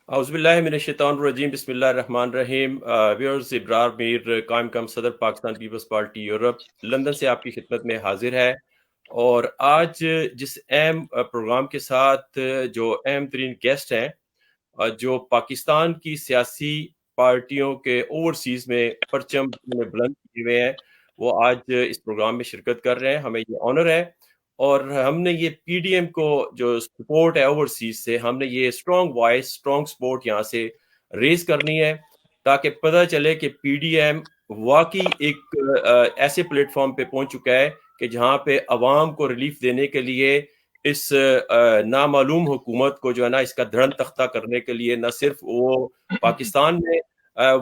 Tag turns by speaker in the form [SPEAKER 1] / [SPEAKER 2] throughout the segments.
[SPEAKER 1] اعوذ باللہ من الشیطان الرجیم بسم اللہ الرحمن الرحیم ویورز ابرار میر قائم کم صدر Pakistan Peoples Party Europe London سے آپ کی خدمت میں حاضر ہے، اور آج جس اہم پروگرام کے ساتھ جو اہم ترین گیسٹ ہیں جو پاکستان کی سیاسی پارٹیوں کے اوورسیز میں پرچم میں بلند کیے ہوئے ہیں، وہ آج اس پروگرام میں شرکت کر رہے ہیں. ہمیں یہ آنر ہے، اور ہم نے یہ پی ڈی ایم کو جو سپورٹ ہے اوورسیز سے، ہم نے یہ اسٹرانگ وائس اسٹرانگ سپورٹ یہاں سے ریز کرنی ہے، تاکہ پتہ چلے کہ پی ڈی ایم واقعی ایک ایسے پلیٹ فارم پہ پہنچ چکا ہے کہ جہاں پہ عوام کو ریلیف دینے کے لیے اس نامعلوم حکومت کو جو ہے نا اس کا دھڑن تختہ کرنے کے لیے نہ صرف وہ پاکستان میں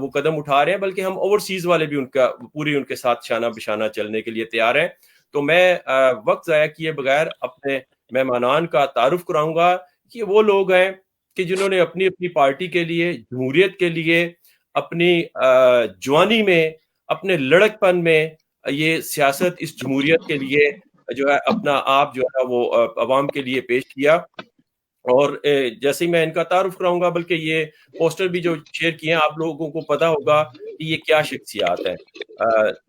[SPEAKER 1] وہ قدم اٹھا رہے ہیں، بلکہ ہم اوورسیز والے بھی ان کا پوری ان کے ساتھ شانہ بشانہ چلنے کے لیے تیار ہیں. تو میں وقت ضائع کیے بغیر اپنے مہمانان کا تعارف کراؤں گا. کہ وہ لوگ ہیں کہ جنہوں نے اپنی اپنی پارٹی کے لیے، جمہوریت کے لیے، اپنی جوانی میں، اپنے لڑک پن میں یہ سیاست اس جمہوریت کے لیے جو ہے اپنا آپ جو ہے وہ عوام کے لیے پیش کیا. اور جیسے ہی میں ان کا تعارف کراؤں گا، بلکہ یہ پوسٹر بھی جو شیئر کیے ہیں آپ لوگوں کو پتا ہوگا کہ یہ کیا شخصیات ہیں.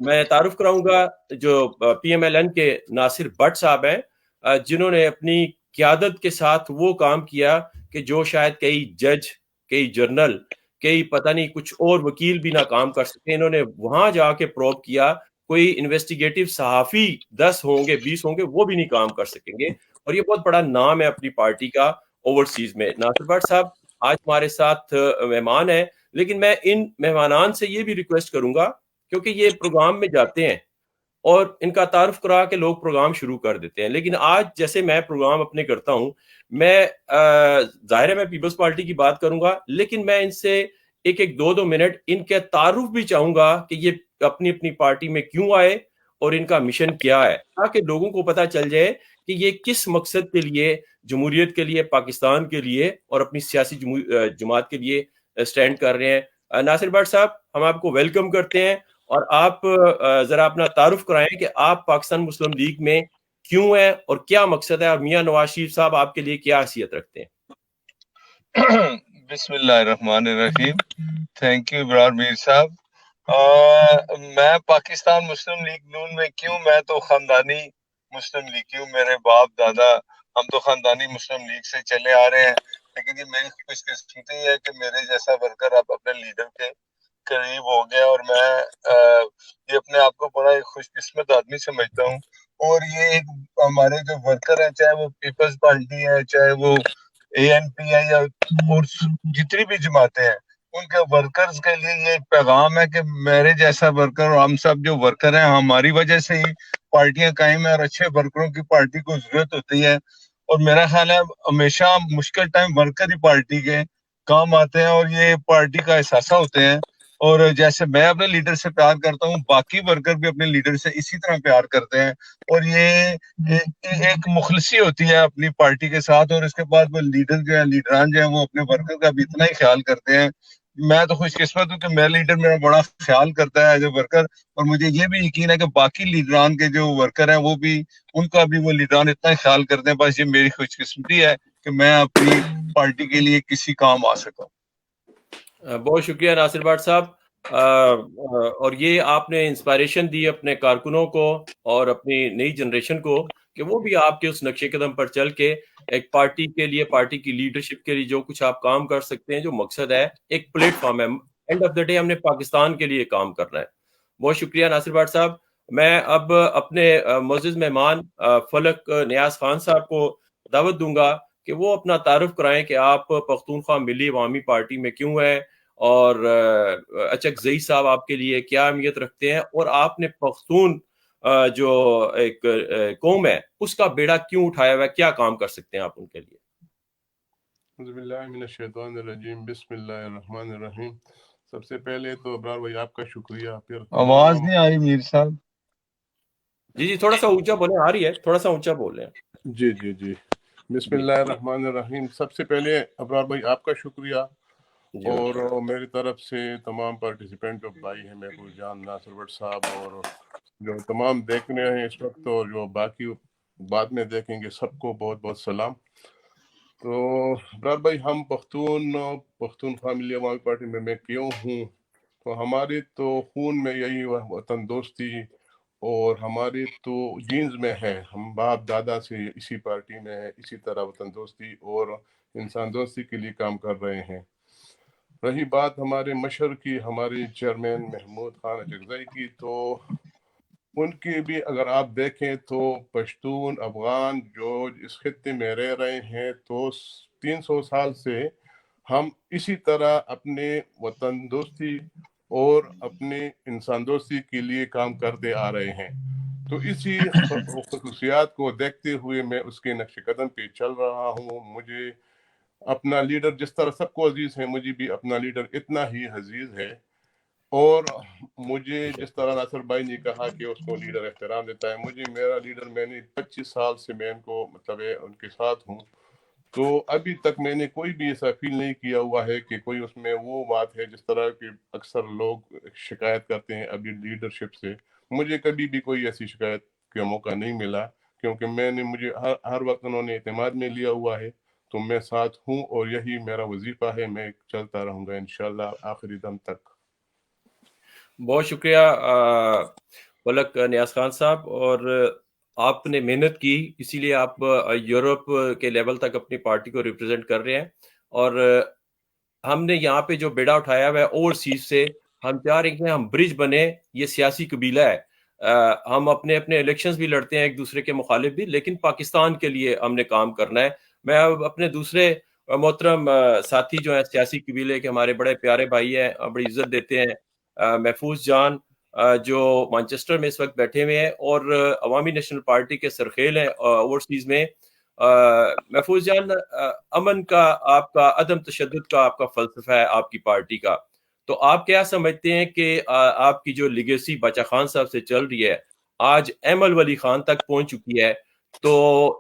[SPEAKER 1] میں تعارف کراؤں گا جو پی ایم ایل این کے ناصر بٹ صاحب ہیں، جنہوں نے اپنی قیادت کے ساتھ وہ کام کیا کہ جو شاید کئی جج، کئی جرنل، کئی پتہ نہیں کچھ اور وکیل بھی نہ کام کر سکے. انہوں نے وہاں جا کے پروب کیا، کوئی انویسٹیگیٹو صحافی 10 ہوں گے 20 ہوں گے وہ بھی نہیں کام کر سکیں گے. اور یہ بہت بڑا نام ہے اپنی پارٹی کا اوورسیز میں. ناصر بٹ صاحب آج ہمارے ساتھ مہمان ہیں، لیکن میں ان مہمانان سے یہ بھی ریکویسٹ کروں گا، کیونکہ یہ پروگرام میں جاتے ہیں اور ان کا تعارف کرا کے لوگ پروگرام شروع کر دیتے ہیں، لیکن آج جیسے میں پروگرام اپنے کرتا ہوں، میں ظاہر ہے میں پیپلز پارٹی کی بات کروں گا، لیکن میں ان سے ایک ایک دو منٹ ان کے تعارف بھی چاہوں گا کہ یہ اپنی اپنی پارٹی میں کیوں آئے اور ان کا مشن کیا ہے، تاکہ لوگوں کو پتہ چل جائے کہ یہ کس مقصد کے لیے، جمہوریت کے لیے، پاکستان کے لیے اور اپنی سیاسی جماعت کے لیے سٹینڈ کر رہے ہیں. ناصر بٹ صاحب، ہم آپ کو ویلکم کرتے ہیں، اور آپ ذرا اپنا تعارف کرائیں کہ آپ پاکستان مسلم لیگ میں کیوں ہیں اور کیا مقصد ہے، اور میاں نواز شریف صاحب آپ کے لیے کیا حیثیت رکھتے ہیں.
[SPEAKER 2] بسم اللہ الرحمن الرحیم. تھینک یو برار میر صاحب. میں پاکستان مسلم لیگ نون میں کیوں؟ میں تو خاندانی مسلم لیگ کیوں، میرے باپ دادا ہم تو خاندانی مسلم لیگ سے چلے آ رہے ہیں، لیکن یہ میری خوش قسمتی ہے کہ میرے جیسا ورکر اب اپنے لیڈر کے قریب ہو گیا، اور میں یہ اپنے آپ کو بڑا ایک خوش قسمت آدمی سمجھتا ہوں. اور یہ ایک ہمارے جو ورکر ہیں، چاہے وہ پیپلز پارٹی ہے، چاہے وہ اے این پی ہے، یا اور جتنی بھی جماعتیں ہیں، ان کے ورکرز کے لیے یہ ایک پیغام ہے کہ میرے جیسا ورکر اور ہم سب جو ورکر ہیں، ہماری وجہ سے ہی پارٹیاں قائم ہیں، اور اچھے ورکروں کی پارٹی کو ضرورت ہوتی ہے. اور میرا خیال ہے ہمیشہ مشکل ٹائم ورکر ہی پارٹی کے کام آتے ہیں، اور یہ پارٹی کا احساسہ ہوتے ہیں. اور جیسے میں اپنے لیڈر سے پیار کرتا ہوں، باقی ورکر بھی اپنے لیڈر سے اسی طرح پیار کرتے ہیں. اور یہ ایک مخلصی ہوتی ہے اپنی پارٹی کے ساتھ، اور اس کے بعد وہ لیڈر جو ہیں، لیڈران جو ہیں، وہ اپنے ورکر کا بھی اتنا ہی خیال کرتے ہیں. میں تو خوش قسمت ہوں کہ میرا لیڈر میرا بڑا خیال کرتا ہے ایز اے ورکر، اور مجھے یہ بھی یقین ہے کہ باقی لیڈران کے جو ورکر ہیں وہ بھی، ان کا بھی وہ لیڈران اتنا ہی خیال کرتے ہیں. بس یہ میری خوش قسمتی ہے کہ میں اپنی پارٹی کے لیے کسی کام آ سکا.
[SPEAKER 1] بہت شکریہ ناصر بٹ صاحب. اور یہ آپ نے انسپائریشن دی اپنے کارکنوں کو اور اپنی نئی جنریشن کو کہ وہ بھی آپ کے اس نقش قدم پر چل کے ایک پارٹی کے لیے، پارٹی کی لیڈرشپ کے لیے جو کچھ آپ کام کر سکتے ہیں، جو مقصد ہے ایک پلیٹ فارم ہے. اینڈ آف دا ڈے ہم نے پاکستان کے لیے کام کرنا ہے. بہت شکریہ ناصر بٹ صاحب. میں اب اپنے معزز مہمان فلک نیاز خان صاحب کو دعوت دوں گا کہ وہ اپنا تعارف کرائیں کہ آپ پختونخوا ملی عوامی پارٹی میں کیوں ہیں، اور اچک زئی صاحب آپ کے لیے کیا اہمیت رکھتے ہیں، اور آپ نے پختون جو ایک قوم ہے اس کا بیڑا کیوں اٹھایا ہوا ہے، کیا کام کر سکتے ہیں آپ ان کے لیے.
[SPEAKER 3] اعوذ باللہ من الشیطان الرجیم. بسم اللہ الرحمن الرحیم. سب سے پہلے تو ابرار بھائی آپ کا شکریہ. پھر
[SPEAKER 2] آواز نہیں آ رہی میر صاحب.
[SPEAKER 1] جی تھوڑا سا اونچا بولیں. آ رہی ہے؟ تھوڑا سا اونچا بولیں.
[SPEAKER 3] جی بسم اللہ الرحمن الرحیم. سب سے پہلے ابرار بھائی آپ کا شکریہ، اور میری طرف سے تمام پارٹیسپینٹ جو بھائی ہیں، محبوب جان، ناصر بٹ صاحب، اور جو تمام دیکھنے ہیں اس وقت اور جو باقی بعد میں دیکھیں گے، سب کو بہت بہت سلام. تو ابرار بھائی ہم پختون فیملی عوامی پارٹی میں کیوں ہوں، تو ہمارے تو خون میں یہی وطن دوستی اور ہمارے تو جینز میں ہے، ہم باپ دادا سے اسی پارٹی میں ہے، اسی طرح وطن دوستی اور انسان دوستی کے لیے کام کر رہے ہیں۔ رہی بات ہمارے مشر کی، ہمارے چیئرمین محمود خان اچکزئی کی، تو ان کی بھی اگر آپ دیکھیں تو پشتون افغان جو اس خطے میں رہ رہے ہیں تو 300 سال سے ہم اسی طرح اپنے وطن دوستی اور اپنے انسان دوستی کے لیے کام کرتے آ رہے ہیں، تو اسی خصوصیات کو دیکھتے ہوئے میں اس کے نقش قدم پہ چل رہا ہوں۔ مجھے اپنا لیڈر جس طرح سب کو عزیز ہے، مجھے بھی اپنا لیڈر اتنا ہی عزیز ہے، اور مجھے جس طرح ناصر بھائی نے کہا کہ اس کو لیڈر احترام دیتا ہے، مجھے میرا لیڈر، میں نے 25 سال سے میں ان کو مطلب ان کے ساتھ ہوں، تو ابھی تک میں نے کوئی بھی ایسا فیل نہیں کیا ہوا ہے کہ کوئی اس میں وہ بات ہے جس طرح کہ اکثر لوگ شکایت کرتے ہیں ابھی لیڈرشپ سے۔ مجھے کبھی بھی کوئی ایسی شکایت کا موقع نہیں ملا، کیونکہ مجھے ہر وقت انہوں نے اعتماد میں لیا ہوا ہے، تو میں ساتھ ہوں اور یہی میرا وظیفہ ہے، میں چلتا رہوں گا انشاءاللہ آخری دم تک۔
[SPEAKER 1] بہت شکریہ ملک نیاز خان صاحب، اور آپ نے محنت کی، اسی لیے آپ یورپ کے لیول تک اپنی پارٹی کو ریپرزینٹ کر رہے ہیں، اور ہم نے یہاں پہ جو بیڑا اٹھایا ہوا ہے اوورسیز سے، ہم چاہ رہے ہیں کہ ہم برج بنے، یہ سیاسی قبیلہ ہے، ہم اپنے الیکشنز بھی لڑتے ہیں ایک دوسرے کے مخالف بھی، لیکن پاکستان کے لیے ہم نے کام کرنا ہے۔ میں اب اپنے دوسرے محترم ساتھی جو ہیں سیاسی قبیلے کے، ہمارے بڑے پیارے بھائی ہیں، بڑی عزت دیتے ہیں، محفوظ جان جو مانچسٹر میں اس وقت بیٹھے ہوئے ہیں اور عوامی نیشنل پارٹی کے سرخیل ہیں اوورسیز میں۔ محفوظ جان، امن کا آپ کا، عدم تشدد کا آپ کا فلسفہ ہے آپ کی پارٹی کا، تو آپ کیا سمجھتے ہیں کہ آپ کی جو لیگیسی باچا خان صاحب سے چل رہی ہے آج ایمل ولی خان تک پہنچ چکی ہے، تو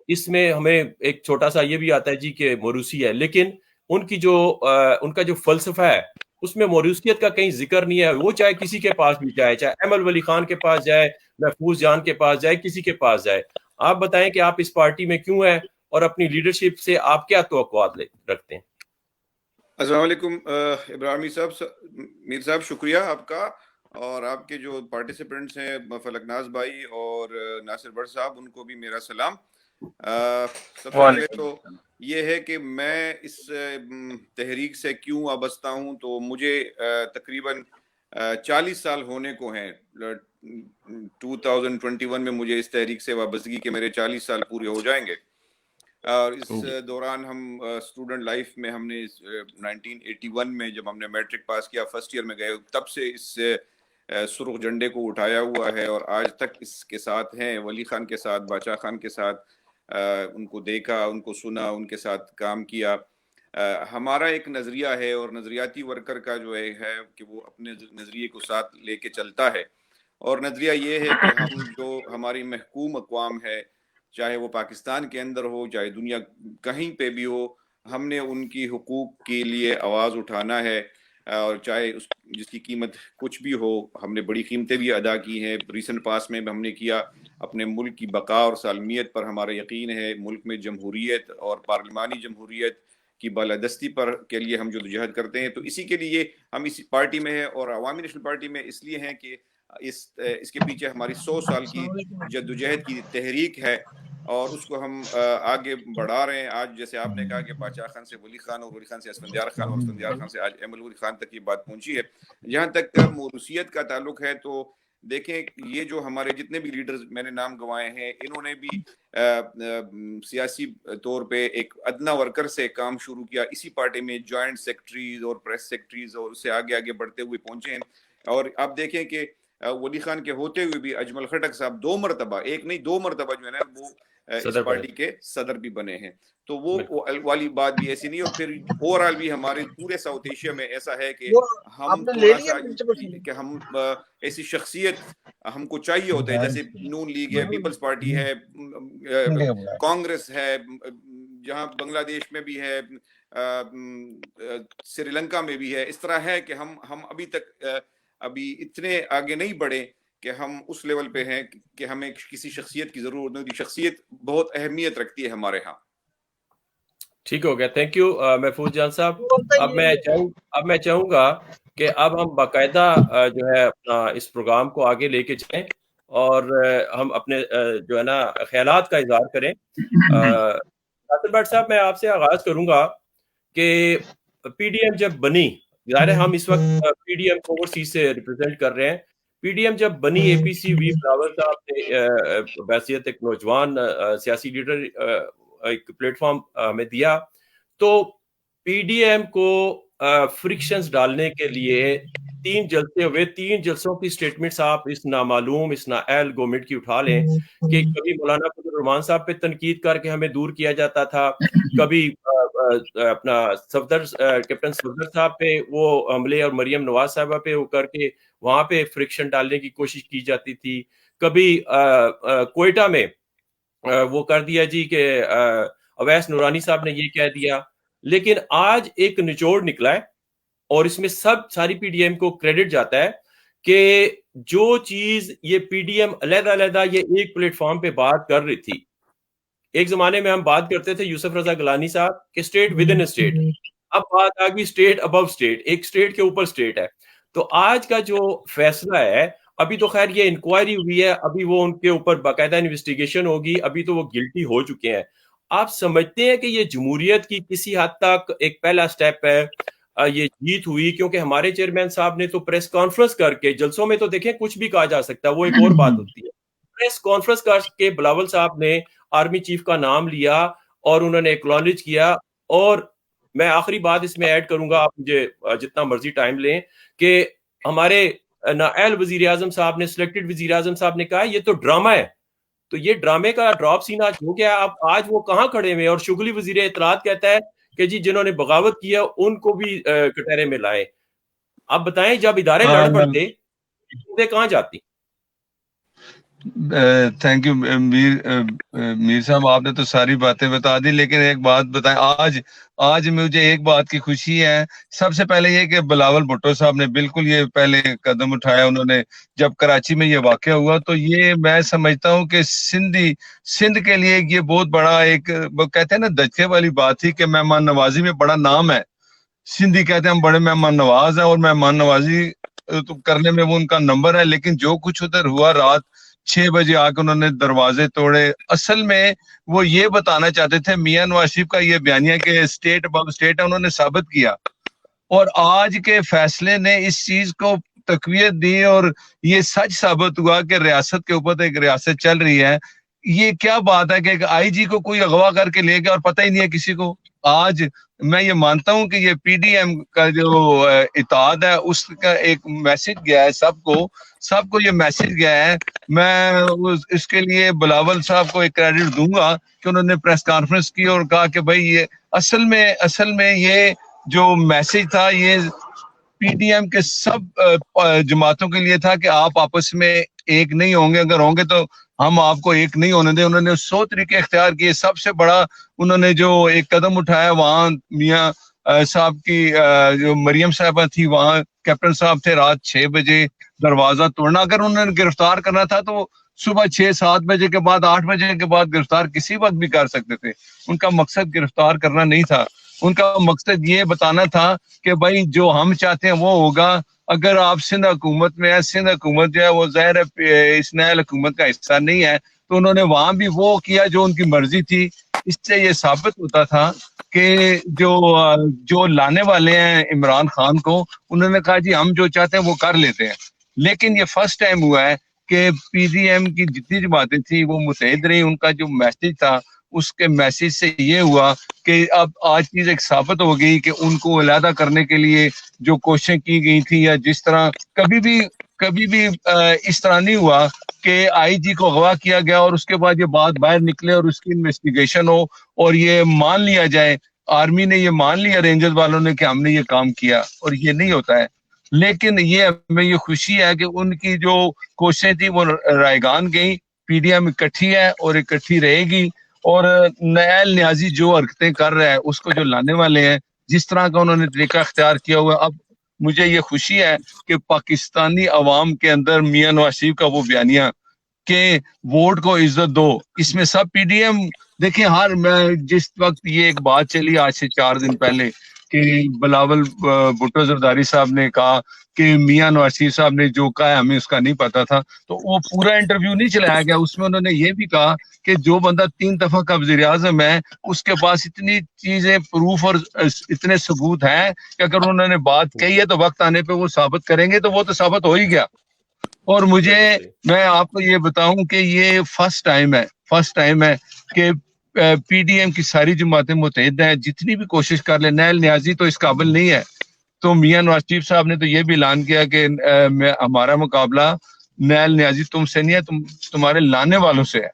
[SPEAKER 1] اس میں ہمیں ایک چھوٹا سا یہ بھی آتا ہے جی کہ موروثی ہے، لیکن ان کا جو فلسفہ ہے اس میں موروثیت کا کہیں ذکر نہیں ہے، وہ چاہے کسی کے پاس بھی جائے، چاہے ایمل ولی خان کے پاس جائے، محفوظ جان کے پاس جائے، کسی کے پاس جائے۔ آپ بتائیں کہ آپ اس پارٹی میں کیوں ہیں اور اپنی لیڈرشپ سے آپ کیا توقعات رکھتے ہیں؟
[SPEAKER 4] السلام علیکم ابراہیم میر صاحب، شکریہ آپ کا، اور آپ کے جو پارٹیسپینٹس ہیں فلکناز بھائی اور ناصر بٹ صاحب، ان کو بھی میرا سلام۔ سب سے پہلے تو یہ ہے کہ میں اس تحریک سے کیوں وابستہ ہوں، تو مجھے تقریباً 40 سال ہونے کو ہیں، 2021 میں مجھے اس تحریک سے وابستگی کے میرے 40 سال پورے ہو جائیں گے، اور اس دوران ہم اسٹوڈنٹ لائف میں ہم نے 1981 میں جب ہم نے میٹرک پاس کیا، فرسٹ ایئر میں گئے، تب سے اس سرخ جھنڈے کو اٹھایا ہوا ہے اور آج تک اس کے ساتھ ہیں، ولی خان کے ساتھ، باچا خان کے ساتھ، ان کو دیکھا، ان کو سنا، ان کے ساتھ کام کیا۔ ہمارا ایک نظریہ ہے، اور نظریاتی ورکر کا جو ہے کہ وہ اپنے نظریے کو ساتھ لے کے چلتا ہے، اور نظریہ یہ ہے کہ ہم جو ہماری محکوم اقوام ہے، چاہے وہ پاکستان کے اندر ہو، چاہے دنیا کہیں پہ بھی ہو، ہم نے ان کی حقوق کے لیے آواز اٹھانا ہے، اور چاہے جس کی قیمت کچھ بھی ہو۔ ہم نے بڑی قیمتیں بھی ادا کی ہیں، ریسنٹ پاس میں ہم نے کیا، اپنے ملک کی بقا اور سالمیت پر ہمارا یقین ہے، ملک میں جمہوریت اور پارلیمانی جمہوریت کی بالادستی پر کے لیے ہم جدوجہد کرتے ہیں، تو اسی کے لیے ہم اس پارٹی میں ہیں، اور عوامی نیشنل پارٹی میں اس لیے ہیں کہ اس کے پیچھے ہماری 100 سال کی جدوجہد کی تحریک ہے، اور اس کو ہم آگے بڑھا رہے ہیں۔ آج جیسے آپ نے کہا کہ باچا خان سے ولی خان، اور ولی خان سے اسفندیار خان، اور اسفندیار خان سے آج ایمل ولی خان تک یہ بات پہنچی ہے۔ جہاں تک موروثیت کا تعلق ہے، تو دیکھیں یہ جو ہمارے جتنے بھی لیڈرز میں نے نام گنوائے ہیں، انہوں نے بھی سیاسی طور پہ ایک ادنا ورکر سے کام شروع کیا، اسی پارٹی میں جوائنٹ سیکرٹریز اور پریس سیکرٹریز، اور اس سے آگے آگے بڑھتے ہوئے پہنچے ہیں۔ اور آپ دیکھیں کہ ولی خان کے ہوتے ہوئے بھی اجمل خٹک صاحب 2 مرتبہ، ایک نہیں 2 مرتبہ جو ہے نا، وہ اس پارٹی کے صدر بھی بنے ہیں، تو وہ والی بات بھی ایسی نہیں۔ اور پھر اوورآل بھی ہمارے پورے ساؤتھ ایشیا میں ایسا ہے کہ ہم تھوڑا سا کہ ہم ایسی شخصیت ہم کو چاہیے ہوتا ہے، جیسے نون لیگ ہے، پیپلز پارٹی ہے، کانگریس ہے، جہاں بنگلہ دیش میں بھی ہے، سری لنکا میں بھی ہے، اس طرح ہے کہ ہم ابھی تک ابھی اتنے آگے نہیں بڑھے کہ ہم اس لیول پہ ہیں کہ ہمیں کسی شخصیت کی ضرورت نہیں ہوتی۔ شخصیت بہت اہمیت رکھتی ہے ہمارے ہاں۔
[SPEAKER 1] ٹھیک ہو گیا, تھینک یو محفوظ جان صاحب. اب میں چاہوں گا کہ اب ہم باقاعدہ جو ہے اپنا اس پروگرام کو آگے لے کے جائیں اور ہم اپنے جو ہے نا خیالات کا اظہار کریں. ناصر بٹ صاحب, میں آپ سے آغاز کروں گا کہ پی ڈی ایم جب بنی, ظاہر ہے ہم اس وقت پی ڈی ایم کو اوورسیز سے ریپرزینٹ کر رہے ہیں, پی ڈی ایم جب بنی, اے پی سی وی بلاول صاحب نے بحیثیت ایک نوجوان سیاسی لیڈر ایک پلیٹ فارم ہمیں دیا, تو پی ڈی ایم کو فرکشنز ڈالنے کے لیے 3 جلسے ہوئے. 3 جلسوں کی سٹیٹمنٹس آپ اس نامعلوم, اس نااہل گورنمنٹ کی اٹھا لیں کہ کبھی مولانا فضل الرحمان صاحب پہ تنقید کر کے ہمیں دور کیا جاتا تھا, کبھی اپنا کیپٹن صفدر صاحب پہ وہ حملے اور مریم نواز صاحبہ پہ وہ کر کے وہاں پہ فرکشن ڈالنے کی کوشش کی جاتی تھی, کبھی کوئٹہ میں وہ کر دیا جی کہ اویس نورانی صاحب نے یہ کہہ دیا. لیکن آج ایک نچوڑ نکلا ہے اور اس میں ساری پی ڈی ایم کو کریڈٹ جاتا ہے کہ جو چیز یہ پی ڈی ایم علیحدہ علیحدہ یہ ایک پلیٹ فارم پہ بات کر رہی تھی. ایک زمانے میں ہم بات کرتے تھے یوسف رضا گلانی صاحب کہ اسٹیٹ ود ان اسٹیٹ, اب بات آ گئی اسٹیٹ ابو اسٹیٹ, ایک اسٹیٹ کے اوپر اسٹیٹ ہے. تو آج کا جو فیصلہ ہے, ابھی تو خیر یہ انکوائری ہوئی ہے, ابھی وہ ان کے اوپر باقاعدہ انویسٹیگیشن ہوگی, ابھی تو وہ گلٹی ہو چکے ہیں. آپ سمجھتے ہیں کہ یہ جمہوریت کی کسی حد تک ایک پہلا سٹیپ ہے, یہ جیت ہوئی؟ کیونکہ ہمارے چیئرمین صاحب نے تو پریس کانفرنس کر کے, جلسوں میں تو دیکھیں کچھ بھی کہا جا سکتا ہے, وہ ایک اور بات ہوتی ہے, پریس کانفرنس کر کے بلاول صاحب نے آرمی چیف کا نام لیا اور انہوں نے ایکنالج کیا. اور میں آخری بات اس میں ایڈ کروں گا, آپ مجھے جتنا مرضی ٹائم لیں, کہ ہمارے نااہل وزیر اعظم صاحب نے, سلیکٹڈ وزیر اعظم صاحب نے کہا یہ تو ڈرامہ ہے. تو یہ ڈرامے کا ڈراپ سین آج ہو گیا. اب آج وہ کہاں کھڑے ہوئے, اور شغلی وزیر اطلاعات کہتا ہے کہ جی جنہوں نے بغاوت کیا ان کو بھی کٹہرے میں لائے. اب بتائیں, جب ادارے لڑ پڑتے کہاں جاتی؟
[SPEAKER 2] تھینک یو میر صاحب, آپ نے تو ساری باتیں بتا دی, لیکن ایک بات بتائیں, آج مجھے ایک بات کی خوشی ہے. سب سے پہلے یہ کہ بلاول بھٹو صاحب نے بالکل یہ پہلے قدم اٹھایا. انہوں نے جب کراچی میں یہ واقعہ ہوا تو یہ میں سمجھتا ہوں کہ سندھ کے لیے یہ بہت بڑا ایک, وہ کہتے ہیں نا دھچکے والی بات تھی کہ مہمان نوازی میں بڑا نام ہے. سندھی کہتے ہیں ہم بڑے مہمان نواز ہیں, اور مہمان نوازی کرنے میں وہ ان کا نمبر ہے. لیکن جو کچھ ادھر ہوا, رات 6 بجے آ کے انہوں نے دروازے توڑے. اصل میں وہ یہ بتانا چاہتے تھے, میاں نواز شریف کا یہ بیانیہ کہ اسٹیٹ ابو اسٹیٹ ہے, انہوں نے ثابت کیا. اور آج کے فیصلے نے اس چیز کو تقویت دی, اور یہ سچ ثابت ہوا کہ ریاست کے اوپر ایک ریاست چل رہی ہے. یہ کیا بات ہے کہ آئی جی کو کوئی اغوا کر کے لے گیا اور پتہ ہی نہیں ہے کسی کو. آج میں یہ مانتا ہوں کہ یہ پی ڈی ایم کا جو اتحاد ہے اس کا ایک میسج گیا ہے, سب کو یہ میسج گیا ہے. میں اس کے لیے بلاول صاحب کو ایک کریڈٹ دوں گا کہ انہوں نے پریس کانفرنس کی اور کہا کہ بھائی یہ اصل میں یہ جو میسج تھا یہ پی ڈی ایم کے سب جماعتوں کے لیے تھا کہ آپ آپس میں ایک نہیں ہوں گے, اگر ہوں گے تو ہم آپ کو ایک نہیں ہونے دیں. انہوں نے 100 طریقے اختیار کیے. سب سے بڑا انہوں نے جو ایک قدم اٹھایا, وہاں میاں صاحب کی جو مریم صاحبہ تھی, وہاں کیپٹن صاحب تھے, رات 6 بجے دروازہ توڑنا. اگر انہوں نے گرفتار کرنا تھا تو صبح 6-7 بجے کے بعد, 8 بجے کے بعد گرفتار کسی وقت بھی کر سکتے تھے. ان کا مقصد گرفتار کرنا نہیں تھا, ان کا مقصد یہ بتانا تھا کہ بھائی جو ہم چاہتے ہیں وہ ہوگا. اگر آپ سندھ حکومت میں ہے, سندھ حکومت جو ہے وہ ظاہر ہے اس نئے حکومت کا حصہ نہیں ہے, تو انہوں نے وہاں بھی وہ کیا جو ان کی مرضی تھی. اس سے یہ ثابت ہوتا تھا کہ جو لانے والے ہیں عمران خان کو, انہوں نے کہا جی ہم جو چاہتے ہیں وہ کر لیتے ہیں. لیکن یہ فرسٹ ٹائم ہوا ہے کہ پی ڈی ایم کی جتنی جو باتیں تھیں وہ متحد رہی. ان کا جو میسج تھا اس کے میسج سے یہ ہوا کہ اب آج چیز ایک ثابت ہو گئی کہ ان کو علیحدہ کرنے کے لیے جو کوششیں کی گئی تھی, یا جس طرح کبھی بھی اس طرح نہیں ہوا کہ آئی جی کو اغوا کیا گیا اور اس کے بعد یہ بات باہر نکلے اور اس کی انویسٹیگیشن ہو اور یہ مان لیا جائے, آرمی نے یہ مان لیا رینجرز والوں نے کہ ہم نے یہ کام کیا, اور یہ نہیں ہوتا ہے. لیکن یہ ہمیں یہ خوشی ہے کہ ان کی جو کوششیں تھیں وہ رائگان گئیں. پی ڈی ایم اکٹھی ہے اور اکٹھی رہے گی, اور نائل نیازی جو حرکتیں کر رہا ہے اس کو جو لانے والے ہیں, جس طرح کا انہوں نے طریقہ اختیار کیا ہوا. اب مجھے یہ خوشی ہے کہ پاکستانی عوام کے اندر میاں نواز شریف کا وہ بیانیہ کہ ووٹ کو عزت دو, اس میں سب پی ڈی ایم دیکھیں میں جس وقت یہ ایک بات چلی آج سے 4 دن پہلے کہ بلاول بھٹو زرداری صاحب نے کہا کہ میاں نواز شریف صاحب نے جو کہا ہے ہمیں اس کا نہیں پتا تھا، تو وہ پورا انٹرویو نہیں چلایا گیا. اس میں انہوں نے یہ بھی کہا کہ جو بندہ 3 دفعہ کا وزیر اعظم ہے اس کے پاس اتنی چیزیں پروف اور اتنے ثبوت ہیں کہ اگر انہوں نے بات کہی ہے تو وقت آنے پہ وہ ثابت کریں گے، تو وہ تو ثابت ہو ہی گیا. اور میں آپ کو یہ بتاؤں کہ یہ فرسٹ ٹائم ہے کہ پی ڈی ایم کی ساری جماعتیں متحد ہیں. جتنی بھی کوشش کر لیں، نیل نیازی تو اس قابل نہیں ہے، تو میاں نواز شریف صاحب نے تو یہ بھی اعلان کیا کہ ہمارا مقابلہ نیل نیازی تم سے نہیں ہے، تمہارے لانے والوں سے ہے.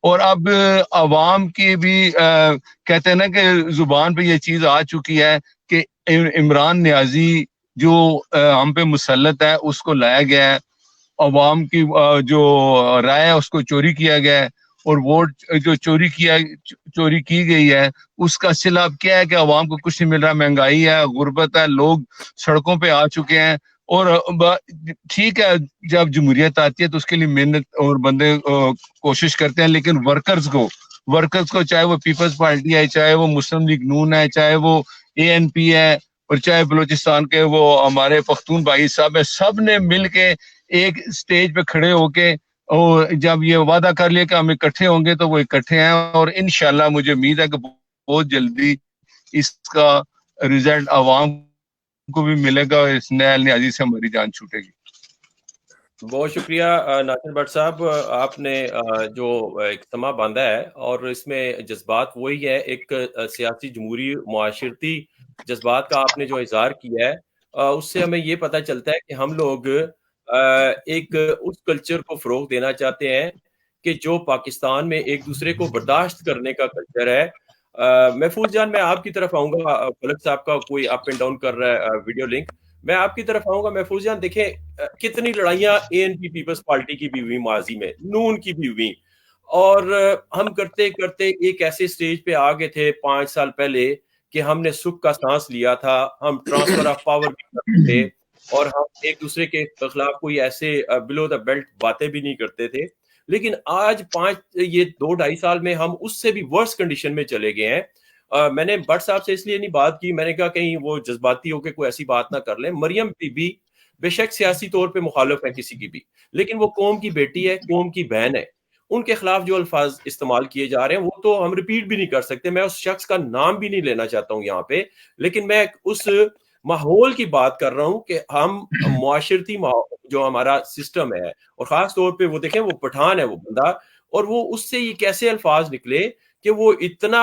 [SPEAKER 2] اور اب عوام کی بھی کہتے ہیں نا کہ زبان پہ یہ چیز آ چکی ہے کہ عمران نیازی جو ہم پہ مسلط ہے اس کو لایا گیا ہے، عوام کی جو رائے ہے اس کو چوری کیا گیا ہے، اور ووٹ جو چوری کی گئی ہے اس کا صلہ اب کیا ہے کہ عوام کو کچھ نہیں مل رہا. مہنگائی ہے، غربت ہے، لوگ سڑکوں پہ آ چکے ہیں. اور ٹھیک ہے جب جمہوریت آتی ہے تو اس کے لیے محنت اور بندے کوشش کرتے ہیں، لیکن ورکرز کو چاہے وہ پیپلز پارٹی ہے، چاہے وہ مسلم لیگ نون ہے، چاہے وہ ANP ہے، اور چاہے بلوچستان کے وہ ہمارے پختون بھائی صاحب ہے، سب نے مل کے ایک سٹیج پہ کھڑے ہو کے اور جب یہ وعدہ کر لیا کہ ہم اکٹھے ہوں گے تو وہ اکٹھے ہیں. اور انشاءاللہ مجھے امید ہے کہ بہت جلدی اس کا رزلٹ عوام کو بھی ملے گا، اور اس نیل نیازی سے ہماری جان چھوٹے گی.
[SPEAKER 1] بہت شکریہ ناصر بٹ صاحب، آپ نے جو اجتماع باندھا ہے اور اس میں جذبات وہی ہے، ایک سیاسی جمہوری معاشرتی جذبات کا آپ نے جو اظہار کیا ہے، اس سے ہمیں یہ پتہ چلتا ہے کہ ہم لوگ ایک اس کلچر کو فروغ دینا چاہتے ہیں کہ جو پاکستان میں ایک دوسرے کو برداشت کرنے کا کلچر ہے. محفوظ جان، میں آپ کی طرف آؤں گا. فلک صاحب کا کوئی اپ اینڈ ڈاؤن کر رہا ہے ویڈیو لنک. میں آپ کی طرف آؤں گا. محفوظ جان دیکھیں کتنی لڑائیاں ANP پیپلز پارٹی کی بھی ہوئی، ماضی میں نون کی بھی ہوئی، اور ہم کرتے کرتے ایک ایسے سٹیج پہ آ گئے تھے 5 سال پہلے کہ ہم نے سکھ کا سانس لیا تھا، ہم ٹرانسفر آف پاور بھی کرتے تھے، اور ہم ایک دوسرے کے خلاف کوئی ایسے بلو دا بیلٹ باتیں بھی نہیں کرتے تھے. لیکن آج 2-2.5 سال میں ہم اس سے بھی ورس کنڈیشن میں چلے گئے ہیں. میں نے بٹ صاحب سے اس لیے نہیں بات کی، میں نے کہا کہیں وہ جذباتی ہو کے کوئی ایسی بات نہ کر لیں. مریم بی بی بے شک سیاسی طور پہ مخالف ہے کسی کی بھی، لیکن وہ قوم کی بیٹی ہے، قوم کی بہن ہے. ان کے خلاف جو الفاظ استعمال کیے جا رہے ہیں وہ تو ہم ریپیٹ بھی نہیں کر سکتے. میں اس شخص کا نام بھی نہیں لینا چاہتا ہوں یہاں پہ، لیکن میں اس ماحول کی بات کر رہا ہوں کہ ہم معاشرتی جو ہمارا سسٹم ہے، اور خاص طور پہ وہ دیکھیں وہ پٹھان ہے وہ بندہ، اور وہ اس سے یہ کیسے الفاظ نکلے کہ وہ اتنا،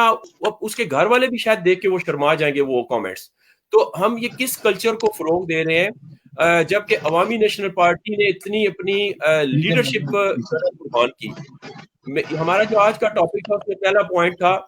[SPEAKER 1] اس کے گھر والے بھی شاید دیکھ کے وہ شرما جائیں گے وہ کامنٹس. تو ہم یہ کس کلچر کو فروغ دے رہے ہیں جبکہ عوامی نیشنل پارٹی نے اتنی اپنی لیڈرشپ قربان کی. ہمارا جو آج کا ٹاپک تھا اس میں پہلا پوائنٹ تھا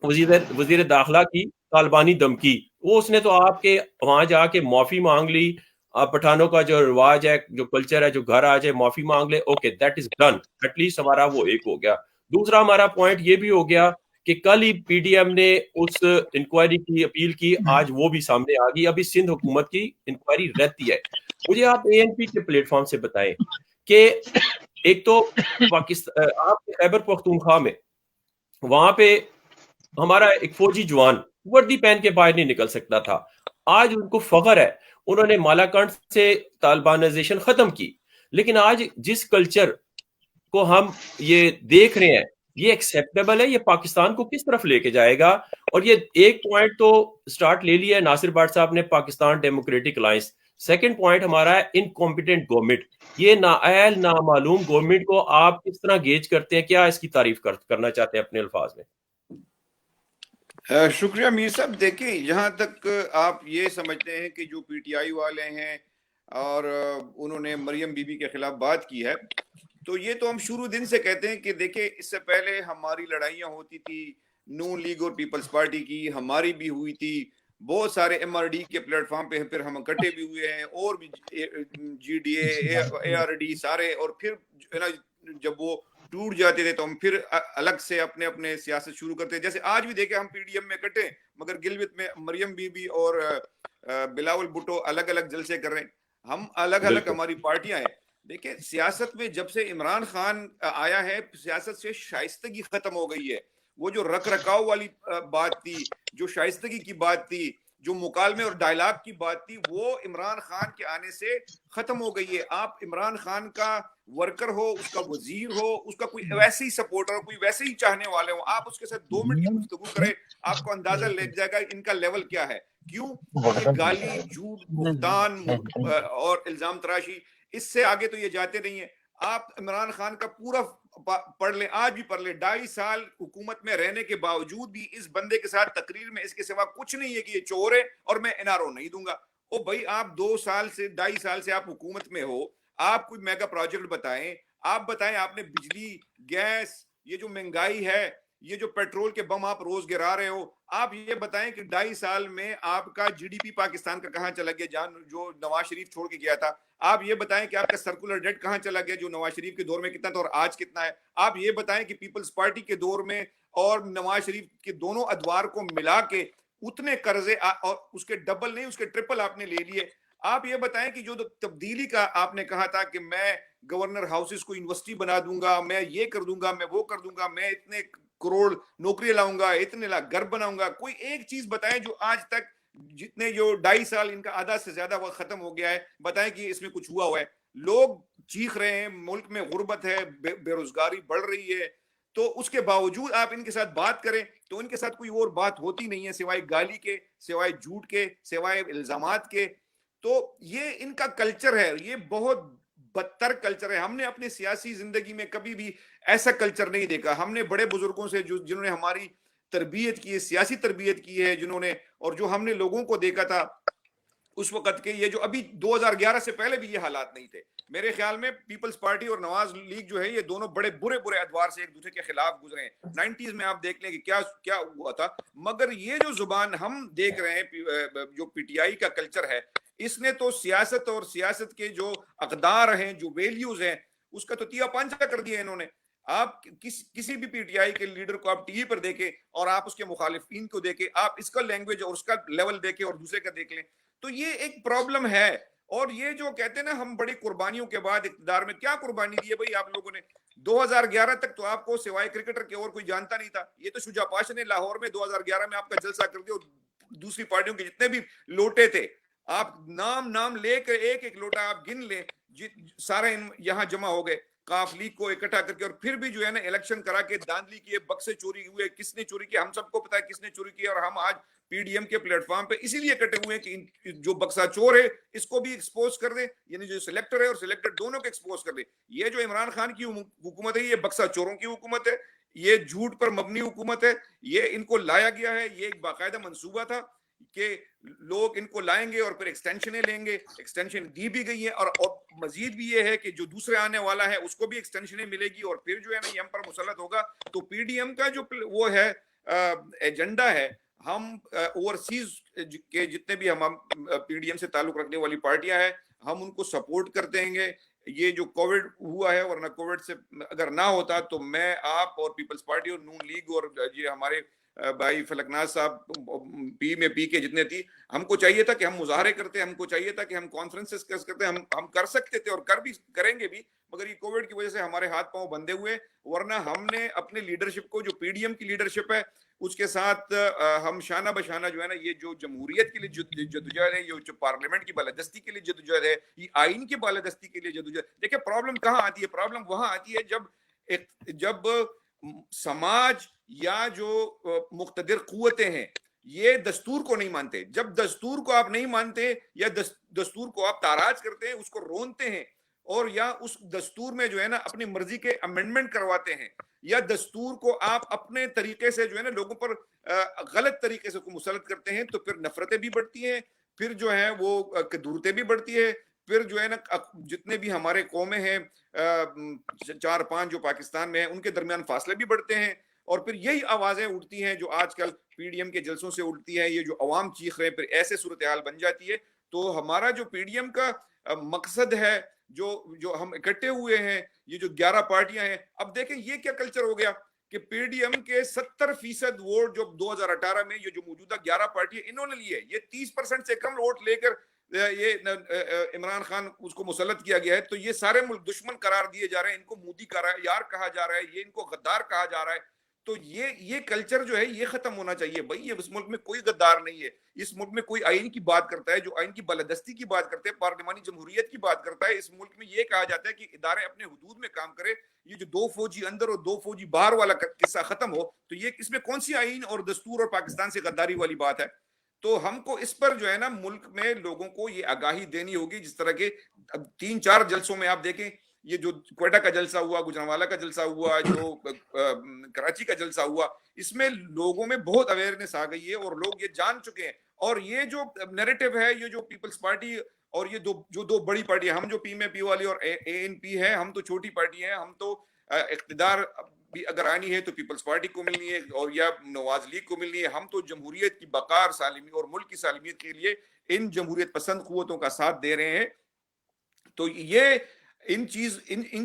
[SPEAKER 1] وزیر داخلہ کی طالبانی دھمکی. وہ اس نے تو آپ کے وہاں جا کے معافی مانگ لی. پٹھانوں کا جو رواج ہے، جو کلچر ہے، جو گھر آ جائے معافی مانگ لے، okay that is done, at least ہمارا وہ ایک ہو گیا. دوسرا ہمارا پوائنٹ یہ بھی ہو گیا کہ کل ہی پی ڈی ایم نے اس انکوائری کی اپیل کی، آج وہ بھی سامنے آ گئی. ابھی سندھ حکومت کی انکوائری رہتی ہے. مجھے آپ ANP کے پلیٹ فارم سے بتائیں کہ ایک تو پاکستان، آپ خیبر پختونخوا میں وہاں پہ ہمارا ایک فوجی جوان وردی پہن کے باہر نہیں نکل سکتا تھا. آج ان کو فخر ہے، انہوں نے مالاکنڈ سے طالبانائزیشن ختم کی. لیکن آج جس کلچر کو ہم یہ دیکھ رہے ہیں یہ ایکسیپٹیبل ہے؟ یہ پاکستان کو کس طرف لے کے جائے گا؟ اور یہ ایک پوائنٹ تو سٹارٹ لے لیا ہے ناصر بٹ صاحب نے، Pakistan democratic alliance. Second point ہمارا ہے انکمپیٹنٹ گورنمنٹ. یہ نااہل نامعلوم گورنمنٹ کو آپ کس طرح گیج کرتے ہیں؟ کیا اس کی تعریف کرنا چاہتے ہیں اپنے الفاظ میں؟
[SPEAKER 4] شکریہ میر صاحب. دیکھیں جہاں تک آپ یہ سمجھتے ہیں کہ جو PTI والے ہیں اور انہوں نے مریم بی بی کے خلاف بات کی ہے، تو یہ تو ہم شروع دن سے کہتے ہیں کہ دیکھیں اس سے پہلے ہماری لڑائیاں ہوتی تھی نون لیگ اور پیپلز پارٹی کی، ہماری بھی ہوئی تھی بہت سارے MRD کے پلیٹ فارم پہ، پھر ہم اکٹھے بھی ہوئے ہیں، اور بھی GDA ARD سارے، اور پھر جب وہ ٹوٹ جاتے تھے تو ہم پھر الگ سے اپنے اپنے سیاست شروع کرتے. جیسے آج بھی دیکھیں ہم PDM میں کٹے، مگر گلگت میں مریم بی بی اور بلاول بھٹو الگ الگ جلسے کر رہے ہیں. ہم الگ الگ ہماری پارٹیاں ہیں. دیکھیں سیاست میں جب سے عمران خان آیا ہے سیاست سے شائستگی ختم ہو گئی ہے. وہ جو رکھ رکھاؤ والی بات تھی, جو شائستگی کی بات تھی, جو مکالمے اور ڈائلاگ کی بات تھی, وہ عمران خان کے آنے سے ختم ہو گئی ہے. آپ عمران خان کا ورکر ہو, اس کا وزیر ہو, اس کا کوئی ویسے ہی سپورٹر ہو, کوئی ویسے ہی چاہنے والے ہو, آپ اس کے ساتھ 2 منٹ کی گفتگو کریں, آپ کو اندازہ لگ جائے گا ان کا لیول کیا ہے. کیوں کہ گالی, جھوٹ, بہتان اور الزام تراشی, اس سے آگے تو یہ جاتے نہیں ہیں. آپ عمران خان کا پورا پڑھ لیں, آج بھی پڑھ لیں, 2.5 سال حکومت میں رہنے کے باوجود بھی اس بندے کے ساتھ تقریر میں اس کے سوا کچھ نہیں ہے کہ یہ چور ہے اور میں NRO نہیں دوں گا. او بھائی, آپ 2.5 سال سے آپ حکومت میں ہو, آپ کوئی میگا پروجیکٹ بتائیں, آپ بتائیں آپ نے بجلی, گیس, یہ جو مہنگائی ہے, یہ جو پیٹرول کے بم آپ روز گرا رہے ہو, آپ یہ بتائیں کہ 2.5 سال میں آپ کا GDP پاکستان کا کہاں چلا گیا, جو نواز شریف چھوڑ کے گیا تھا. آپ یہ بتائیں کہ آپ کا سرکولر ڈیٹ کہاں چلا گیا, جو نواز شریف کے دور میں کتنا تھا اور آج کتنا ہے. آپ یہ بتائیں کہ پیپلز پارٹی کے دور میں اور نواز شریف کے دونوں ادوار کو ملا کے اتنے قرضے, اور اس کے ڈبل نہیں اس کے ٹرپل آپ نے لے لیے. آپ یہ بتائیں کہ جو تبدیلی کا آپ نے کہا تھا کہ میں گورنر ہاؤسز کو یونیورسٹی بنا دوں گا, میں یہ کر دوں گا, میں وہ کر دوں گا, میں اتنے کروڑ نوکری لاؤں گا, اتنے لاکھ گھر بناؤں گا, کوئی ایک چیز بتائیں جو آج تک جتنے جو 2.5 سال ان کا آدھا سے زیادہ وقت ختم ہو گیا ہے, بتائیں کہ اس میں کچھ ہوا ہے. لوگ چیخ رہے ہیں, ملک میں غربت ہے, بے روزگاری بڑھ رہی ہے, تو اس کے باوجود آپ ان کے ساتھ بات کریں تو ان کے ساتھ کوئی اور بات ہوتی نہیں ہے سوائے گالی کے, سوائے جھوٹ کے, سوائے الزامات کے. تو یہ ان کا کلچر ہے, یہ بہت بدتر کلچر ہے. ہم نے اپنی سیاسی زندگی میں کبھی بھی ایسا کلچر نہیں دیکھا. ہم نے بڑے بزرگوں سے جنہوں نے ہماری تربیت کی ہے, سیاسی تربیت کی ہے, جنہوں نے, اور جو ہم نے لوگوں کو دیکھا تھا اس وقت کے, یہ جو ابھی 2011 سے پہلے بھی یہ حالات نہیں تھے. میرے خیال میں پیپلز پارٹی اور نواز لیگ جو ہے یہ دونوں بڑے برے ادوار سے ایک دوسرے کے خلاف گزرے ہیں. 90s میں آپ دیکھ لیں کہ کیا ہوا تھا. مگر یہ جو زبان ہم دیکھ رہے ہیں, جو PTI کا کلچر ہے, اس نے تو سیاست اور سیاست کے جو اقدار ہیں, جو ویلیوز ہیں, اس کا تو تیا پانچا کر دیا انہوں نے. آپ کسی بھی PTI کے لیڈر کو آپ TV پر دیکھیں اور آپ اس کے مخالفین کو دیکھیں, آپ اس کا لینگویج اور اس کا لیول دیکھیں اور دوسرے کا دیکھ لیں, تو یہ ایک پرابلم ہے. اور یہ جو کہتے ہیں نا ہم بڑی قربانیوں کے بعد اقتدار میں, کیا قربانی دی ہے بھائی آپ لوگوں نے؟ 2011 تک تو آپ کو سوائے کرکٹر کے اور کوئی جانتا نہیں تھا. یہ تو شجاع پاشا نے لاہور میں 2011 میں آپ کا جلسہ کر دیا, اور دوسری پارٹیوں کے جتنے بھی لوٹے تھے آپ نام لے کر ایک ایک لوٹا آپ گن لیں, سارے یہاں جمع ہو گئے کاف لیگ کو اکٹھا کر کے, اور پھر بھی جو ہے نا الیکشن کرا کے داندلی کیے, بکسے چوری ہوئے. کس نے چوری کیا ہم سب کو پتا ہے کس نے چوری کیا, اور ہم آج PDM کے پلیٹ فارم پہ اسی لیے کٹے ہوئے ہیں کہ جو بکسا چور ہے اس کو بھی ایکسپوز کر دیں, یعنی جو سلیکٹر ہے اور سلیکٹڈ دونوں کو ایکسپوز کر دیں. یہ جو عمران خان کی حکومت ہے یہ بکسا چوروں کی حکومت ہے, یہ جھوٹ پر مبنی حکومت ہے. یہ ان کو لایا گیا ہے, یہ ایک باقاعدہ منصوبہ تھا کہ لوگ ان کو لائیں گے اور پھر ایکسٹینشنیں لیں گے. ایکسٹینشن دی بھی گئی ہیں, اور مزید بھی یہ ہے کہ جو دوسرے آنے والا ہے اس کو بھی ایکسٹینشنیں ملے گی, اور پھر جو ہے نا یہ ہم پر مسلط ہوگا. تو PDM کا جو وہ ہے ایجنڈا ہے, ہم اوورسیز کے جتنے بھی ہم PDM سے تعلق رکھنے والی پارٹیاں ہیں ہم ان کو سپورٹ کرتے ہیں. یہ جو کووڈ ہوا ہے, ورنہ کووڈ سے اگر نہ ہوتا تو میں, آپ اور پیپلز پارٹی اور نون لیگ اور یہ ہمارے بھائی فلکناز صاحب پی کے جتنے تھی, ہم کو چاہیے تھا کہ ہم مظاہرے کرتے, ہم کو چاہیے تھا کہ ہم کانفرنسز کرتے, ہم کر سکتے تھے اور کریں گے بھی, مگر یہ کووڈ کی وجہ سے ہمارے ہاتھ پاؤں بندھے ہوئے. ورنہ ہم نے اپنے لیڈرشپ کو, جو PDM کی لیڈرشپ ہے اس کے ساتھ ہم شانہ بشانہ جو ہے نا یہ جو جمہوریت کے لیے جدوجہد ہے, یہ جو پارلیمنٹ کی بالادستی کے لیے جدوجہد ہے, یہ آئین کی بالادستی کے لیے جدوجہد. دیکھیں پرابلم کہاں آتی ہے, پرابلم وہاں آتی ہے جب سماج یا جو مقتدر قوتیں ہیں یہ دستور کو نہیں مانتے. جب دستور کو آپ نہیں مانتے یا دستور کو آپ تاراج کرتے ہیں, اس کو رونتے ہیں, اور یا اس دستور میں جو ہے نا اپنی مرضی کے امینڈمنٹ کرواتے ہیں, یا دستور کو آپ اپنے طریقے سے جو ہے نا لوگوں پر غلط طریقے سے مسلط کرتے ہیں, تو پھر نفرتیں بھی بڑھتی ہیں, پھر جو ہے وہ کدورتیں بھی بڑھتی ہے, پھر جو ہے نا جتنے بھی ہمارے قومیں ہیں 4-5 جو پاکستان میں ہیں ان کے درمیان فاصلے بھی بڑھتے ہیں. اور پھر یہی آوازیں اٹھتی ہیں جو آج کل PDM کے جلسوں سے اٹھتی ہیں, یہ جو عوام چیخ رہے ہیں, پھر ایسے صورتحال بن جاتی ہے. تو ہمارا جو PDM کا مقصد ہے, جو ہم اکٹھے ہوئے ہیں, یہ جو 11 پارٹیاں ہیں, اب دیکھیں یہ کیا کلچر ہو گیا کہ PDM کے 70% ووٹ جو 2018 میں یہ جو موجودہ 11 پارٹی انہوں نے لیے, یہ 30% سے کم ووٹ لے کر یہ عمران خان اس کو مسلط کیا گیا ہے. تو یہ سارے ملک دشمن قرار دیے جا رہے ہیں, ان کو مودی کا یار کہا جا رہا ہے, یہ ان کو غدار کہا جا رہا ہے. تو یہ کلچر جو ہے یہ ختم ہونا چاہیے بھائی. یہ اس ملک میں کوئی غدار نہیں ہے, اس ملک میں کوئی آئین کی بات کرتا ہے, جو آئین کی بالادستی کی بات کرتے ہیں, پارلیمانی جمہوریت کی بات کرتا ہے. اس ملک میں یہ کہا جاتا ہے کہ ادارے اپنے حدود میں کام کرے. یہ جو 2 فوجی اندر اور 2 فوجی باہر والا قصہ ختم ہو, تو یہ اس میں کون سی آئین اور دستور اور پاکستان سے غداری والی بات ہے؟ تو ہم کو اس پر جو ہے نا ملک میں لوگوں کو یہ آگاہی دینی ہوگی. جس طرح کے 3-4 جلسوں میں آپ دیکھیں, یہ جو کوئٹہ کا جلسہ ہوا, گجرانوالہ کا جلسہ ہوا, جو کراچی کا جلسہ ہوا, اس میں لوگوں میں بہت اویئرنیس آ گئی ہے اور لوگ یہ جان چکے ہیں. اور یہ جو نیریٹو ہے, یہ جو پیپلز پارٹی اور یہ جو 2 بڑی پارٹی, ہم جو پی میں پی والی اور ANP ہے, ہم تو چھوٹی پارٹی ہیں. ہم تو اقتدار بھی اگر آنی ہے تو پیپلز پارٹی کو ملنی ہے اور یا نواز لیگ کو ملنی ہے. ہم تو جمہوریت کی بقا, سالمی اور ملک کی سالمیت کے لیے ان جمہوریت پسند قوتوں کا ساتھ دے رہے ہیں. تو یہ ان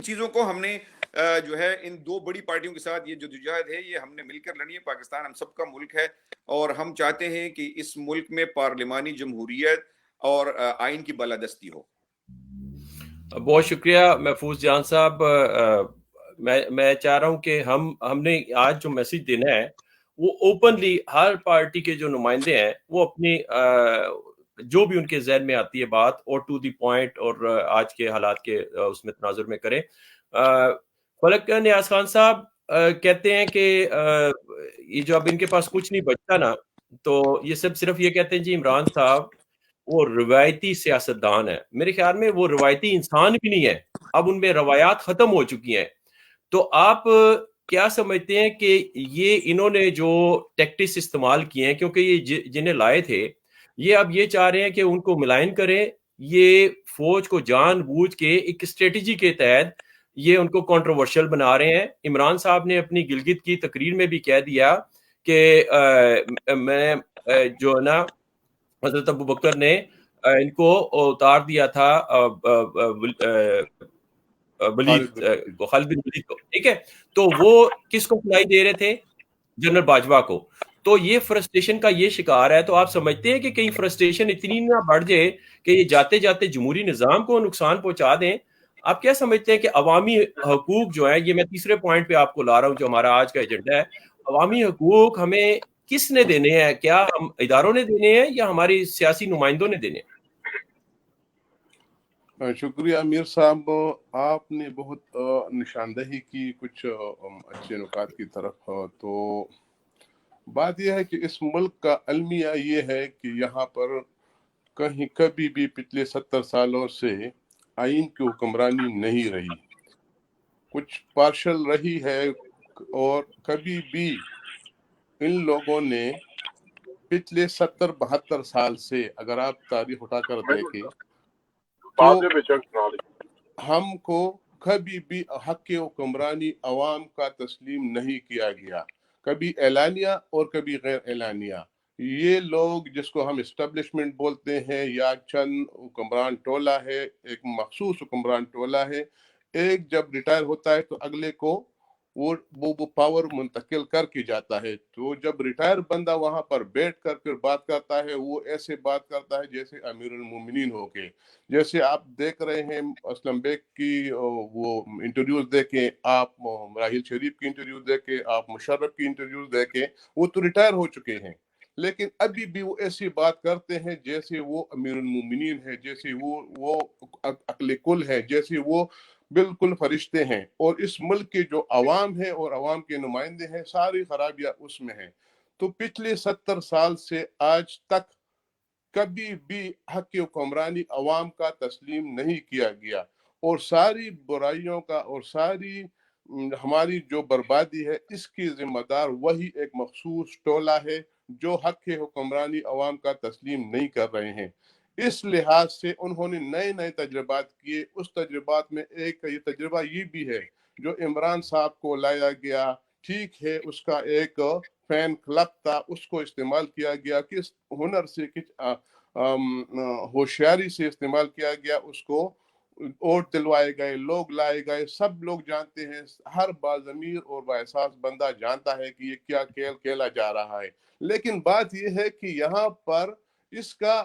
[SPEAKER 4] چیزوں کو ہم نے جو ہے ان 2 بڑی پارٹیوں کے ساتھ یہ جو جدوجہد ہے یہ ہم نے مل کر لڑنی ہے. پاکستان ہم سب کا ملک ہے اور ہم چاہتے ہیں کہ اس ملک میں پارلیمانی جمہوریت اور آئین کی بالادستی ہو.
[SPEAKER 1] بہت شکریہ محفوظ جان صاحب. میں چاہ رہا ہوں کہ ہم نے آج جو میسج دینا ہے وہ اوپنلی ہر پارٹی کے جو نمائندے ہیں وہ اپنی جو بھی ان کے ذہن میں آتی ہے بات اور ٹو دی پوائنٹ اور آج کے حالات کے اس میں تناظر میں کریں. فلک نیاز خان صاحب کہتے ہیں کہ یہ جو اب ان کے پاس کچھ نہیں بچتا نا, تو یہ سب صرف یہ کہتے ہیں جی عمران صاحب وہ روایتی سیاستدان ہے. میرے خیال میں وہ روایتی انسان بھی نہیں ہے, اب ان میں روایات ختم ہو چکی ہیں. تو آپ کیا سمجھتے ہیں کہ یہ انہوں نے جو ٹیکٹکس استعمال کیے ہیں, کیونکہ یہ جنہیں لائے تھے یہ اب یہ چاہ رہے ہیں کہ ان کو ملائن کریں, یہ فوج کو جان بوجھ کے ایک اسٹریٹجی کے تحت یہ ان کو کنٹروورشل بنا رہے ہیں. عمران صاحب نے اپنی گلگت کی تقریر میں بھی کہہ دیا کہ میں جو ہے نا حضرت ابو بکر نے ان کو اتار دیا تھا ولید کو, خالد بن ولید کو, ٹھیک ہے. تو وہ کس کو سنائی دے رہے تھے؟ جنرل باجوہ کو. تو یہ فرسٹریشن کا یہ شکار ہے. تو آپ سمجھتے ہیں کہ کہیں فرسٹریشن اتنی نہ بڑھ جائے کہ یہ جاتے جاتے جمہوری نظام کو نقصان پہنچا دیں؟ آپ کیا سمجھتے ہیں کہ عوامی حقوق جو ہیں, یہ میں تیسرے پوائنٹ پہ آپ کو لا رہا ہوں جو ہمارا آج کا ایجنڈا ہے, عوامی حقوق ہمیں کس نے دینے ہیں؟ کیا ہم اداروں نے دینے ہیں یا ہماری سیاسی نمائندوں نے دینے ہیں؟
[SPEAKER 3] شکریہ امیر صاحب, آپ نے بہت نشاندہی کی کچھ اچھے نکات کی طرف. تو بات یہ ہے کہ اس ملک کا المیہ یہ ہے کہ یہاں پر کہیں کبھی بھی پچھلے 70 سالوں سے آئین کی حکمرانی نہیں رہی, کچھ پارشل رہی ہے. اور کبھی بھی ان لوگوں نے پچھلے 70-72 سال سے اگر آپ تاریخ اٹھا کر دیکھیں تو ہم کو کبھی بھی حق حکمرانی عوام کا تسلیم نہیں کیا گیا, کبھی اعلانیہ اور کبھی غیر اعلانیہ. یہ لوگ جس کو ہم اسٹیبلشمنٹ بولتے ہیں یا چند حکمران ٹولہ ہے, ایک مخصوص حکمران ٹولہ ہے, ایک جب ریٹائر ہوتا ہے تو اگلے کو وہ پاور منتقل کر کے جاتا ہے. تو جب ریٹائر بندہ وہاں پر بیٹھ کر پھر بات کرتا ہے, وہ ایسے بات کرتا ہے جیسے امیر المومنین ہو کے. جیسے آپ دیکھ رہے ہیں اسلم بیگ کی وہ انٹرویوز دیکھیں, آپ راحیل شریف کی انٹرویوز دیکھیں, آپ مشرف کی انٹرویوز دیکھیں, وہ تو ریٹائر ہو چکے ہیں لیکن ابھی بھی وہ ایسی بات کرتے ہیں جیسے وہ امیر المومنین ہے, جیسے وہ عقل کل ہے, جیسے وہ بالکل فرشتے ہیں. اور اس ملک کے جو عوام ہیں اور عوام کے نمائندے ہیں, ساری خرابیاں اس میں ہیں. تو پچھلے 70 سال سے آج تک کبھی بھی حق حکمرانی عوام کا تسلیم نہیں کیا گیا, اور ساری برائیوں کا اور ساری ہماری جو بربادی ہے اس کی ذمہ دار وہی ایک مخصوص ٹولہ ہے جو حق حکمرانی عوام کا تسلیم نہیں کر رہے ہیں. اس لحاظ سے انہوں نے نئے نئے تجربات کیے. اس تجربات میں ایک یہ تجربہ یہ بھی ہے جو عمران صاحب کو لایا گیا, ٹھیک ہے اس کا ایک فین کلب تھا, اس کو استعمال کیا گیا, کس ہنر سے کس ہوشیاری سے استعمال کیا گیا, اس کو ووٹ دلوائے گئے, لوگ لائے گئے. سب لوگ جانتے ہیں, ہر باضمیر اور بااحساس بندہ جانتا ہے کہ یہ کیا کھیل کھیلا جا رہا ہے. لیکن بات یہ ہے کہ یہاں پر اس کا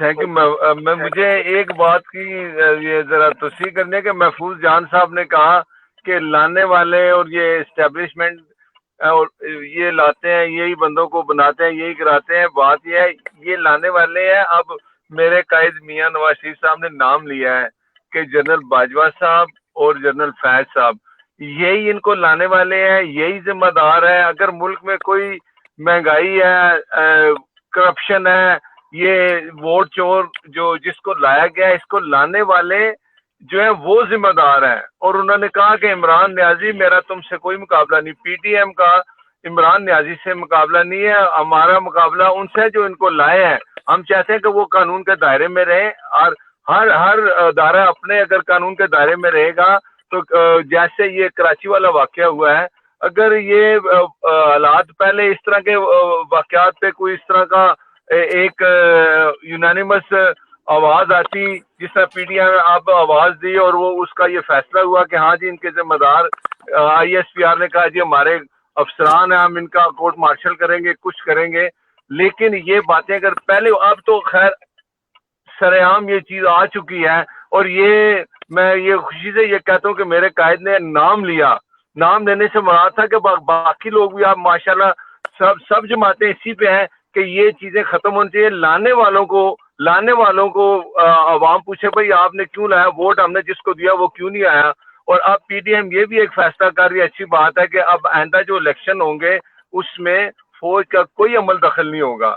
[SPEAKER 2] تھینک یو. میں مجھے ایک بات کی یہ ذرا تصحیح کرنی ہے کہ محفوظ جان صاحب نے کہا کہ لانے والے اور یہ اسٹیبلشمنٹ اور یہ لاتے ہیں، یہی بندوں کو بناتے ہیں، یہی کراتے ہیں. بات یہ ہے یہ لانے والے ہیں. اب میرے قائد میاں نواز شریف صاحب نے نام لیا ہے کہ جنرل باجوہ صاحب اور جنرل فیض صاحب یہی ان کو لانے والے ہیں، یہی ذمہ دار ہے. اگر ملک میں کوئی مہنگائی ہے، کرپشن ہے، یہ ووٹ چور جو جس کو لایا گیا ہے، اس کو لانے والے جو ہیں وہ ذمہ دار ہیں. اور انہوں نے کہا کہ عمران نیازی میرا تم سے کوئی مقابلہ نہیں، پی ٹی ایم کا عمران نیازی سے مقابلہ نہیں ہے، ہمارا مقابلہ ان سے جو ان کو لائے ہیں. ہم چاہتے ہیں کہ وہ قانون کے دائرے میں رہیں، اور ہر ادارہ اپنے اگر قانون کے دائرے میں رہے گا تو جیسے یہ کراچی والا واقعہ ہوا ہے، اگر یہ حالات پہلے اس طرح کے واقعات پہ کوئی اس طرح کا ایک یونانیمس آواز آتی جس طرح پی ٹی ایم آپ آواز دی اور وہ اس کا یہ فیصلہ ہوا کہ ہاں جی ان کے ذمہ دار آئی ایس پی آر نے کہا جی ہمارے افسران ہیں، ہم ان کا کورٹ مارشل کریں گے، کچھ کریں گے. لیکن یہ باتیں اگر پہلے، اب تو خیر سر عام یہ چیز آ چکی ہے. اور یہ میں یہ خوشی سے یہ کہتا ہوں کہ میرے قائد نے نام لیا. نام لینے سے مراد تھا کہ باقی لوگ بھی آپ ماشاءاللہ سب جماعتیں اسی پہ ہیں کہ یہ چیزیں ختم ہونی چاہیے. لانے والوں کو عوام پوچھے بھائی آپ نے کیوں لایا، ووٹ ہم نے جس کو دیا وہ کیوں نہیں آیا. اور اب پی ٹی ایم یہ بھی ایک فیصلہ کر رہی ہے، اچھی بات ہے کہ اب آئندہ جو الیکشن ہوں گے اس میں فوج کا کوئی عمل دخل نہیں ہوگا.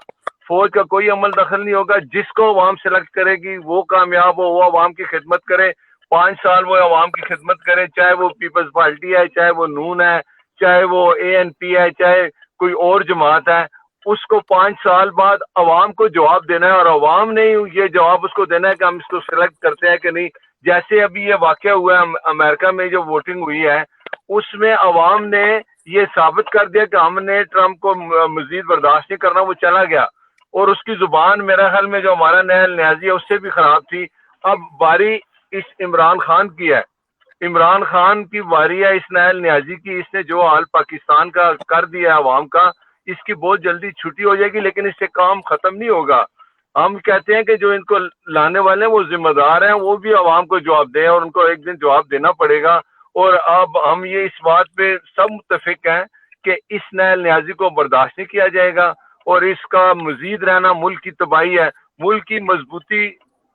[SPEAKER 2] فوج کا کوئی عمل دخل نہیں ہوگا. جس کو عوام سلیکٹ کرے گی وہ کامیاب ہو، وہ عوام کی خدمت کرے. 5 سال وہ عوام کی خدمت کرے، چاہے وہ پیپلز پارٹی ہے، چاہے وہ نون ہے، چاہے وہ اے این پی ہے، چاہے کوئی اور جماعت ہے. اس کو 5 سال بعد عوام کو جواب دینا ہے، اور عوام نے یہ جواب اس کو دینا ہے کہ ہم اس کو سلیکٹ کرتے ہیں کہ نہیں. جیسے ابھی یہ واقعہ ہوا ہے امریکہ میں جو ووٹنگ ہوئی ہے، اس میں عوام نے یہ ثابت کر دیا کہ ہم نے ٹرمپ کو مزید برداشت نہیں کرنا، وہ چلا گیا. اور اس کی زبان میرا خیال میں جو ہمارا نہل نیازی ہے اس سے بھی خراب تھی. اب باری اس عمران خان کی ہے، عمران خان کی باری ہے اس نہل نیازی کی. اس نے جو حال پاکستان کا کر دیا ہے عوام کا، اس کی بہت جلدی چھٹی ہو جائے گی، لیکن اس سے کام ختم نہیں ہوگا. ہم کہتے ہیں کہ جو ان کو لانے والے ہیں وہ ذمہ دار ہیں، وہ بھی عوام کو جواب دیں اور ان کو ایک دن جواب دینا پڑے گا. اور اب ہم یہ اس بات پہ سب متفق ہیں کہ اس نہل نیازی کو برداشت نہیں کیا جائے گا، اور اس کا مزید رہنا ملک کی تباہی ہے. ملک کی مضبوطی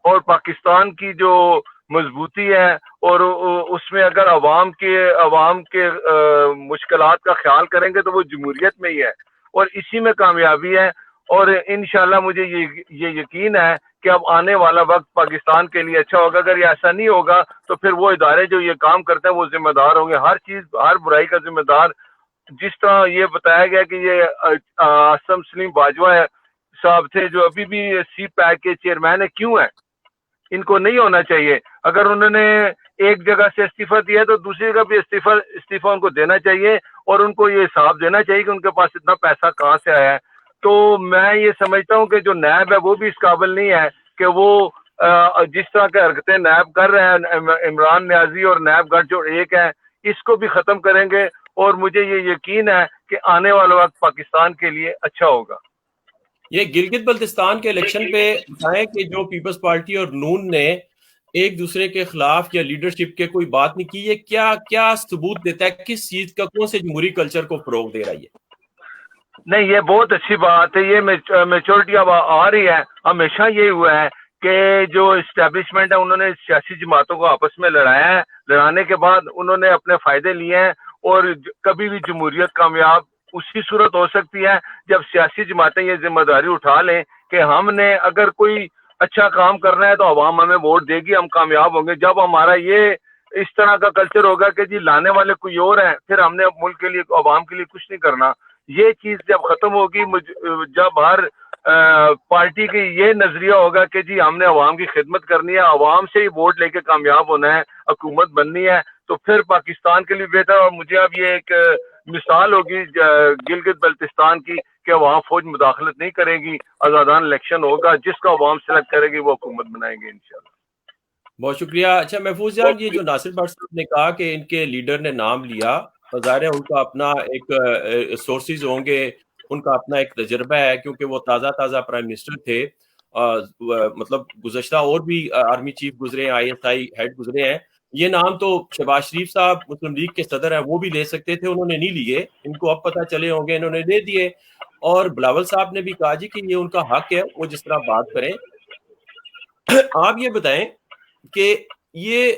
[SPEAKER 2] اور پاکستان کی جو مضبوطی ہے، اور اس میں اگر عوام کے مشکلات کا خیال کریں گے تو وہ جمہوریت میں ہی ہے اور اسی میں کامیابی ہے. اور انشاءاللہ مجھے یہ یقین ہے کہ اب آنے والا وقت پاکستان کے لیے اچھا ہوگا. اگر یہ ایسا نہیں ہوگا تو پھر وہ ادارے جو یہ کام کرتے ہیں وہ ذمہ دار ہوں گے. ہر برائی کا ذمہ دار، جس طرح یہ بتایا گیا کہ یہ عاصم سلیم باجوہ صاحب تھے جو ابھی بھی سی پیک کے چیئرمین ہے، کیوں ہے؟ ان کو نہیں ہونا چاہیے. اگر انہوں نے ایک جگہ سے استعفیٰ دیا تو دوسری جگہ بھی استعفیٰ ان کو دینا چاہیے، اور ان کو یہ حساب دینا چاہیے کہ ان کے پاس اتنا پیسہ کہاں سے آیا ہے. تو میں یہ سمجھتا ہوں کہ جو نیب ہے وہ بھی اس قابل نہیں ہے کہ وہ جس طرح کے حرکتیں نیب کر رہے ہیں، عمران نیازی اور نیب گٹھ جو ایک ہے، اس کو بھی ختم کریں گے. اور مجھے یہ یقین ہے کہ آنے والا وقت پاکستان کے لیے اچھا ہوگا.
[SPEAKER 1] یہ گلگت بلتستان کے الیکشن پہ بتائیں کہ جو پیپلز پارٹی اور نون نے ایک دوسرے کے خلاف یا لیڈرشپ کے کوئی بات نہیں کی، یہ کیا ثبوت دیتا ہے؟ کس چیز کا، کون سے جمہوری کلچر کو فروغ دے رہا ہے؟
[SPEAKER 2] نہیں، یہ بہت اچھی بات ہے. یہ میچورٹی اب آ رہی ہے. ہمیشہ یہ ہوا ہے کہ جو اسٹیبلشمنٹ ہے انہوں نے سیاسی جماعتوں کو آپس میں لڑایا ہے، لڑانے کے بعد انہوں نے اپنے فائدے لیے ہیں. اور کبھی بھی جمہوریت کامیاب اسی صورت ہو سکتی ہے جب سیاسی جماعتیں یہ ذمہ داری اٹھا لیں کہ ہم نے اگر کوئی اچھا کام کرنا ہے تو عوام ہمیں ووٹ دے گی، ہم کامیاب ہوں گے. جب ہمارا یہ اس طرح کا کلچر ہوگا کہ جی لانے والے کوئی اور ہیں، پھر ہم نے ملک کے لیے، عوام کے لیے کچھ نہیں کرنا. یہ چیز جب ختم ہوگی، جب ہر پارٹی کی یہ نظریہ ہوگا کہ جی ہم نے عوام کی خدمت کرنی ہے، عوام سے ہی ووٹ لے کے کامیاب ہونا ہے، حکومت بننی ہے، تو پھر پاکستان کے لیے بہتر. اور مجھے اب یہ ایک مثال ہوگی گلگت بلتستان کی کہ وہاں فوج مداخلت نہیں کرے گی، آزادانہ الیکشن ہوگا، جس کا عوام سلیکٹ کرے گی وہ حکومت بنائیں گے انشاءاللہ.
[SPEAKER 1] بہت شکریہ. اچھا محفوظ جان، یہ جو ناصر بٹ صاحب نے کہا کہ ان کے لیڈر نے نام لیا، ظاہر ہے ان کا اپنا ایک سورسز ہوں گے، ان کا اپنا ایک تجربہ ہے، کیونکہ وہ تازہ پرائم منسٹر تھے. مطلب گزشتہ اور بھی آرمی چیف گزرے ہیں, ISI ہیڈ گزرے ہیں. یہ نام تو شہباز شریف صاحب مسلم لیگ کے صدر ہیں وہ بھی لے سکتے تھے, انہوں نے نہیں لیے, ان کو اب پتہ چلے ہوں گے, انہوں نے دے دیے. اور بلاول صاحب نے بھی کہا جی کہ یہ ان کا حق ہے, وہ جس طرح بات کریں. آپ یہ بتائیں کہ یہ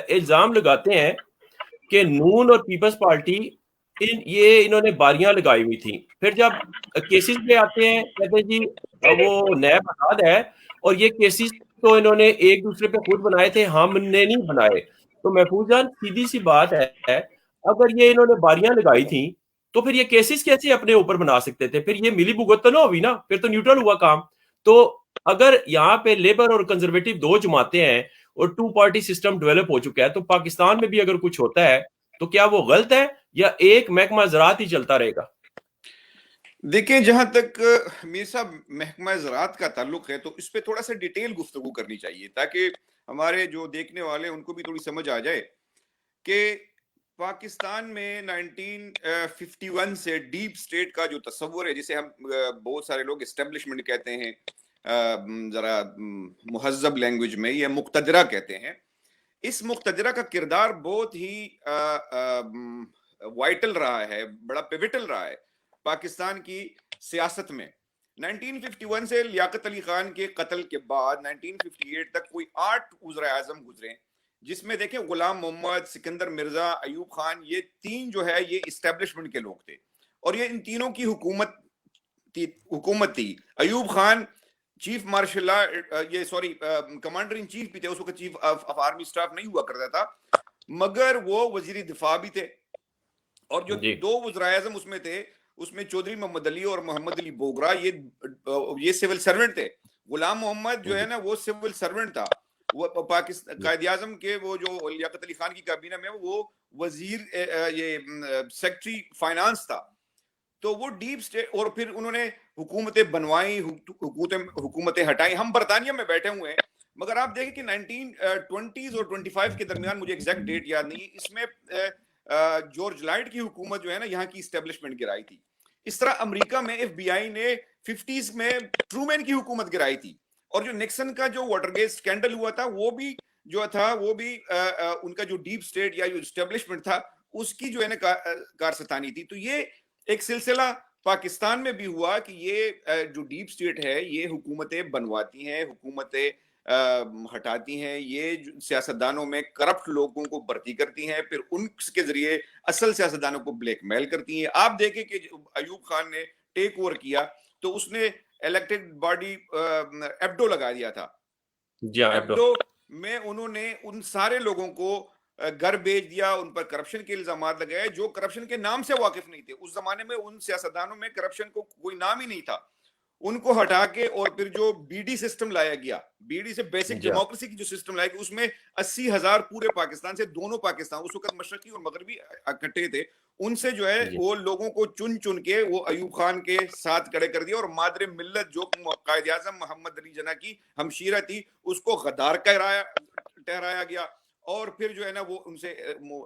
[SPEAKER 1] الزام لگاتے ہیں کہ نون اور پیپلز پارٹی یہ انہوں نے باریاں لگائی ہوئی تھیں, پھر جب کیسز پہ آتے ہیں کہتے ہیں جی وہ نیب آزاد ہے اور یہ کیسز تو انہوں نے ایک دوسرے پہ خود بنائے تھے, ہم نے نہیں بنائے. تو محفوظ جان سیدھی سی بات ہے, اگر یہ انہوں نے باریاں لگائی تھیں تو پھر یہ کیسز کیسے اپنے اوپر بنا سکتے تھے؟ پھر یہ ملی بھگت تو نہ ہوئی نا, پھر تو نیوٹرل ہوا کام. تو اگر یہاں پہ لیبر اور کنزرویٹو دو جماعتیں ہیں اور 2 پارٹی سسٹم ڈیولپ ہو چکا ہے, تو پاکستان میں بھی اگر کچھ ہوتا ہے تو کیا وہ غلط ہے یا ایک محکمہ زراعت ہی چلتا رہے گا؟
[SPEAKER 4] دیکھیں, جہاں تک میر صاحب محکمہ زراعت کا تعلق ہے تو اس پہ تھوڑا سا ڈیٹیل گفتگو کرنی چاہیے تاکہ ہمارے جو دیکھنے والے ان کو بھی تھوڑی سمجھ آ جائے کہ پاکستان میں 1951 سے ڈیپ سٹیٹ کا جو تصور ہے, جسے ہم بہت سارے لوگ اسٹیبلشمنٹ کہتے ہیں, ذرا مہذب لینگویج میں یہ مقتدرہ کہتے ہیں. اس مقتدرہ کا کردار بہت ہی وائٹل رہا ہے, بڑا پیوٹل رہا ہے پاکستان کی سیاست میں. 1951 سے لیاقت علی خان کے قتل کے بعد 1958 تک کوئی 8 وزراء اعظم گزرے, جس میں دیکھیں غلام محمد, سکندر مرزا, ایوب خان, یہ 3 جو ہے یہ اسٹیبلشمنٹ کے لوگ تھے اور یہ ان تینوں کی حکومت تھی. ایوب خان چیف مارشل یہ سوری کمانڈر ان چیف بھی تھے, اس وقت چیف آف آرمی سٹاف نہیں ہوا کرتا تھا, مگر وہ وزیر دفاع بھی تھے. اور جو 2 وزراء اعظم اس میں تھے, اس میں چودھری محمد علی اور محمد علی بوگرا, یہ سول سرونٹ تھے. غلام محمد جو ہے نا وہ سول سرونٹ تھا, وہ پاکستان قائد اعظم کے وہ جو لیاقت علی خان کی کابینہ میں وہ وزیر یہ سیکٹری فائنانس تھا. تو وہ ڈیپ سٹیٹ, اور پھر انہوں نے حکومتیں بنوائیں, حکومتیں ہٹائیں. ہم برطانیہ میں بیٹھے ہوئے ہیں, مگر آپ دیکھیں کہ 1920s اور 25 کے درمیان, مجھے ایگزیکٹ ڈیٹ یاد نہیں, اس میں جارج لائٹ کی حکومت جو ہے نا یہاں کی اسٹیبلشمنٹ گرائی تھی. اس طرح امریکہ میں FBI نے 50s میں ٹرومین کی حکومت گرائی تھی, اور جو نکسن کا جو واٹر گیٹ سکینڈل ہوا تھا وہ بھی جو تھا وہ بھی ان کا جو ڈیپ سٹیٹ یا جو اسٹیبلشمنٹ تھا اس کی جو ہے نا کارستانی تھی. تو یہ ایک سلسلہ پاکستان میں بھی ہوا کہ یہ جو ڈیپ سٹیٹ ہے یہ حکومتیں بنواتی ہیں, حکومتیں ہٹاتی ہیں, یہ سیاستدانوں میں کرپٹ لوگوں کو بھرتی کرتی ہیں, پھر ان کے ذریعے اصل سیاستدانوں کو بلیک میل کرتی ہیں. آپ دیکھیں کہ ایوب خان نے ٹیک اوور کیا تو اس نے الیکٹڈ باڈی ایبڈو لگا دیا تھا. ایبڈو میں انہوں نے ان سارے لوگوں کو گھر بھیج دیا, ان پر کرپشن کے الزامات لگائے جو کرپشن کے نام سے واقف نہیں تھے. اس زمانے میں ان سیاستدانوں میں کرپشن کو کوئی نام ہی نہیں تھا. ان کو ہٹا کے اور پھر جو BD سسٹم لایا گیا, BD سے بیسک ڈیموکریسی کی جو سسٹم لایا گیا, اس میں 80,000 پورے پاکستان سے, دونوں پاکستان اس وقت مشرقی اور مغربی اکٹھے تھے, ان سے جو ہے وہ لوگوں کو چن چن کے وہ ایوب خان کے ساتھ کھڑے کر دیا. اور مادر ملت جو قائد اعظم محمد علی جناح کی ہمشیرہ تھی اس کو غدار ٹہرایا گیا, اور پھر جو ہے نا وہ ان سے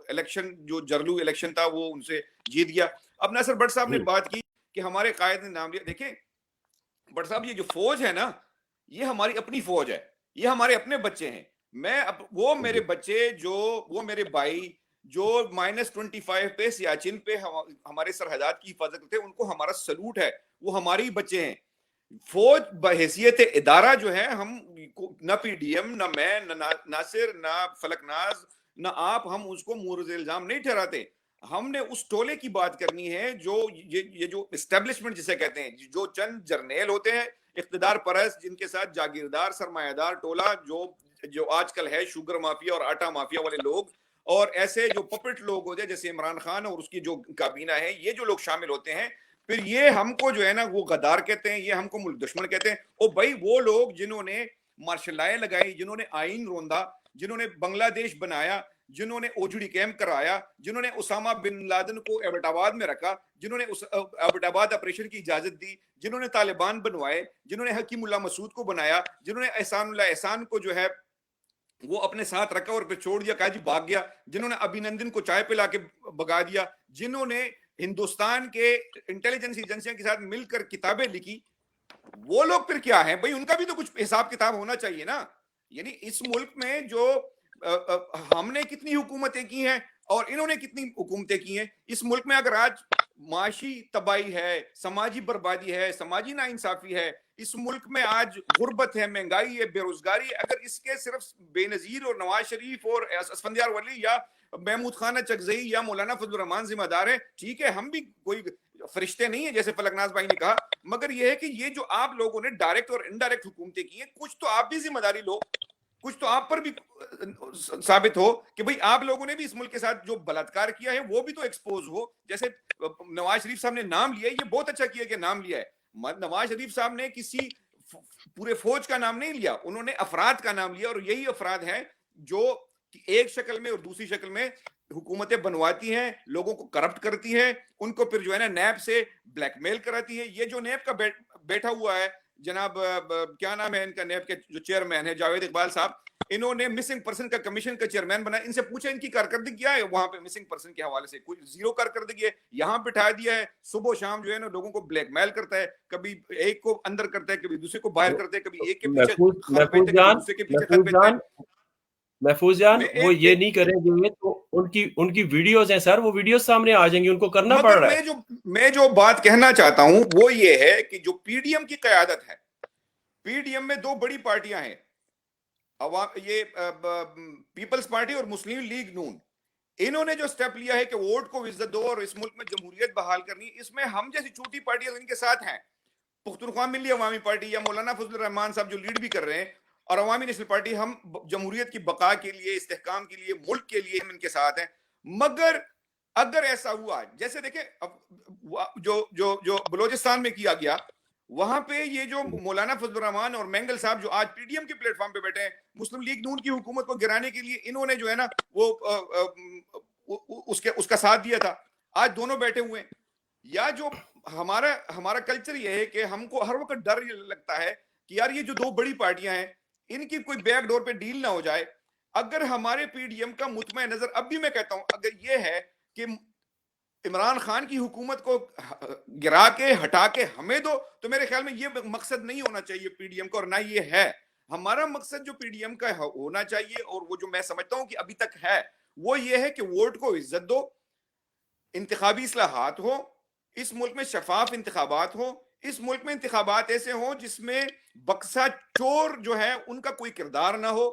[SPEAKER 4] الیکشن جو جرلو الیکشن تھا وہ ان سے جیت گیا. اب ناصر بٹ صاحب نے بات کی کہ ہمارے قائد نے نام لیا. دیکھیں بٹ صاحب, یہ جو فوج ہے نا یہ ہماری اپنی فوج ہے, یہ ہمارے اپنے بچے ہیں. وہ میرے بچے جو وہ میرے بھائی جو -25 پہ سیاچن پہ ہمارے سرحدات کی حفاظت کرتے ہیں, ان کو ہمارا سلوٹ ہے, وہ ہماری بچے ہیں. فوج بحیثیت ادارہ جو ہے, ہم نہ PDM, نہ میں, نہ ناصر, نہ فلک ناز, نہ آپ, ہم اس کو مورد الزام نہیں ٹھہراتے. ہم نے اس ٹولے کی بات کرنی ہے جو یہ جو اسٹیبلشمنٹ جسے کہتے ہیں, جو چند جرنیل ہوتے ہیں اقتدار پرست, جن کے ساتھ جاگیردار سرمایہ دار ٹولہ جو آج کل ہے شوگر مافیا اور آٹا مافیا والے لوگ, اور ایسے جو پپٹ لوگ ہوتے ہیں جیسے عمران خان اور اس کی جو کابینہ ہے, یہ جو لوگ شامل ہوتے ہیں, پھر یہ ہم کو جو ہے نا وہ غدار کہتے ہیں, یہ ہم کو ملک دشمن کہتے ہیں. او بھائی, وہ لوگ جنہوں نے مارشل لاء لگائی, جنہوں نے آئین روندا, جنہوں نے بنگلہ دیش بنایا, جنہوں نے OGD کیمپ کرایا, جنہوں نے اسامہ بن لادن کو ایبٹ آباد میں رکھا, جنہوں نے ایبٹ آباد آپریشن کی اجازت دی, جنہوں نے طالبان بنوائے, جنہوں نے حکیم اللہ مسعود کو بنایا, جنہوں نے احسان اللہ احسان کو جو ہے وہ اپنے ساتھ رکھا اور پھر چھوڑ دیا, کہا جی بھاگ گیا, جنہوں نے ابھینندن کو چائے پلا کے بگا دیا, جنہوں نے ہندوستان کے انٹیلیجنس ایجنسیوں کے ساتھ مل کر کتابیں لکھی, وہ لوگ پھر کیا ہیں بھائی؟ ان کا بھی تو کچھ حساب کتاب ہونا چاہیے نا. یعنی اس ملک میں جو ہم نے کتنی حکومتیں کی ہیں اور انہوں نے کتنی حکومتیں کی ہیں اس ملک میں، اگر آج معاشی تباہی ہے، سماجی بربادی ہے، سماجی ناانصافی ہے، اس ملک میں آج غربت ہے، مہنگائی ہے، بے روزگاری ہے، اگر اس کے صرف بے نظیر اور نواز شریف اور اسفندیار ولی یا محمود خان چکزئی یا مولانا فضل الرحمان ذمہ دار ہیں، ٹھیک ہے، ہم بھی کوئی فرشتے نہیں ہیں جیسے فلک ناز بھائی نے کہا، مگر یہ ہے کہ یہ جو آپ لوگوں نے ڈائریکٹ اور انڈائریکٹ حکومتیں کی ہیں، کچھ تو آپ بھی ذمہ داری لو، کچھ تو آپ پر بھی ثابت ہو کہ بھئی آپ لوگوں نے بھی اس ملک کے ساتھ جو بلاತ್ಕಾರ کیا ہے وہ بھی تو ایکسپوز ہو. جیسے نواز شریف صاحب نے نام لیا ہے، یہ بہت اچھا کیا کہ نام لیا ہے. نواز شریف صاحب نے کسی پورے فوج کا نام نہیں لیا، انہوں نے افراد کا نام لیا، اور یہی افراد ہیں جو ایک شکل میں اور دوسری شکل میں حکومتیں بنواتی ہیں، لوگوں کو کرپٹ کرتی ہیں، ان کو پھر جو ہے نا نیب سے بلیک میل کراتی ہے. یہ جو نیب کا بیٹھا ہوا ہے جناب کیا نام ہے ان کا، نیب کے جو چیئرمین ہے جاوید اقبال صاحب، انہوں نے مسنگ پرسن کا کمیشن کا چیئرمین بنا. ان سے پوچھا ان کی کارکردگی کیا ہے وہاں پہ مسنگ پرسن کے حوالے سے؟ کوئی زیرو کارکردگی ہے. یہاں بٹھا دیا ہے، صبح و شام جو ہے نا لوگوں کو بلیک میل کرتا ہے، کبھی ایک کو اندر کرتا ہے، کبھی دوسرے کو باہر کرتا ہے، کبھی ایک کے پیچھے خط بھیجتا ہے، کبھی دوسرے کے پیچھے خط بھیجتا ہے.
[SPEAKER 1] محفوظ جان وہ یہ نہیں کریں گے تو ان کی ویڈیوز ہیں سر، وہ ویڈیوز سامنے آ جائیں گی، ان کو کرنا پڑ رہا ہے.
[SPEAKER 4] میں جو بات کہنا چاہتا ہوں وہ یہ ہے کہ جو پی ڈی ایم کی قیادت ہے، پی ڈی ایم میں دو بڑی پارٹیاں ہیں، یہ پیپلز پارٹی اور مسلم لیگ نون. انہوں نے جو سٹیپ لیا ہے کہ ووٹ کو عزت دو اور اس ملک میں جمہوریت بحال کرنی، اس میں ہم جیسی چھوٹی پارٹیاں ان کے ساتھ ہیں. پختونخوا ملی عوامی پارٹی یا مولانا فضل الرحمان صاحب جو لیڈ بھی کر رہے ہیں، اور عوامی نیشنل پارٹی، ہم جمہوریت کی بقا کے لیے، استحکام کے لیے، ملک کے لیے ہم ان کے ساتھ ہیں. مگر اگر ایسا ہوا، جیسے دیکھیں جو بلوچستان میں کیا گیا، وہاں پہ یہ جو مولانا فضل الرحمان اور مینگل صاحب جو آج پی ڈی ایم کے پلیٹ فارم پہ بیٹھے ہیں، مسلم لیگ نون کی حکومت کو گرانے کے لیے انہوں نے جو ہے نا وہ اس کا ساتھ دیا تھا. آج دونوں بیٹھے ہوئے ہیں. یا جو ہمارا کلچر یہ ہے کہ ہم کو ہر وقت ڈر لگتا ہے کہ یار یہ جو دو بڑی پارٹیاں ہیں ان کی کوئی بیک ڈور پہ ڈیل نہ ہو جائے. اگر ہمارے پی ڈی ایم کا مطمئن نظر، اب بھی میں کہتا ہوں، اگر یہ ہے کہ عمران خان کی حکومت کو گرا کے ہٹا کے ہمیں دو، تو میرے خیال میں یہ مقصد نہیں ہونا چاہیے پی ڈی ایم کا، اور نہ یہ ہے. ہمارا مقصد جو پی ڈی ایم کا ہونا چاہیے، اور وہ جو میں سمجھتا ہوں کہ ابھی تک ہے، وہ یہ ہے کہ ووٹ کو عزت دو، انتخابی اصلاحات ہو، اس ملک میں شفاف انتخابات ہو، اس ملک میں انتخابات ایسے ہوں جس میں بکسا چور جو ہے ان کا کوئی کردار نہ ہو،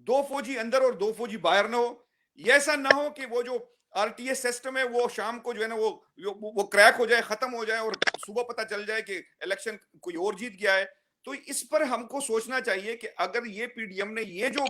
[SPEAKER 4] دو فوجی اندر اور دو فوجی باہر نہ ہو. یہ ایسا نہ ہو کہ وہ جو آر ٹی ایس سسٹم ہے وہ شام کو جو ہے نا وہ کریک ہو جائے، ختم ہو جائے، اور صبح پتہ چل جائے کہ الیکشن کوئی اور جیت گیا ہے. تو اس پر ہم کو سوچنا چاہیے کہ اگر یہ پی ڈی ایم نے یہ جو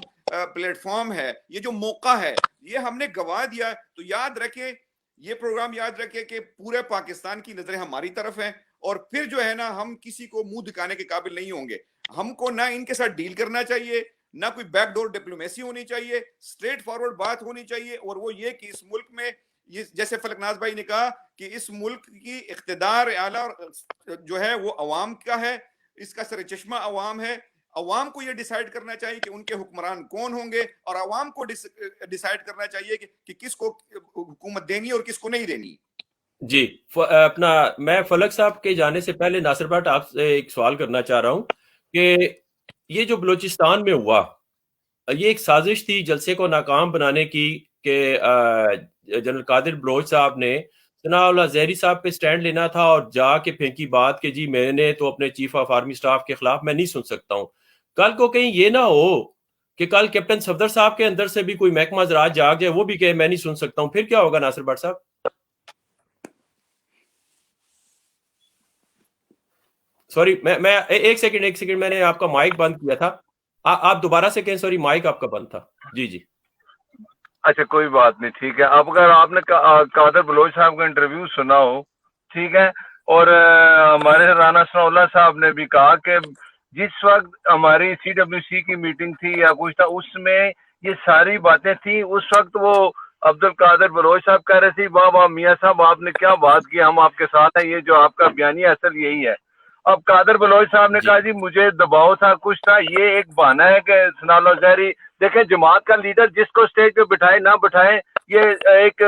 [SPEAKER 4] پلیٹ فارم ہے، یہ جو موقع ہے، یہ ہم نے گنوا دیا، تو یاد رکھیں، یہ پروگرام یاد رکھے کہ پورے پاکستان کی نظریں ہماری طرف ہیں، اور پھر جو ہے نا ہم کسی کو منہ دکھانے کے قابل نہیں ہوں گے. ہم کو نہ ان کے ساتھ ڈیل کرنا چاہیے، نہ کوئی بیک ڈور ڈپلومیسی ہونی چاہیے، اسٹریٹ فارورڈ بات ہونی چاہیے. اور وہ یہ کہ اس ملک میں جیسے فلک ناز بھائی نے کہا کہ اس ملک کی اقتدار اعلیٰ جو ہے وہ عوام کا ہے، اس کا سر چشمہ عوام ہے. عوام کو یہ ڈیسائیڈ کرنا چاہیے کہ ان کے حکمران کون ہوں گے، اور عوام کو ڈیسائیڈ کرنا چاہیے کہ کس کو حکومت دینی اور کس کو نہیں دینی.
[SPEAKER 1] جی میں فلک صاحب کے جانے سے پہلے ناصر بھٹ آپ سے ایک سوال کرنا چاہ رہا ہوں کہ یہ جو بلوچستان میں ہوا، یہ ایک سازش تھی جلسے کو ناکام بنانے کی کہ جنرل قادر بلوچ صاحب نے ثناء اللہ زہری صاحب پہ سٹینڈ لینا تھا اور جا کے پھینکی بات کہ جی میں نے تو اپنے چیف آف آرمی سٹاف کے خلاف میں نہیں سن سکتا ہوں. کل کو کہیں یہ نہ ہو کہ کل کیپٹن صفدر صاحب کے اندر سے بھی کوئی محکمہ زراعت جاگ جائے، وہ بھی کہے میں نہیں سن سکتا ہوں، پھر کیا ہوگا ناصر بھٹ صاحب؟ سوری میں ایک سیکنڈ میں نے آپ کا مائک بند کیا تھا، آپ دوبارہ سے کہیں. سوری مائک آپ کا بند تھا. جی
[SPEAKER 2] اچھا کوئی بات نہیں، ٹھیک ہے. اب اگر آپ نے قادر بلوچ صاحب کا انٹرویو سنا ہو، ٹھیک ہے، اور ہمارے رانا ثناء اللہ صاحب نے بھی کہا کہ جس وقت ہماری سی ڈبلیو سی کی میٹنگ تھی یا کچھ تھا، اس میں یہ ساری باتیں تھیں. اس وقت وہ عبد القادر بلوچ صاحب کہہ رہے تھے واہ واہ میاں صاحب آپ نے کیا بات کی، ہم آپ کے ساتھ ہیں، یہ جو آپ کا بیانیہ اصل یہی ہے. اب قادر بلوچ صاحب نے کہا جی مجھے دباؤ تھا، کچھ تھا. یہ ایک بہانہ ہے کہ ثناء اللہ زہری، دیکھیں جماعت کا لیڈر جس کو اسٹیج پہ بٹھائے نہ بٹھائے،
[SPEAKER 5] یہ ایک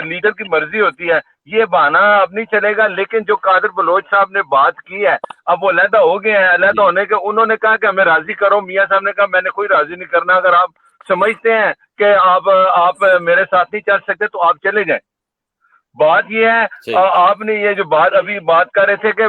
[SPEAKER 5] لیڈر کی مرضی ہوتی ہے, یہ بہانہ اب نہیں چلے گا. لیکن جو قادر بلوچ صاحب نے بات کی ہے, اب وہ علیحدہ ہو گئے ہیں, علیحدہ ہونے کے انہوں نے کہا کہ ہمیں راضی کرو. میاں صاحب نے کہا میں نے کوئی راضی نہیں کرنا, اگر آپ سمجھتے ہیں کہ آپ میرے ساتھ نہیں چل سکتے تو آپ چلے جائیں. بات یہ ہے, آپ نے یہ جو بات ابھی بات کر رہے تھے کہ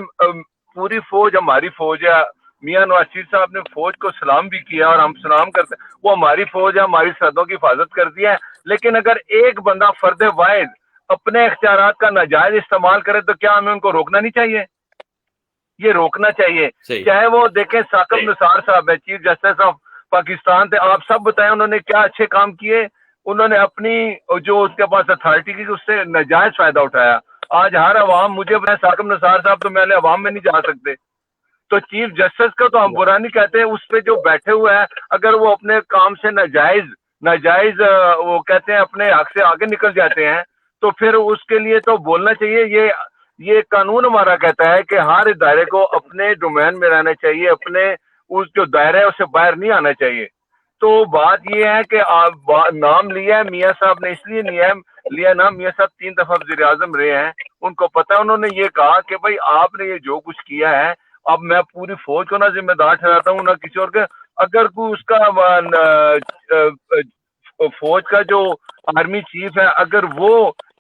[SPEAKER 5] پوری فوج ہماری فوج ہے, میاں نواز شریف صاحب نے فوج کو سلام بھی کیا اور ہم سلام کرتے ہیں, وہ ہماری فوج ہے, ہماری سرحدوں کی حفاظت کرتی ہے. لیکن اگر ایک بندہ فرد واحد اپنے اختیارات کا ناجائز استعمال کرے تو کیا ہمیں ان کو روکنا نہیں چاہیے؟ یہ روکنا چاہیے. چاہے وہ دیکھیں ثاقب نثار صاحب ہے, چیف جسٹس آف پاکستان تھے, آپ سب بتائیں انہوں نے کیا اچھے کام کیے. انہوں نے اپنی جو اس کے پاس اتھارٹی کی اس سے ناجائز فائدہ اٹھایا. آج ہر عوام مجھے بتائیں ثاقب نثار صاحب تو میں نے عوام میں نہیں جا سکتے, تو چیف جسٹس کا تو ہم برا نہیں کہتے, اس پہ جو بیٹھے ہوئے ہیں اگر وہ اپنے کام سے ناجائز وہ کہتے ہیں اپنے حق سے آگے نکل جاتے ہیں تو پھر اس کے لیے تو بولنا چاہیے. یہ قانون ہمارا کہتا ہے کہ ہر ادارے کو اپنے ڈومین میں رہنا چاہیے, اپنے اس جو دائرہ ہے اس سے باہر نہیں آنا چاہیے. تو بات یہ ہے کہ آپ نام لیا ہے میاں صاحب نے, اس لیے لیا نا, میاں صاحب 3 دفعہ وزیر اعظم رہے ہیں, ان کو پتہ ہے. انہوں نے یہ کہا کہ بھائی آپ نے یہ جو کچھ کیا ہے, اب میں پوری فوج کو نہ ذمہ دار ٹھہراتا ہوں نہ کسی اور کے. اگر کوئی اس کا فوج کا جو آرمی چیف ہے اگر وہ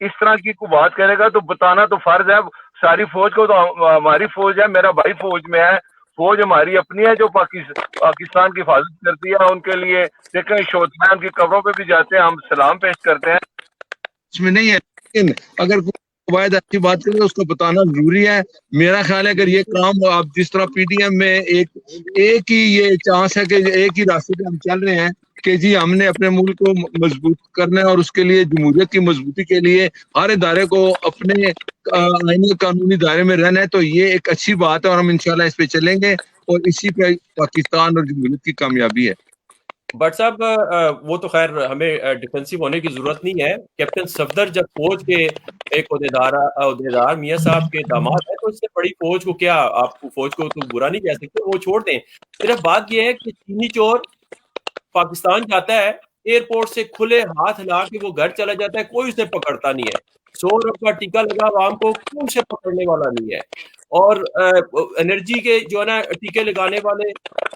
[SPEAKER 5] اس طرح کی کوئی بات کرے گا تو بتانا تو فرض ہے. ساری فوج کو تو ہماری فوج ہے, میرا بھائی فوج میں ہے, فوج ہماری اپنی ہے جو پاکستان کی حفاظت کرتی ہے. ان کے لیے دیکھیں شوتنا ان کی قبروں پہ بھی جاتے ہیں, ہم سلام پیش کرتے ہیں,
[SPEAKER 2] اس میں نہیں ہے. لیکن اگر کوئی واحد اچھی بات کرے اس کو بتانا ضروری ہے. میرا خیال ہے اگر یہ کام آپ جس طرح پی ڈی ایم میں ایک ہی یہ چانس ہے کہ ایک ہی راستے پہ ہم چل رہے ہیں کہ جی ہم نے اپنے ملک کو مضبوط کرنا ہے اور اس کے لیے جمہوریت کی مضبوطی کے لیے ہر ادارے کو اپنے آئینی قانونی دائرے میں رہنا ہے, تو یہ ایک اچھی بات ہے اور ہم انشاءاللہ اس پہ چلیں گے اور اسی پہ پاکستان اور جمہوریت کی کامیابی ہے.
[SPEAKER 1] بٹ صاحب وہ تو خیر ہمیں ڈیفینسو ہونے کی ضرورت نہیں ہے. کیپٹن صفدر جب فوج کے ایک عہدیدار میاں صاحب کے داماد ہے تو اس سے بڑی فوج کو کیا, آپ فوج کو تو برا نہیں کہہ سکتے, وہ چھوڑ دیں. صرف بات یہ ہے کہ چینی چور پاکستان جاتا ہے, ایئرپورٹ سے کھلے ہاتھ ہلا کے وہ گھر چلا جاتا ہے, کوئی اسے پکڑتا نہیں ہے. 100 روپے کا ٹیکہ لگا عوام کو, کوئی اسے پکڑنے والا نہیں ہے. اور انرجی کے جو ہے نا ٹیکے لگانے والے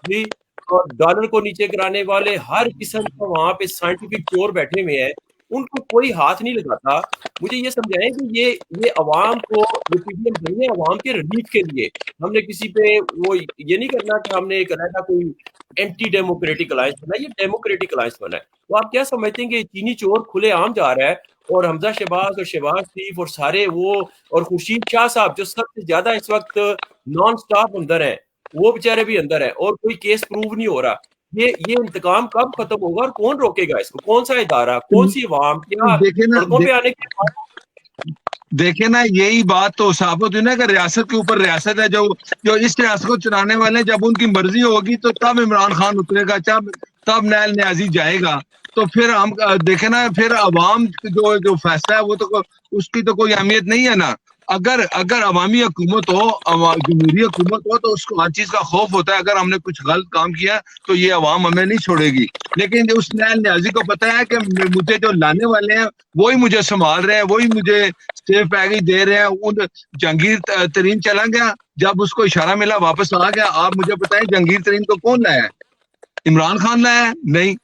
[SPEAKER 1] بھی اور ڈالر کو نیچے گرانے والے ہر قسم کا وہاں پہ سائنٹیفک چور بیٹھے ہوئے ہیں, ان کو کوئی ہاتھ نہیں لگاتا. مجھے یہ سمجھائیں کہ یہ عوام کو یہ پی ڈی ایم بنی ہے عوام کے ریلیف کے لیے. ہم نے کسی پہ وہ یہ نہیں کرنا کہ ہم نے ایک علیحدہ کوئی اینٹی ڈیموکریٹک الائنس بنا, یہ ڈیموکریٹک الائنس بنا ہے. تو آپ کیا سمجھتے ہیں کہ چینی چور کھلے عام جا رہا ہے اور حمزہ شہباز اور شہباز شریف اور سارے وہ اور خورشید شاہ صاحب جو سب سے زیادہ اس وقت نان سٹاپ اندر ہیں, وہ بیچارے بھی اندر ہیں اور کوئی کیس پروو نہیں ہو رہا. یہ انتقام کب ختم ہوگا اور کون روکے گا اس کو؟ کون سا ادارہ, کون سی عوام, کیا سڑکوں پہ آنے کے بعد
[SPEAKER 2] دیکھیں نا یہی بات تو ثابت ہوئی نا کہ ریاست کے اوپر ریاست ہے, جو اس ریاست کو چلانے والے جب ان کی مرضی ہوگی تو تب عمران خان اترے گا, تب نیل نیازی جائے گا. تو پھر ہم دیکھیں نا پھر عوام جو فیصلہ ہے وہ تو اس کی تو کوئی اہمیت نہیں ہے نا. اگر عوامی حکومت ہو, جمہوری حکومت ہو تو اس کو ہر چیز کا خوف ہوتا ہے. اگر ہم نے کچھ غلط کام کیا تو یہ عوام ہمیں نہیں چھوڑے گی. لیکن اس نیل نیازی کو پتا ہے کہ مجھے جو لانے والے ہیں وہی مجھے سنبھال رہے ہیں, وہی مجھے سیف پیکج دے رہے ہیں. جہانگیر ترین چلا گیا, جب اس کو اشارہ ملا واپس آ گیا. آپ مجھے بتائیں جہانگیر ترین کو کون لایا ہے؟ عمران خان لایا ہے؟ نہیں.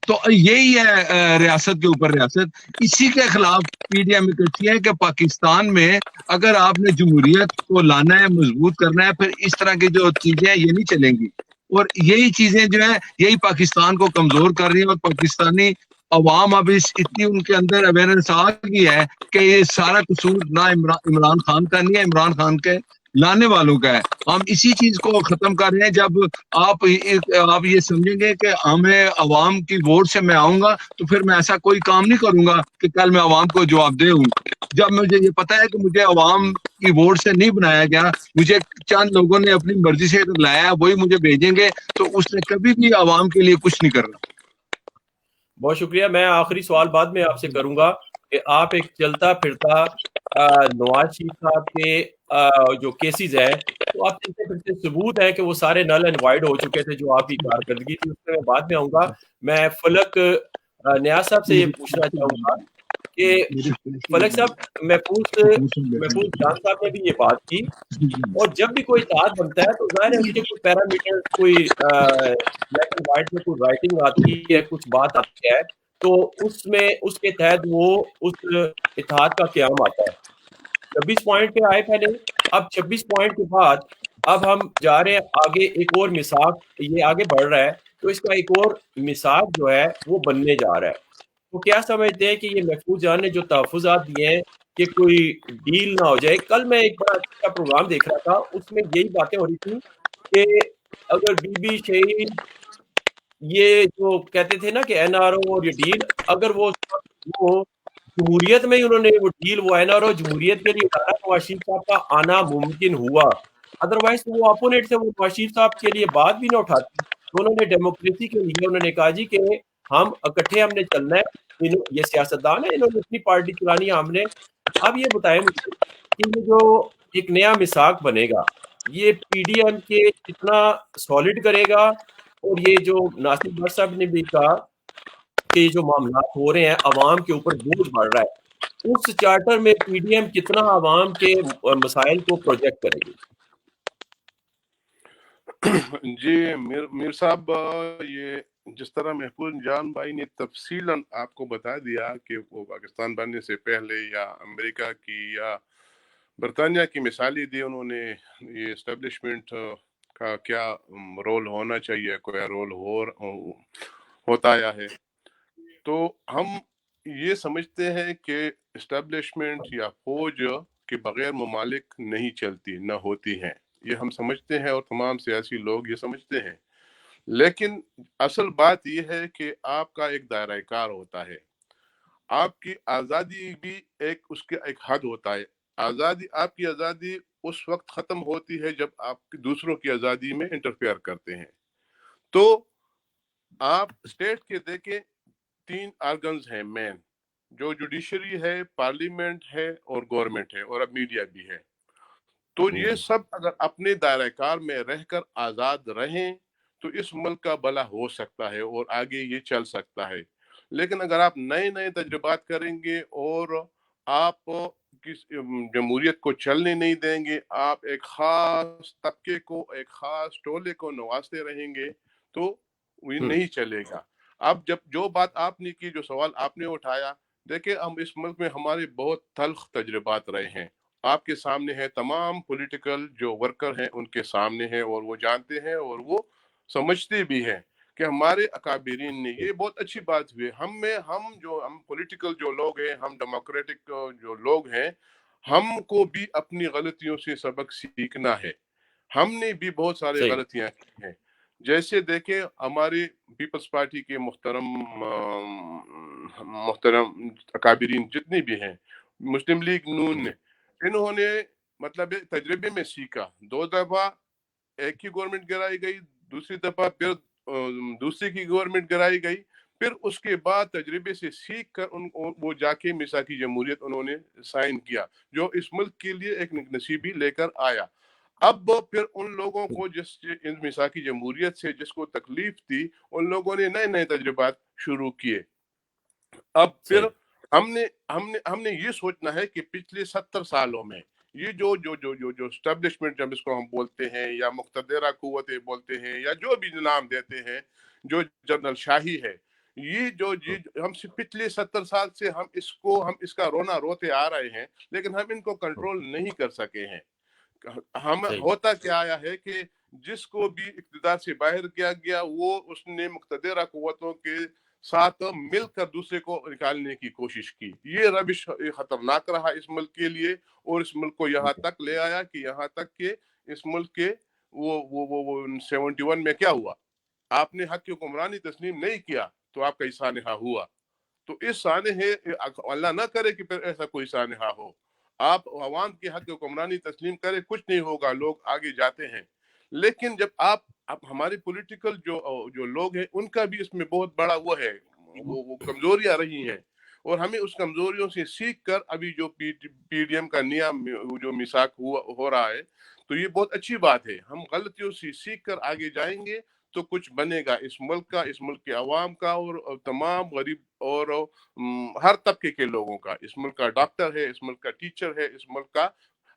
[SPEAKER 2] تو یہی ہے ریاست کے اوپر ریاست. اسی کے خلاف پی ڈی ایم کہتی ہے کہ پاکستان میں اگر آپ نے جمہوریت کو لانا ہے, مضبوط کرنا ہے, پھر اس طرح کی جو چیزیں ہیں یہ نہیں چلیں گی. اور یہی چیزیں جو ہیں یہی پاکستان کو کمزور کر رہی ہیں. اور پاکستانی عوام اب اتنی ان کے اندر اویئرنیس آ گئی ہے کہ یہ سارا قصور نہ عمران خان کا نہیں ہے, عمران خان کے لانے والوں کا ہے. ہم اسی چیز کو ختم کر رہے ہیں. جب آپ یہ سمجھیں گے کہ ہمیں عوام کی ووٹ سے میں آؤں گا تو پھر میں ایسا کوئی کام نہیں کروں گا کہ کل میں عوام کو جواب دے ہوں. جب مجھے یہ پتا ہے کہ مجھے عوام کی ووٹ سے نہیں بنایا گیا, مجھے چند لوگوں نے اپنی مرضی سے لایا, وہی مجھے بھیجیں گے, تو اس نے کبھی بھی عوام کے لیے کچھ نہیں کرنا.
[SPEAKER 1] بہت شکریہ. میں آخری سوال بعد میں آپ سے کروں گا کہ آپ ایک چلتا پھرتا نواز شریف صاحب کے جو کیسز ہیں تو آپ چلتے پھرتے ثبوت ہے کہ وہ سارے نل اینڈ وائڈ ہو چکے تھے جو آپ کی کارکردگی تھی, اس میں بعد میں آؤں گا. میں فلک نیاز صاحب سے یہ پوچھنا چاہوں گا کہ فلک صاحب محفوظ جان صاحب نے بھی یہ بات کی، اور جب بھی کوئی اتحاد بنتا ہے تو ظاہر ہے اس کے کوئی پیرامیٹر، کوئی بلیک اینڈ وائٹ میں کوئی رائٹنگ آتی ہے، کچھ بات آتی ہے، تو اس میں اس کے تحت وہ اس اتحاد کا قیام آتا ہے۔ 26 پوائنٹ پہ آئے پہلے، اب 26 پوائنٹ کے بعد اب ہم جا رہے ہیں آگے، ایک اور میثاق، یہ آگے بڑھ رہا ہے تو اس کا ایک اور میثاق جو ہے وہ بننے جا رہا ہے۔ تو کیا سمجھتے ہیں کہ یہ محفوظ جان نے جو تحفظات دیے ہیں کہ کوئی ڈیل نہ ہو جائے؟ کل میں ایک بڑا اچھا پروگرام دیکھ رہا تھا، اس میں یہی باتیں ہو رہی تھیں کہ اگر بی بی شہید، یہ جو کہتے تھے نا کہ این آر او اور یہ ڈیل، اگر وہ جمہوریت میں ہی انہوں نے وہ ڈیل، وہ این آر او جمہوریت کے لیے ڈالا، نواز شریف صاحب کا آنا ممکن ہوا، ادروائز تو وہ اپوننٹ سے وہ نواز شریف صاحب کے لیے بات بھی نہ اٹھاتے۔ تو انہوں نے ڈیموکریسی کے لیے انہوں نے کہا جی کہ ہم اکٹھے، ہم نے چلنا ہے، یہ سیاستدان ہے، انہوں نے اپنی پارٹی چلانی ہے ہم نے۔ اب یہ بتائیں مجھے کہ یہ جو ایک نیا میثاق بنے گا، یہ پی ڈی ایم کے کتنا سالڈ کرے گا، اور یہ جو ناصر بٹ صاحب نے بھی کہا کہ یہ جو معاملات ہو رہے ہیں عوام کے اوپر بوجھ بڑھ رہا ہے، اس چارٹر میں پی ڈی ایم کتنا عوام کے مسائل کو پروجیکٹ کرے گی؟
[SPEAKER 3] جی میر صاحب، یہ جس طرح محفوظ جان بھائی نے تفصیلاً آپ کو بتا دیا کہ وہ پاکستان بننے سے پہلے یا امریکہ کی یا برطانیہ کی مثالیں دی انہوں نے، یہ اسٹیبلشمنٹ کا کیا رول ہونا چاہیے، کوئی رول ہوتا آیا ہے، تو ہم یہ سمجھتے ہیں کہ اسٹیبلشمنٹ یا فوج کے بغیر ممالک نہیں چلتی، نہ ہوتی ہیں، یہ ہم سمجھتے ہیں اور تمام سیاسی لوگ یہ سمجھتے ہیں۔ لیکن اصل بات یہ ہے کہ آپ کا ایک دائرہ کار ہوتا ہے، آپ کی آزادی بھی اس کے ایک حد ہوتا ہے۔ آپ کی آزادی اس وقت ختم ہوتی ہے جب آپ دوسروں کی آزادی میں انٹرفیئر کرتے ہیں۔ تو آپ اسٹیٹ کے دیکھیں 3 آرگنز ہیں مین، جو جوڈیشری ہے، پارلیمنٹ ہے اور گورنمنٹ ہے، اور اب میڈیا بھی ہے۔ تو یہ سب اگر اپنے دائرہ کار میں رہ کر آزاد رہیں تو اس ملک کا بھلا ہو سکتا ہے اور آگے یہ چل سکتا ہے۔ لیکن اگر آپ نئے تجربات کریں گے اور آپ کس جمہوریت کو چلنے نہیں دیں گے، آپ ایک خاص طبقے کو، ایک خاص ٹولے کو نوازتے رہیں گے، تو یہ نہیں چلے گا۔ اب جو بات آپ نے کی، جو سوال آپ نے اٹھایا، دیکھیں ہم اس ملک میں ہمارے بہت تلخ تجربات رہے ہیں، آپ کے سامنے ہے، تمام پولیٹیکل جو ورکر ہیں ان کے سامنے ہے، اور وہ جانتے ہیں اور وہ سمجھتے بھی ہیں کہ ہمارے اکابرین نے یہ بہت اچھی بات ہوئی۔ ہم پولیٹیکل جو لوگ ہیں، ہم ڈیموکریٹک جو لوگ ہیں، ہم کو بھی اپنی غلطیوں سے سبق سیکھنا ہے۔ ہم نے بھی بہت سارے غلطیاں کی ہیں، جیسے دیکھیں ہماری پیپلز پارٹی کے محترم اکابرین جتنے بھی ہیں، مسلم لیگ نون نے، انہوں نے مطلب تجربے میں سیکھا۔ 2 دفعہ ایک کی گورنمنٹ گرائی گئی، دوسری دفعہ پھر دوسری کی گورنمنٹ گرائی گئی، پھر اس کے بعد تجربے سے سیکھ کر وہ جا کے میثاقی جمہوریت انہوں نے سائن کیا، جو اس ملک کے لیے ایک نصیبی لے کر آیا۔ اب پھر ان لوگوں کو ان میثاقی جمہوریت سے جس کو تکلیف تھی، ان لوگوں نے نئے تجربات شروع کیے۔ اب پھر ہم نے یہ سوچنا ہے کہ پچھلے 70 سالوں میں یہ جو اسٹیبلشمنٹ جب اس کو ہم بولتے ہیں، یا مقتدرہ قوتیں بولتے ہیں، یا جو بھی نام دیتے ہیں، جو جنرل شاہی ہے، یہ جو ہم سے پچھلے 70 سال سے ہم اس کا رونا روتے آ رہے ہیں، لیکن ہم ان کو کنٹرول نہیں کر سکے ہیں۔ ہوتا کیا آیا ہے کہ جس کو بھی اقتدار سے باہر کیا گیا، وہ اس نے مقتدرہ قوتوں کے ساتھ مل کر دوسرے کو نکالنے کی کوشش کی۔ یہ روش خطرناک رہا اس ملک کے لیے، اور اس ملک کو یہاں تک لے آیا کہ یہاں تک کہ اس ملک کے وہ 71 میں کیا ہوا، آپ نے حق کی حکمرانی تسلیم نہیں کیا تو آپ کا سانحہ ہوا۔ تو اس سانحے، اللہ نہ کرے کہ پھر ایسا کوئی سانحہ ہو، آپ عوام کی حق کی حکمرانی تسلیم کرے، کچھ نہیں ہوگا، لوگ آگے جاتے ہیں۔ لیکن جب آپ ہمارے پولیٹیکل جو لوگ ہیں، ان کا بھی اس میں بہت بڑا وہ کمزوریاں رہی ہیں، اور ہمیں اس کمزوریوں سے سیکھ کر ابھی جو پی ڈی ایم کا نیا جو میثاق ہو رہا ہے، تو یہ بہت اچھی بات ہے۔ ہم غلطیوں سے سیکھ کر آگے جائیں گے تو کچھ بنے گا اس ملک کا، اس ملک کے عوام کا، اور تمام غریب اور ہر طبقے کے لوگوں کا. اس ملک کا ڈاکٹر ہے، اس ملک کا ٹیچر ہے، اس ملک کا.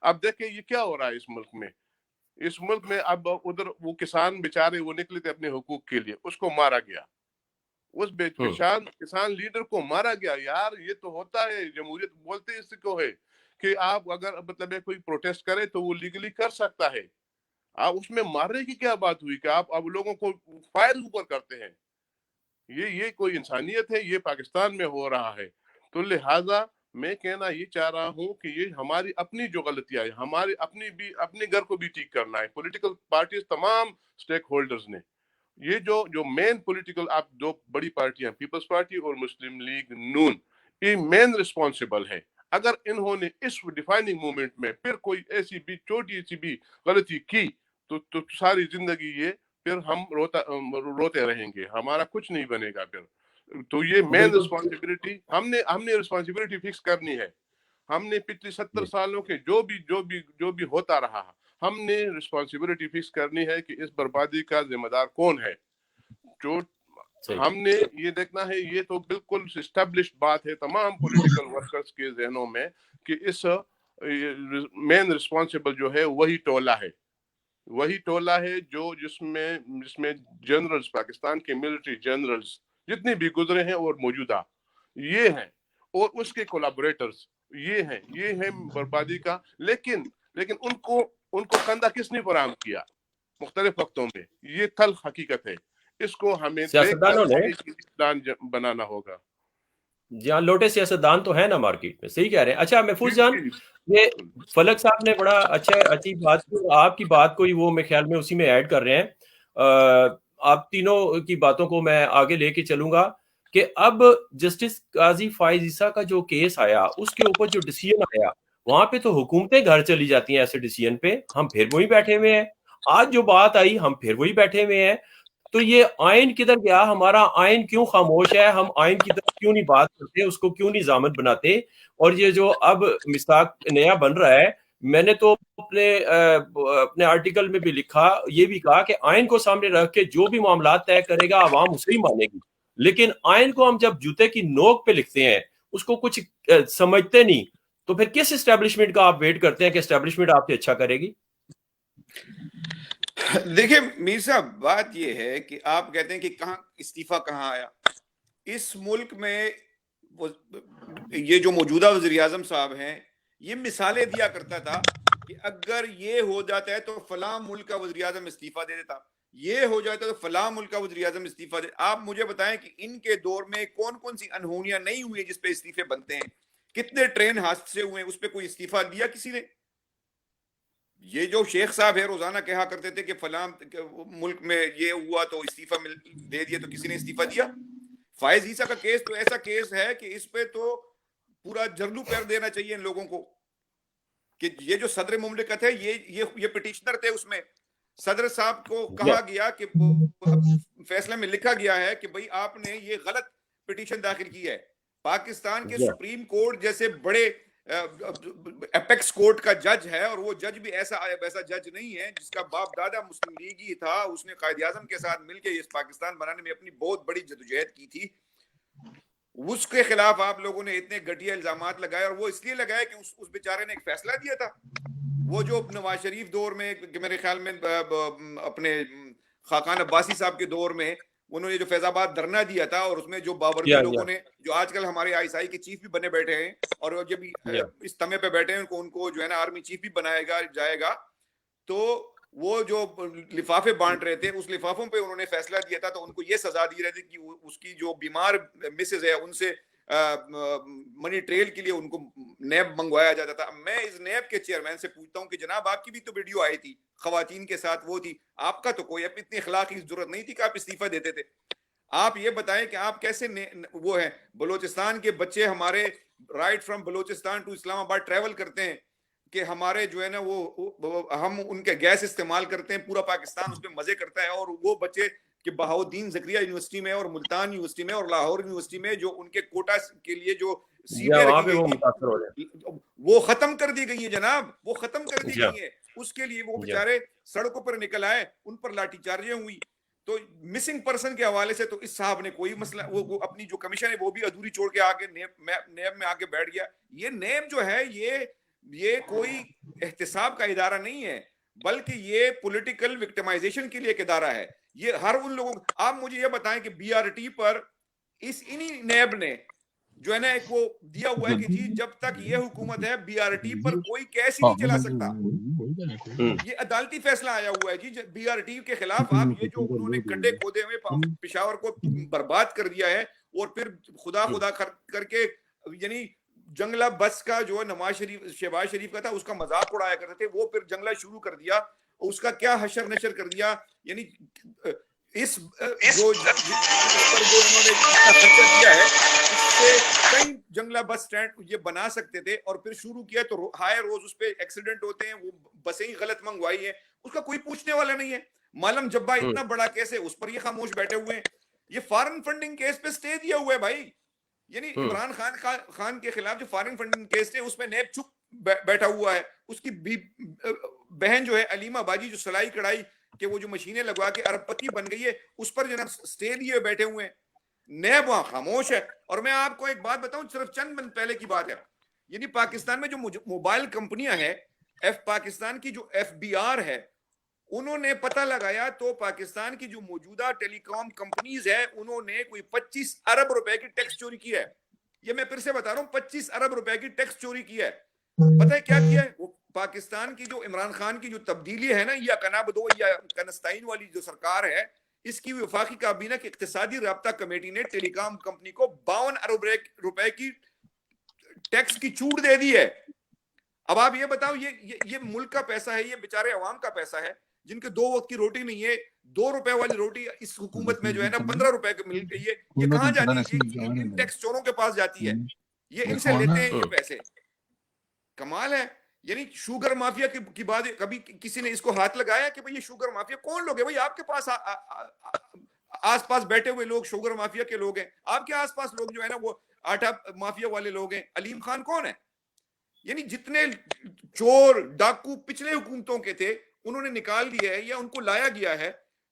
[SPEAKER 3] اب دیکھیں یہ کیا ہو رہا ہے اس ملک میں. اس ملک میں اب ادھر وہ کسان بیچارے وہ نکلے تھے اپنے حقوق کے لیے، اس کو مارا گیا. اس کسان لیڈر کو مارا گیا. یار یہ تو ہوتا ہے، جمہوریت بولتے اس کو ہے کہ آپ اگر مطلب کوئی پروٹیسٹ کرے تو وہ لیگلی کر سکتا ہے. آپ اس میں مارنے کی کیا بات ہوئی کہ آپ اب لوگوں کو فائر اوپر کرتے ہیں؟ یہ کوئی انسانیت ہے؟ یہ پاکستان میں ہو رہا ہے. تو لہٰذا میں کہنا یہ چاہ رہا ہوں کہ یہ ہماری اپنی جو غلطیاں ہیں، ہماری اپنے گھر کو بھی ٹھیک کرنا ہے. پولیٹیکل پارٹیز تمام سٹیک ہولڈرز نے یہ جو مین پولیٹیکل آپ دو بڑی پارٹیاں پیپلز پارٹی اور مسلم لیگ نون، یہ مین رسپانسبل ہے. اگر انہوں نے اس ڈیفائننگ مومنٹ میں پھر کوئی ایسی بھی چھوٹی سی بھی غلطی کی تو ساری زندگی یہ پھر ہم روتے رہیں گے، ہمارا کچھ نہیں بنے گا پھر. تو یہ مین رسپانسبلٹی ہم نے رسپانسبلٹی فکس کرنی ہے. ہم نے پچھلے 70 سالوں کے جو بھی ہوتا رہا، ہم نے رسپانسبلٹی فکس کرنی ہے کہ اس بربادی کا ذمہ دار کون ہے. جو ہم نے یہ دیکھنا ہے، یہ تو بالکل اسٹیبلشڈ بات ہے تمام پولیٹیکل ورکرز کے ذہنوں میں کہ اس مین رسپانسبل جو ہے وہی ٹولہ ہے جس میں جنرلز، پاکستان کے ملٹری جنرلز جتنے بھی گزرے ہیں اور موجودہ یہ ہیں، اور اس کے کولیبوریٹرز یہ ہیں بربادی کا. لیکن ان کو کندھا کس نے فراہم کیا مختلف وقتوں میں؟ یہ تلخ حقیقت ہے. اس کو ہمیں
[SPEAKER 1] سیاستدانوں نے
[SPEAKER 3] پلان بنانا ہوگا.
[SPEAKER 1] جہاں لوٹے سیاستدان تو ہے نا مارکیٹ میں. صحیح کہہ رہے ہیں. اچھا محفوظ جان، یہ فلک صاحب نے بڑا اچھی بات کی، آپ کی بات کوئی وہ میں خیال میں اسی میں ایڈ کر رہے ہیں. آپ تینوں کی باتوں کو میں آگے لے کے چلوں گا کہ اب جسٹس قاضی فائز عیسیٰ کا جو کیس آیا، اس کے اوپر جو ڈیسیژن آیا، وہاں پہ تو حکومتیں گھر چلی جاتی ہیں ایسے ڈیسیژن پہ. ہم پھر وہی بیٹھے ہوئے ہیں. آج جو بات آئی ہم پھر وہی بیٹھے ہوئے ہیں. تو یہ آئین کدھر گیا؟ ہمارا آئین کیوں خاموش ہے؟ ہم آئین کی طرف کیوں نہیں بات کرتے؟ اس کو کیوں نہیں ضامن بناتے؟ اور یہ جو اب میثاق نیا بن رہا ہے، میں نے تو اپنے آرٹیکل میں بھی لکھا، یہ بھی کہا کہ آئین کو سامنے رکھ کے جو بھی معاملات طے کرے گا عوام اسے ہی مانے گی. لیکن آئین کو ہم جب جوتے کی نوک پہ لکھتے ہیں، اس کو کچھ سمجھتے نہیں، تو پھر کس اسٹیبلشمنٹ کا آپ ویٹ کرتے ہیں کہ اسٹیبلشمنٹ آپ سے اچھا کرے گی؟
[SPEAKER 4] دیکھیں میر صاحب، بات یہ ہے کہ آپ کہتے ہیں کہ استعفیٰ کہاں آیا. اس ملک میں یہ جو موجودہ وزیر اعظم صاحب ہیں، یہ مثالیں دیا کرتا تھا کہ اگر یہ ہو جاتا ہے تو فلاں ملک کا وزیر اعظم استعفیٰ دے دیتا، یہ ہو جاتا ہے تو فلاں ملک کا وزیر اعظم استعفیٰ دے. آپ مجھے بتائیں کہ ان کے دور میں کون سی انہونیاں نہیں ہوئی جس پہ استعفے بنتے ہیں؟ کتنے ٹرین حادثے ہوئے، اس پہ کوئی استعفیٰ دیا کسی نے؟ یہ جو شیخ صاحب ہے روزانہ کہا کرتے تھے کہ فلاں ملک میں یہ ہوا تو استعفیٰ دے دیا، تو کسی نے استعفیٰ دیا؟ فائز عیسیٰ کا کیس تو ایسا کیس ہے کہ اس پہ تو پورا جرلو پیر دینا چاہیے ان لوگوں کو کہ یہ جو صدر مملکت ہے، یہ پٹیشنر تھے. اس میں صدر صاحب کو کہا گیا کہ فیصلے میں لکھا گیا ہے کہ بھئی آپ نے یہ غلط پٹیشن داخل کی ہے. پاکستان کے سپریم کورٹ جیسے بڑے اپیکس کورٹ کا جج ہے، اور وہ جج بھی ایسا جج نہیں ہے جس کا باپ دادا مسلم لیگی تھا. اس نے قائد اعظم کے ساتھ مل کے اس پاکستان بنانے میں اپنی بہت بڑی جدوجہد کی تھی. اس کے خلاف آپ لوگوں نے اتنے گھٹیا الزامات لگائے، اور وہ اس لیے لگائے کہ اس بیچارے نے ایک فیصلہ دیا تھا. وہ جو نواز شریف دور میں، میرے خیال میں اپنے خاقان عباسی صاحب کے دور میں، انہوں نے جو فیض آباد دھرنا دیا تھا، اور اس میں جو باوردی لوگوں نے، جو آج کل ہمارے آئی ایس آئی کے چیف بھی بنے بیٹھے ہیں، اور جب اس تمے پہ بیٹھے ہیں ان کو جو ہے نا آرمی چیف بھی بنایا جائے گا، تو وہ جو لفافے بانٹ رہے تھے، اس لفافوں پہ انہوں نے فیصلہ دیا تھا، تو ان کو یہ سزا دی رہی تھی کہ اس کی جو بیمار مسز ہے ان سے منی ٹریل کے لیے ان کو نیب منگوایا جاتا تھا. میں اس نیب کے چیئرمین سے پوچھتا ہوں کہ جناب آپ کی بھی تو ویڈیو آئی تھی خواتین کے ساتھ، وہ تھی، آپ کا تو کوئی اتنی اخلاقی ضرورت نہیں تھی کہ آپ استعفیٰ دیتے تھے. آپ یہ بتائیں کہ آپ کیسے وہ ہیں. بلوچستان کے بچے ہمارے رائٹ فرام بلوچستان ٹو اسلام آباد ٹریول کرتے ہیں کہ ہمارے جو ہے نا وہ ہم ان کے گیس استعمال کرتے ہیں، پورا پاکستان اس پہ مزے کرتا ہے، اور وہ بچے کہ بہاؤدین زکریا یونیورسٹی میں اور ملتان یونیورسٹی میں اور لاہور یونیورسٹی میں جو ان کے کوٹا کے لیے جو سیٹیں رکھی گئی تھی وہ ختم کر دی گئی ہیں جناب، وہ ختم کر دی گئی ہیں. اس کے لیے وہ بیچارے سڑکوں پر نکل آئے، ان پر لاٹھی چارجیں ہوئی. تو مسنگ پرسن کے حوالے سے تو اس صاحب نے کوئی مسئلہ, وہ اپنی جو کمیشن ہے وہ بھی ادھوری چھوڑ کے آگے نیب میں آگے بیٹھ گیا. یہ نیب جو ہے یہ کوئی احتساب کا ادارہ نہیں ہے, بلکہ یہ پولیٹیکل وکٹمائزیشن کے لیے ایک ادارہ ہے. یہ ہر ان لوگوں, آپ مجھے یہ بتائیں کہ بی آر ٹی پر انہی نیب نے جو ہے نا ایک وہ دیا ہوا ہے کہ جی جب تک یہ حکومت ہے بی آر ٹی پر کوئی کیس ہی نہیں چلا سکتا. یہ عدالتی فیصلہ آیا ہوا ہے جی بی آر ٹی کے خلاف. آپ یہ جو انہوں نے گڈھے کھودے ہوئے پشاور کو برباد کر دیا ہے, اور پھر خدا کر کے یعنی جنگلہ بس کا جو شہباز شریف کا تھا اس کا مذاق اڑایا کرتے تھے, وہ پھر جنگلہ شروع کر دیا, اس کا کیا حشر نشر کر دیا. یعنی اس جو پر جو انہوں نے اتنا خرچہ کیا ہے اس سے کئی جنگلہ بس سٹینڈ یہ بنا سکتے تھے, اور پھر شروع کیا تو ہائے روز اس پہ ایکسیڈنٹ ہوتے ہیں, وہ بسیں ہی غلط منگوائی ہیں, اس کا کوئی پوچھنے والا نہیں ہے. معلم جبا اتنا بڑا کیس ہے, اس پر یہ خاموش بیٹھے ہوئے ہیں. یہ فارن فنڈنگ کیس پہ سٹے دیا ہوا ہے بھائی, یعنی عمران خان کے خلاف جو فارن فنڈنگ کیس تھے اس میں نیب چپ بیٹھا ہوا ہے. اس کی بہن جو ہے علیمہ باجی جو سلائی کڑھائی کہ وہ جو مشینیں لگوا کے ارب پتی بن گئی ہے, اس پر جناب سٹے لیے بیٹھے ہوئے ہیں. نیب وہاں خاموش ہے. اور میں آپ کو ایک بات بتاؤں, صرف چند منٹ پہلے کی بات ہے, یعنی پاکستان میں جو موبائل کمپنیاں ہیں, پاکستان کی جو ایف بی آر ہے, انہوں نے پتہ لگایا تو پاکستان کی جو موجودہ ٹیلی کام کمپنیز ہے انہوں نے کوئی 25 ارب روپے کی ٹیکس چوری کی ہے. یہ میں پھر سے بتا رہا ہوں, 25 ارب روپے کی ٹیکس چوری کی ہے. پتہ ہے کیا کیا ہے؟ وہ پاکستان کی جو عمران خان کی جو تبدیلی ہے نا, یا کنابدو یا کنستائن والی جو سرکار ہے, اس کی وفاقی کابینہ کی اقتصادی رابطہ کمیٹی نے ٹیلی کام کمپنی کو 52 ارب روپے کی ٹیکس کی چھوٹ دے دی ہے. اب آپ یہ بتاؤ, یہ ملک کا پیسہ ہے, یہ بیچارے عوام کا پیسہ ہے جن کے 2 وقت کی روٹی نہیں ہے. 2 روپے والی روٹی اس حکومت میں جو ہے نا 15 روپے کی مل گئی ہے. یہ کہاں جاتی ہے؟ ان ٹیکس چوروں کے پاس جاتی ہے, یہ ان سے لیتے ہیں یہ پیسے. کمال ہے. یعنی شوگر مافیا کی بات, کبھی کسی نے اس کو ہاتھ لگایا کہ بھئی یہ شوگر مافیا کون لوگ ہیں؟ بھئی آپ کے پاس آس پاس بیٹھے ہوئے لوگ شوگر مافیا کے لوگ ہیں. آپ کے آس پاس لوگ جو ہے نا وہ آٹا مافیا والے لوگ ہیں. علیم خان کون ہے؟ یعنی جتنے چور ڈاکو پچھلے حکومتوں کے تھے انہوں نے نکال دیا ہے یا ان کو لایا گیا ہے,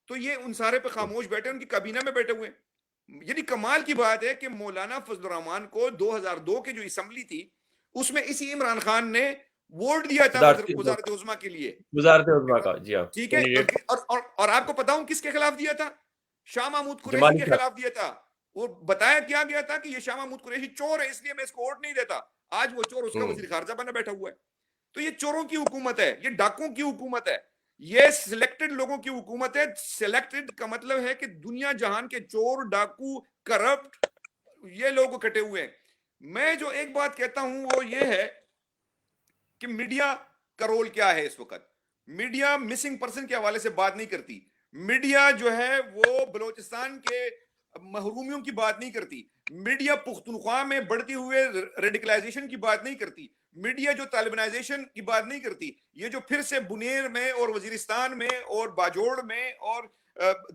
[SPEAKER 4] تو یہ ان سارے پہ خاموش بیٹھے, ان کی کابینہ میں بیٹھے ہوئے. یعنی کمال کی بات ہے کہ مولانا فضل الرحمان کو 2002 کی جو اسمبلی تھی اس میں اسی عمران خان نے ووٹ دیا تھا وزارت عظمیٰ کے لیے,
[SPEAKER 1] وزارت عظمیٰ کا. جی ہاں,
[SPEAKER 4] ٹھیک ہے. اور آپ کو پتا ہوں کس کے خلاف دیا تھا؟ شاہ محمود قریشی کے خلاف دیا تھا. وہ بتایا کیا گیا تھا کہ یہ شاہ محمود قریشی چور ہے, اس لیے میں اس کو ووٹ نہیں دیتا. آج وہ چور اس کا وزیر خارجہ بنا بیٹھا ہوا ہے. تو یہ چوروں کی حکومت ہے, یہ ڈاکوں کی حکومت ہے, یہ سلیکٹڈ لوگوں کی حکومت ہے. سلیکٹڈ کا مطلب ہے کہ دنیا جہان کے چور ڈاکو کرپٹ یہ لوگ اکٹھے ہوئے ہیں. میں جو ایک بات کہتا ہوں وہ یہ ہے کہ میڈیا کا رول کیا ہے اس وقت. میڈیا مسنگ پرسن کے حوالے سے بات نہیں کرتی. میڈیا جو ہے وہ بلوچستان کے محرومیوں کی بات نہیں کرتی. میڈیا پختونخوا میں بڑھتی ہوئے ریڈیکلائزیشن کی بات نہیں کرتی. میڈیا جو طالبانائزیشن کی بات نہیں کرتی. یہ جو پھر سے بنیر میں اور وزیرستان میں اور باجوڑ میں اور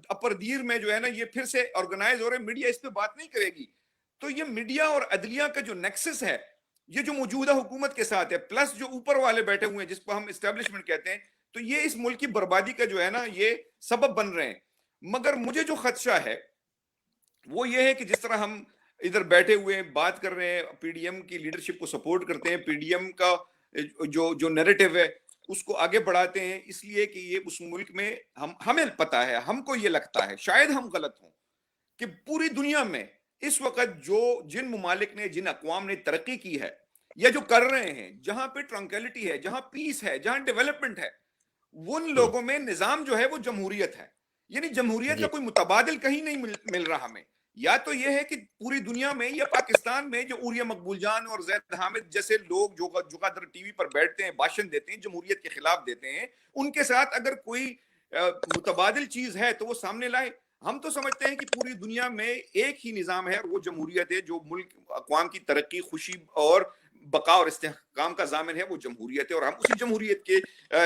[SPEAKER 4] اپر دیر میں جو ہے نا یہ پھر سے آرگنائز ہو رہے, میڈیا اس پہ بات نہیں کرے گی. تو یہ میڈیا اور عدلیہ کا جو نیکسس ہے یہ جو موجودہ حکومت کے ساتھ ہے, پلس جو اوپر والے بیٹھے ہوئے ہیں جس کو ہم اسٹیبلشمنٹ کہتے ہیں, تو یہ اس ملک کی بربادی کا جو ہے نا یہ سبب بن رہے ہیں. مگر مجھے جو خدشہ ہے وہ یہ ہے کہ جس طرح ہم ادھر بیٹھے ہوئے بات کر رہے ہیں, پی ڈی ایم کی لیڈرشپ کو سپورٹ کرتے ہیں, پی ڈی ایم کا جو نیریٹو ہے اس کو آگے بڑھاتے ہیں, اس لیے کہ یہ اس ملک میں ہمیں پتا ہے, ہم کو یہ لگتا ہے, شاید ہم غلط ہوں, کہ پوری دنیا میں اس وقت جن ممالک نے, جن اقوام نے ترقی کی ہے یا جو کر رہے ہیں, جہاں پہ ٹرانکیلٹی ہے, جہاں پیس ہے, جہاں ڈیولپمنٹ ہے, ان لوگوں میں نظام جو ہے وہ جمہوریت ہے. یعنی جمہوریت کا کوئی متبادل کہیں نہیں مل رہا ہمیں. یا تو یہ ہے کہ پوری دنیا میں یا پاکستان میں جو عوریہ مقبول جان اور زید حامد جیسے لوگ جو قدر ٹی وی پر بیٹھتے ہیں, بھاشن دیتے ہیں, جمہوریت کے خلاف دیتے ہیں, ان کے ساتھ اگر کوئی متبادل چیز ہے تو وہ سامنے لائے. ہم تو سمجھتے ہیں کہ پوری دنیا میں ایک ہی نظام ہے, وہ جمہوریت ہے, جو ملک اقوام کی ترقی, خوشی اور بقا اور استحکام کا ضامن ہے, وہ جمہوریت ہے. اور ہم اسی جمہوریت کے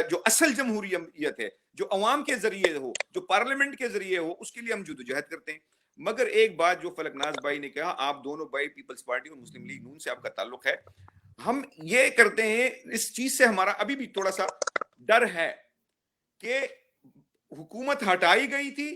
[SPEAKER 4] جو اصل جمہوریت ہے, جو عوام کے ذریعے ہو, جو پارلیمنٹ کے ذریعے ہو, اس کے لیے ہم جدوجہد کرتے ہیں. مگر ایک بات جو فلک ناز بھائی نے کہا, آپ دونوں بھائی پیپلز پارٹی اور مسلم لیگ نون سے آپ کا تعلق ہے, ہم یہ کرتے ہیں, اس چیز سے ہمارا ابھی بھی تھوڑا سا ڈر ہے کہ حکومت ہٹائی گئی تھی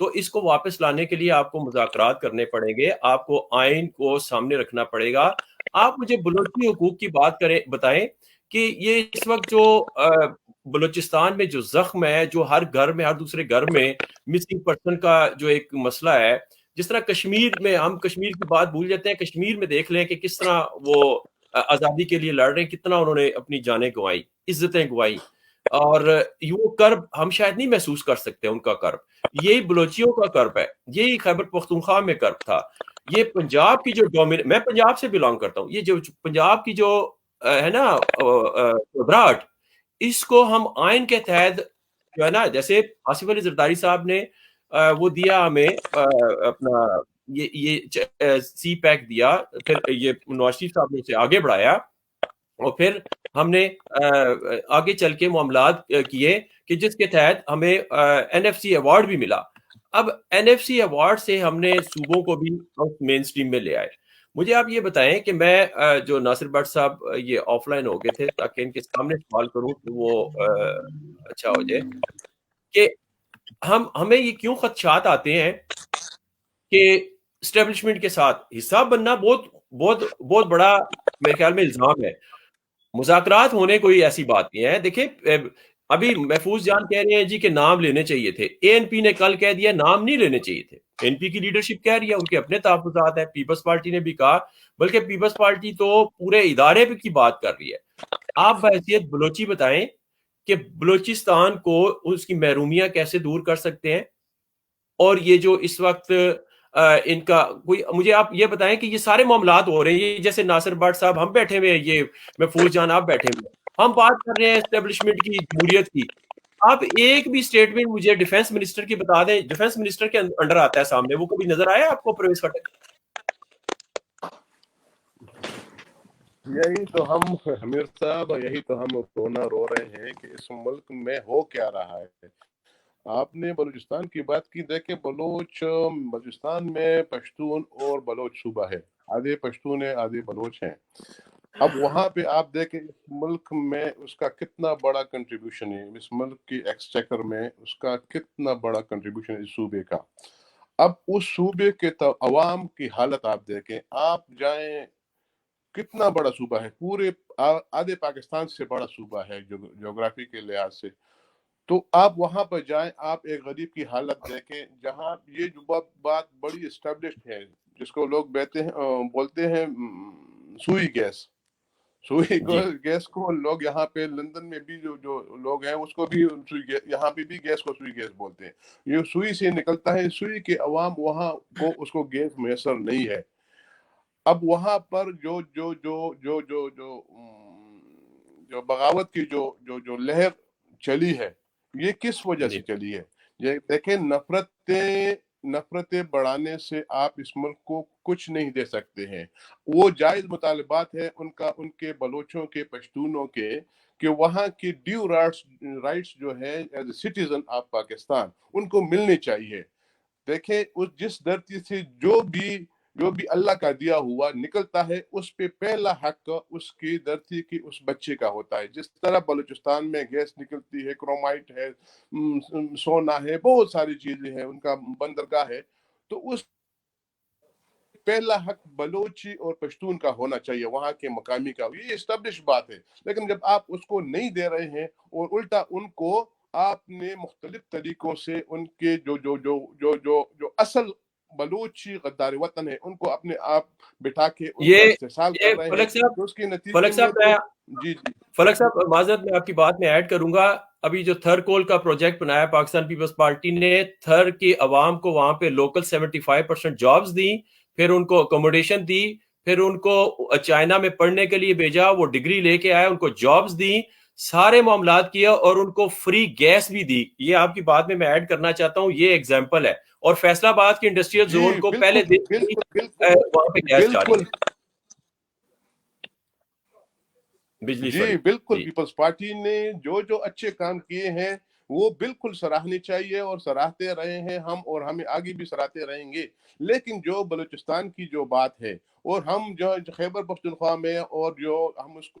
[SPEAKER 1] تو اس کو واپس لانے کے لیے آپ کو مذاکرات کرنے پڑیں گے, آپ کو آئین کو سامنے رکھنا پڑے گا. آپ مجھے بلوچی حقوق کی بات بتائیں کہ یہ اس وقت جو بلوچستان میں جو زخم ہے, جو ہر گھر میں, ہر دوسرے گھر میں مسنگ پرسن کا جو ایک مسئلہ ہے, جس طرح کشمیر میں ہم کشمیر کی بات بھول جاتے ہیں, کشمیر میں دیکھ لیں کہ کس طرح وہ آزادی کے لیے لڑ رہے ہیں, کتنا انہوں نے اپنی جانیں گنوائی, عزتیں گنوائی, اور وہ کرب ہم شاید نہیں محسوس کر سکتے ان کا کرب. یہی بلوچیوں کا کرب ہے, یہی خیبر پختونخوا میں کرب تھا. یہ پنجاب کی جو میں پنجاب سے بلانگ کرتا ہوں, یہ جو پنجاب کی جو ہے نا گھبراہٹ, اس کو ہم آئین کے تحت جو ہے نا, جیسے آصف علی زرداری صاحب نے وہ دیا ہمیں اپنا یہ سی پیک دیا, پھر یہ نواز شریف صاحب نے اسے آگے بڑھایا, اور پھر ہم نے آگے چل کے معاملات کیے کہ جس کے تحت ہمیں این ایف سی ایوارڈ بھی ملا. اب این ایف سی ایوارڈ سے ہم نے صوبوں کو بھی مین سٹریم میں لے آئے. مجھے آپ یہ بتائیں کہ میں جو ناصر بٹ صاحب یہ آف لائن ہو گئے تھے تاکہ ان کے سامنے سوال کروں تو وہ اچھا ہو جائے, کہ ہمیں یہ کیوں خدشات آتے ہیں کہ اسٹیبلشمنٹ کے ساتھ حساب بننا بہت بہت بہت بڑا میرے خیال میں الزام ہے. مذاکرات ہونے کوئی ایسی بات نہیں ہے. دیکھیں ابھی محفوظ جان کہہ رہے ہیں جی کہ نام لینے چاہیے تھے, اے این پی نے کل کہہ دیا نام نہیں لینے چاہیے تھے. این پی کی لیڈرشپ کہہ رہی ہے, ان کے اپنے تحفظات ہیں, پیپلز پارٹی نے بھی کہا, بلکہ پیپلز پارٹی تو پورے ادارے کی بات کر رہی ہے. آپ بحیثیت بلوچی بتائیں کہ بلوچستان کو اس کی محرومیاں کیسے دور کر سکتے ہیں, اور یہ جو اس وقت ان کا کوئی, مجھے آپ یہ بتائیں کہ یہ سارے معاملات ہو رہے ہیں, یہ جیسے ناصر بٹ صاحب ہم بیٹھے ہوئے, یہ محفوظ جان آپ بیٹھے ہوئے, ہم بات کر رہے ہیں اسٹیبلشمنٹ کی, جمہوریت کی. آپ ایک بھی اسٹیٹمنٹ مجھے ڈیفنس منسٹر کی بتا دیں, ڈیفنس منسٹر کے انڈر آتا ہے سامنے, وہ کبھی نظر آیا آپ کو پرویز خٹک؟
[SPEAKER 3] یہی تو ہم امیر صاحب, یہی تو ہم رونا رو رہے ہیں کہ اس ملک میں ہو کیا رہا ہے. آپ نے بلوچستان کی بات کی, دیکھیں بلوچستان میں پشتون اور بلوچ صوبہ ہے, آدھے پشتون ہیں آدھے بلوچ ہیں. اب وہاں پہ آپ دیکھیں اس ملک میں اس کا کتنا بڑا کنٹریبیوشن ہے, اس ملک کی ایکسچیکر میں اس کا کتنا بڑا کنٹریبیوشن ہے اس صوبے کا. اب اس صوبے کے عوام کی حالت آپ دیکھیں, آپ جائیں, کتنا بڑا صوبہ ہے, پورے آدھے پاکستان سے بڑا صوبہ ہے جغرافی کے لحاظ سے. تو آپ وہاں پر جائیں, آپ ایک غریب کی حالت دیکھیں, جہاں یہ جو بات بڑی اسٹیبلشڈ ہے, جس کو لوگ بولتے ہیں سوئی گیس. سوئی گیس کو لوگ یہاں پہ لندن میں بھی جو لوگ ہیں اس کو بھی یہاں پہ بھی گیس کو سوئی گیس بولتے ہیں. یہ سوئی سے نکلتا ہے, سوئی کے عوام وہاں کو اس کو گیس میسر نہیں ہے. اب وہاں پر جو جو جو جو جو جو جو بغاوت کی جو لہر چلی ہے, یہ کس وجہ سے چلی ہے؟ یہ دیکھیں, نفرتیں بڑھانے سے آپ اس ملک کو کچھ نہیں دے سکتے ہیں. وہ جائز مطالبات ہیں ان کے بلوچوں کے, پشتونوں کے, کہ وہاں کی ڈیو رائٹس جو ہے as a citizen of Pakistan ان کو ملنی چاہیے. دیکھیں جس دھرتی سے جو بھی اللہ کا دیا ہوا نکلتا ہے, اس پہ پہلا حق اس کی دھرتی کی اس بچے کا ہوتا ہے. جس طرح بلوچستان میں گیس نکلتی ہے, کرومائٹ ہے, سونا ہے, بہت ساری چیزیں ہیں, ان کا بندرگاہ ہے, تو اس پہلا حق بلوچی اور پشتون کا ہونا چاہیے, وہاں کے مقامی کا. یہ اسٹیبلش بات ہے, لیکن جب آپ اس کو نہیں دے رہے ہیں اور الٹا ان کو آپ نے مختلف طریقوں سے ان کے جو اصل بلوچی غدار وطن ہے ان کو اپنے آپ بٹھا کے ان کا استحصال کر رہے ہیں, تو اس کے نتیجے میں جی
[SPEAKER 1] فلک صاحب معذرت میں آپ کی بات میں ایڈ کروں گا. ابھی جو تھر کول کا پروجیکٹ بنایا پاکستان پیپلز پارٹی نے, تھر کی عوام کو وہاں پہ لوکل 75% جابز دی, پھر ان کو اکوموڈیشن دی, پھر ان کو چائنا میں پڑھنے کے لیے بھیجا, وہ ڈگری لے کے آئے, ان کو جابز دی, سارے معاملات کیا, اور ان کو فری گیس بھی دی. یہ آپ کی بات میں ایڈ کرنا چاہتا ہوں, یہ ایگزامپل ہے. اور فیصل آباد کی انڈسٹریل زون کو پہلے دن وہاں پہ گیس جاری ہے.
[SPEAKER 3] جی بالکل, پیپلز پارٹی نے جو اچھے کام کیے ہیں وہ بالکل سراہنے چاہیے, اور سراہتے رہے ہیں ہم, اور ہمیں آگے بھی سراہتے رہیں گے. لیکن جو بلوچستان کی جو بات ہے, اور ہم جو خیبر پختونخوا میں, اور جو ہم اس کو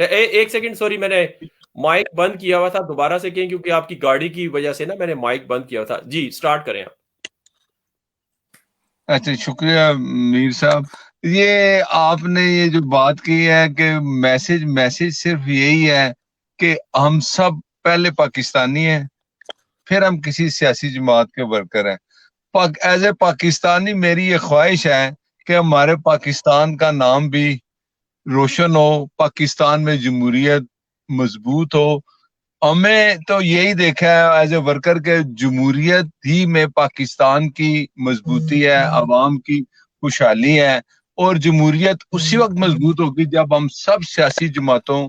[SPEAKER 1] ایک سیکنڈ سوری، میں نے مائک بند کیا ہوا تھا، دوبارہ سے کہیں کیونکہ آپ کی گاڑی کی وجہ سے نا میں نے مائک بند کیا ہوا تھا. جی سٹارٹ کریں آپ.
[SPEAKER 2] اچھا شکریہ میر صاحب. یہ آپ نے یہ جو بات کی ہے کہ میسج صرف یہی ہے کہ ہم سب پہلے پاکستانی ہیں، پھر ہم کسی سیاسی جماعت کے ورکر ہیں. ایز اے پاکستانی میری یہ خواہش ہے کہ ہمارے پاکستان کا نام بھی روشن ہو، پاکستان میں جمہوریت مضبوط ہو. ہمیں تو یہی دیکھا ہے ایز اے ورکر کہ جمہوریت ہی میں پاکستان کی مضبوطی ہے، عوام کی خوشحالی ہے. اور جمہوریت اسی وقت مضبوط ہوگی جب ہم سب سیاسی جماعتوں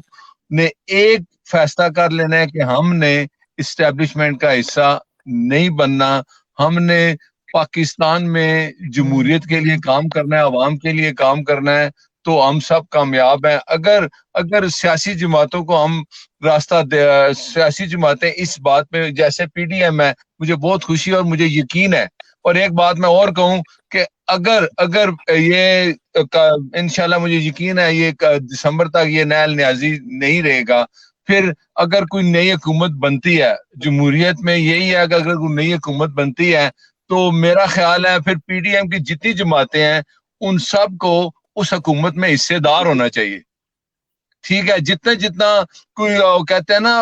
[SPEAKER 2] نے ایک فیصلہ کر لینا ہے کہ ہم نے اسٹیبلشمنٹ کا حصہ نہیں بننا، ہم نے پاکستان میں جمہوریت کے لیے کام کرنا ہے، عوام کے لیے کام کرنا ہے، تو ہم سب کامیاب ہیں. اگر سیاسی جماعتوں کو ہم سیاسی جماعتیں اس بات میں، جیسے پی ڈی ایم ہے، مجھے بہت خوشی اور مجھے یقین ہے. اور ایک بات میں اور کہوں کہ اگر یہ انشاءاللہ مجھے یقین ہے یہ دسمبر تک یہ نیل نیازی نہیں رہے گا. پھر اگر کوئی نئی حکومت بنتی ہے، جمہوریت میں یہی ہے کہ اگر کوئی نئی حکومت بنتی ہے تو میرا خیال ہے پھر پی ڈی ایم کی جتنی جماعتیں ہیں ان سب کو اس حکومت میں حصے دار ہونا چاہیے. ٹھیک ہے، جتنا کوئی کہتے ہیں نا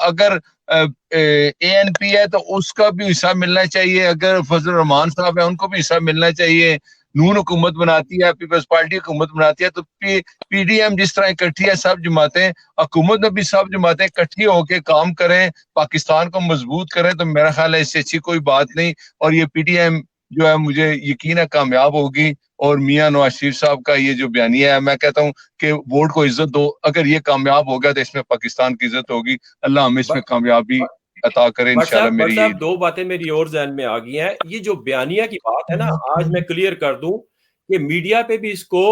[SPEAKER 2] اگر اے این پی ہے تو اس کا بھی حصہ ملنا چاہیے، اگر فضل الرحمان صاحب ہے ان کو بھی حصہ ملنا چاہیے. نون حکومت بناتی ہے، پیپلز پارٹی حکومت بناتی ہے، تو پی ڈی ایم جس طرح اکٹھی ہے سب جماعتیں، حکومت میں بھی سب جماعتیں اکٹھی ہو کے کام کریں، پاکستان کو مضبوط کریں، تو میرا خیال ہے اس سے اچھی کوئی بات نہیں. اور یہ پی ڈی ایم جو ہے مجھے یقین ہے کامیاب ہوگی. اور میاں نواز شریف صاحب کا یہ جو بیانیہ ہے، میں کہتا ہوں کہ ووٹ کو عزت دو. اگر یہ کامیاب ہوگا تو اس میں پاکستان کی عزت ہوگی. اللہ ہمیں اس میں کامیابی عطا کرے انشاءاللہ.
[SPEAKER 1] بٹ
[SPEAKER 2] میری یہی
[SPEAKER 1] صاحب دو باتیں میری اور ذہن میں آ گئی ہیں. یہ جو بیانیہ کی بات ہے نا، آج میں کلیئر کر دوں کہ میڈیا پہ بھی اس کو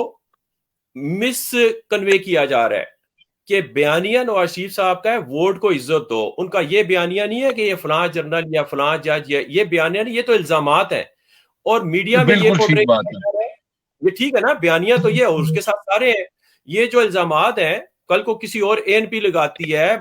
[SPEAKER 1] مس کنوے کیا جا رہا ہے کہ بیانیہ نواز شریف صاحب کا ہے ووٹ کو عزت دو. ان کا یہ بیانیہ نہیں ہے کہ یہ فلاں جنرل یا فلاں جج، یہ بیانیہ نہیں، یہ تو الزامات ہیں. اور میڈیا میں یہ
[SPEAKER 2] بالکل
[SPEAKER 1] پورٹری
[SPEAKER 2] ٹھیک بات
[SPEAKER 1] کیا
[SPEAKER 2] ہے.
[SPEAKER 1] جا رہا ہے. یہ ٹھیک ہے نا، بیانیہ تو یہ اور اس کے ساتھ سارے ہیں. یہ جو الزامات ہیں، کل کو کسی اور اے این پی لگاتی ہے،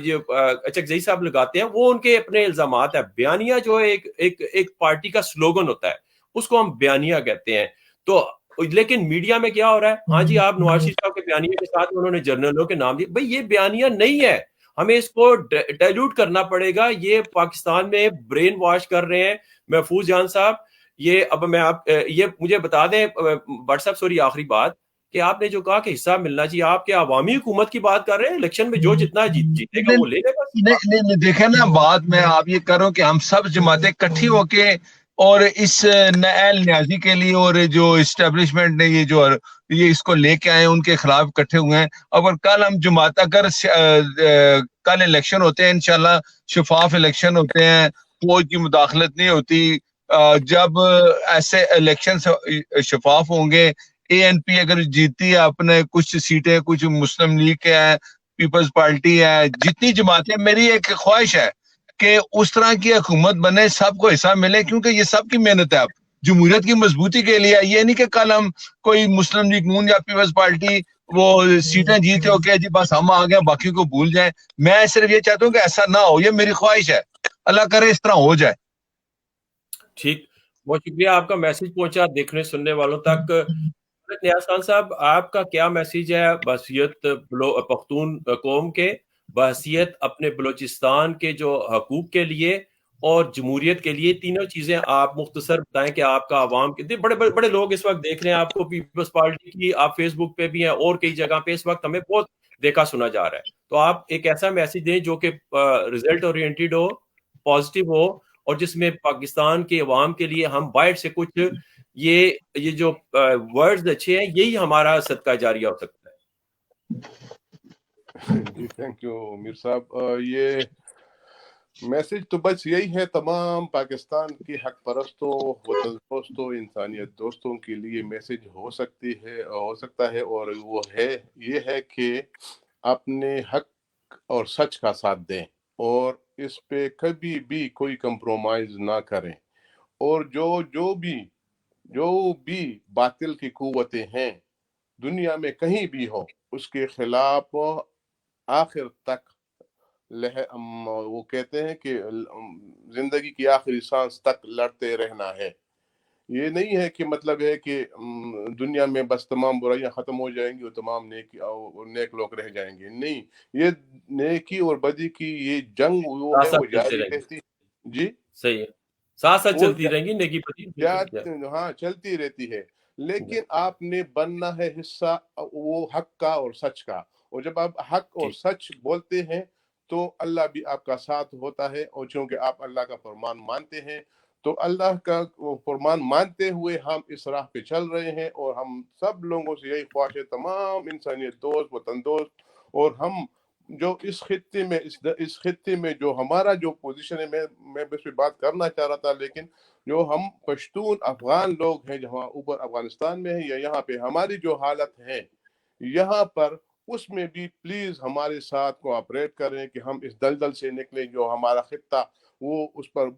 [SPEAKER 1] یہ اچکزئی صاحب لگاتے ہیں، وہ ان کے اپنے الزامات ہیں. بیانیہ جو ایک پارٹی کا سلوگن ہوتا ہے، اس کو ہم بیانیہ کہتے ہیں. تو لیکن میڈیا میں کیا ہو رہا ہے، ہاں جی آپ نواز شریف صاحب کے بیانیے کے ساتھ انہوں نے جرنلوں کے نام دیے. بھئی یہ بیانیہ نہیں ہے، ہمیں اس کو ڈائلیوٹ کرنا پڑے گا. یہ پاکستان میں برین واش کر رہے ہیں. محفوظ جان صاحب، یہ اب میں آپ یہ مجھے بتا دیں واٹس ایپ، سوری آخری بات، کہ آپ نے جو کہا کہ حصہ ملنا چاہیے، آپ کے عوامی حکومت کی بات کر رہے ہیں؟ الیکشن میں جو جتنا جیتے گا وہ لے لے گا.
[SPEAKER 2] نہیں دیکھیں نا، بات میں آپ یہ کر رہا ہوں کہ ہم سب جماعتیں اکٹھی ہو کے اور اس نیل نیازی کے لیے اور جو اسٹیبلشمنٹ نے یہ اس کو لے کے آئے ان کے خلاف اکٹھے ہوئے ہیں. اگر کل ہم جماعت، اگر کل الیکشن ہوتے ہیں انشاءاللہ شفاف الیکشن ہوتے ہیں، فوج کی مداخلت نہیں ہوتی، جب ایسے الیکشن شفاف ہوں گے، اے این پی اگر جیتی ہے اپنے کچھ سیٹیں، کچھ مسلم لیگ کے ہیں، پیپلز پارٹی ہے، جتنی جماعتیں، میری ایک خواہش ہے کہ اس طرح کی حکومت بنے، سب کو حصہ ملے، کیونکہ یہ سب کی محنت ہے. اب جمہوریت کی مضبوطی کے لیے یہ نہیں کہ کل ہم کوئی مسلم لیگ نون یا پیپلز پارٹی وہ سیٹیں جیتے ہو کہ جی بس ہم آ گئے باقی کو بھول جائیں. میں صرف یہ چاہتا ہوں کہ ایسا نہ ہو، یہ میری خواہش ہے. اللہ کرے اس طرح ہو جائے.
[SPEAKER 1] ٹھیک، بہت شکریہ. آپ کا میسج پہنچا دیکھنے سننے والوں تک. نیاز خان صاحب، آپ کا کیا میسیج ہے بحیثیت پختون قوم کے، بحیثیت اپنے بلوچستان کے جو حقوق کے لیے اور جمہوریت کے لیے؟ تینوں چیزیں آپ مختصر بتائیں کہ آپ کا عوام کے بڑے بڑے لوگ اس وقت دیکھ رہے ہیں آپ کو، پیپلز پارٹی کی، آپ فیس بک پہ بھی ہیں اور کئی جگہ پہ اس وقت ہمیں بہت دیکھا سنا جا رہا ہے. تو آپ ایک ایسا میسیج دیں جو کہ ریزلٹ اورینٹیڈ ہو، پازیٹیو ہو، اور جس میں پاکستان کے عوام کے لیے ہم باہر سے کچھ یہ جو ورڈز اچھے ہیں، یہی ہمارا صدقہ جاریہ ہو سکتا ہے.
[SPEAKER 3] جی تھینک یو میر صاحب. یہ میسج تو بس یہی ہے تمام پاکستان کی حق پرستوں، وطن دوستوں، انسانیت دوستوں کے لیے میسج ہو سکتا ہے، اور وہ ہے یہ ہے کہ اپنے حق اور سچ کا ساتھ دیں اور اس پہ کبھی بھی کوئی کمپرومائز نہ کریں. اور جو بھی باطل کی قوتیں ہیں دنیا میں کہیں بھی ہو، اس کے خلاف آخر تک وہ کہتے ہیں کہ زندگی کی آخری سانس تک لڑتے رہنا ہے. یہ نہیں ہے کہ مطلب ہے کہ دنیا میں بس تمام برائیاں ختم ہو جائیں گی اور تمام نیک لوگ رہ جائیں گے. نہیں، یہ نیکی اور بدی کی یہ جنگ وہ
[SPEAKER 1] ساتھ
[SPEAKER 3] ہے،
[SPEAKER 1] ساتھ
[SPEAKER 3] وہ
[SPEAKER 1] چلتے
[SPEAKER 3] جاری
[SPEAKER 1] رہیں گے.
[SPEAKER 3] رہتی. جی،
[SPEAKER 1] صحیح ہے، ساتھ ساتھ
[SPEAKER 3] وہ
[SPEAKER 1] چلتی رہیں گی نیکی بدی.
[SPEAKER 3] ہاں چلتی رہتی ہے، لیکن آپ نے بننا ہے حصہ وہ حق کا اور سچ کا. اور جب آپ حق اور سچ بولتے ہیں تو اللہ بھی آپ کا ساتھ ہوتا ہے. اور چونکہ آپ اللہ کا فرمان مانتے ہیں تو اللہ کا فرمان مانتے ہوئے ہم اس راہ پہ چل رہے ہیں. اور ہم سب لوگوں سے یہی خواہش ہے، تمام انسانیت دوست، وطن دوست، اور ہم جو اس خطے میں جو ہمارا جو پوزیشن ہے، میں اس پہ بات کرنا چاہ رہا تھا، لیکن جو ہم پشتون افغان لوگ ہیں جہاں اوپر افغانستان میں ہیں یا یہاں پہ ہماری جو حالت ہے یہاں پر، اس میں بھی پلیز ہمارے ساتھ کوآپریٹ کریں کہ ہم اس دلدل سے نکلیں. جو ہمارا خطہ وہ اس پر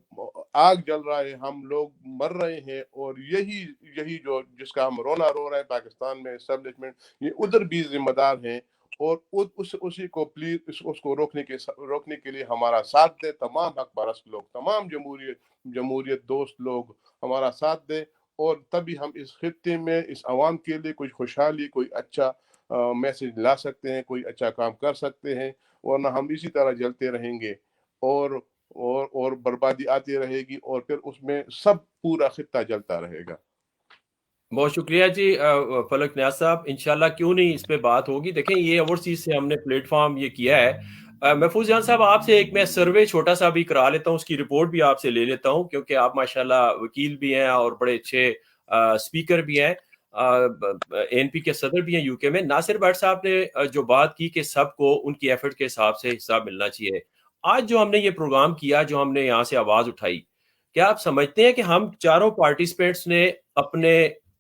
[SPEAKER 3] آگ جل رہا ہے، ہم لوگ مر رہے ہیں، اور یہی جو جس کا ہم رونا رو رہے ہیں پاکستان میں اسٹیبلشمنٹ، یہ ادھر بھی ذمہ دار ہیں. اور اسی کو پلیز اس کو روکنے کے لیے ہمارا ساتھ دے. تمام حق پرست لوگ، تمام جمہوریت دوست لوگ ہمارا ساتھ دیں، اور تبھی ہم اس خطے میں اس عوام کے لیے کچھ خوشحالی، کوئی اچھا میسج لا سکتے ہیں، کوئی اچھا کام کر سکتے ہیں. ورنہ ہم اسی طرح جلتے رہیں گے اور بربادی آتی رہے گی، اور پھر اس میں سب پورا خطہ جلتا رہے گا.
[SPEAKER 1] بہت شکریہ جی فلک نیاز صاحب. انشاءاللہ کیوں نہیں اس پہ بات ہوگی. دیکھیں یہ اوورسیز سے ہم نے پلیٹ فارم یہ کیا ہے. محفوظ جان صاحب، آپ سے ایک میں سروے چھوٹا سا بھی کرا لیتا ہوں، اس کی رپورٹ بھی آپ سے لے لیتا ہوں، کیونکہ آپ ماشاءاللہ وکیل بھی ہیں اور بڑے اچھے سپیکر بھی ہیں، این پی کے صدر بھی ہیں یو کے میں. ناصر بٹ صاحب نے جو بات کی کہ سب کو ان کی ایفرٹ کے حساب سے حصہ ملنا چاہیے. آج جو ہم نے یہ پروگرام کیا، جو ہم نے یہاں سے آواز اٹھائی، کیا آپ سمجھتے ہیں کہ ہم چاروں پارٹیسپینٹس نے اپنے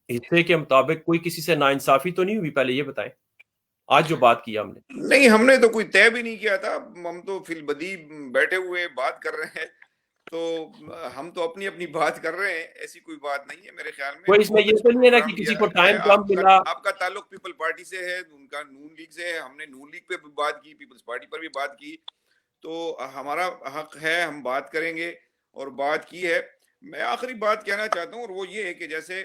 [SPEAKER 1] حصے کے مطابق کوئی کسی سے ناانصافی تو نہیں ہوئی؟ پہلے یہ بتائیں، آج جو بات کی ہم نے.
[SPEAKER 4] نہیں، ہم نے تو کوئی طے بھی نہیں کیا تھا. ہم تو فی البدی بیٹھے ہوئے بات کر رہے ہیں، تو ہم تو اپنی اپنی بات کر رہے ہیں. ایسی کوئی بات نہیں ہے میرے خیال میں.
[SPEAKER 1] کوئی اس میں
[SPEAKER 4] بہت
[SPEAKER 1] یہ
[SPEAKER 4] اچھا
[SPEAKER 1] تو نہیں ہے نا
[SPEAKER 4] پروگرام
[SPEAKER 1] کہ
[SPEAKER 4] لیا
[SPEAKER 1] کسی کو
[SPEAKER 4] ہے.
[SPEAKER 1] ٹائم کم ملا.
[SPEAKER 4] آپ کا تعلق پیپل پارٹی سے ہے، ان کا نون لیگ سے ہے. ہم نے نون لیگ پہ بھی بات کی، پیپلز پارٹی پر بھی بات کی، تو ہمارا حق ہے، ہم بات کریں گے اور بات کی ہے. میں آخری بات کہنا چاہتا ہوں، اور وہ یہ ہے کہ جیسے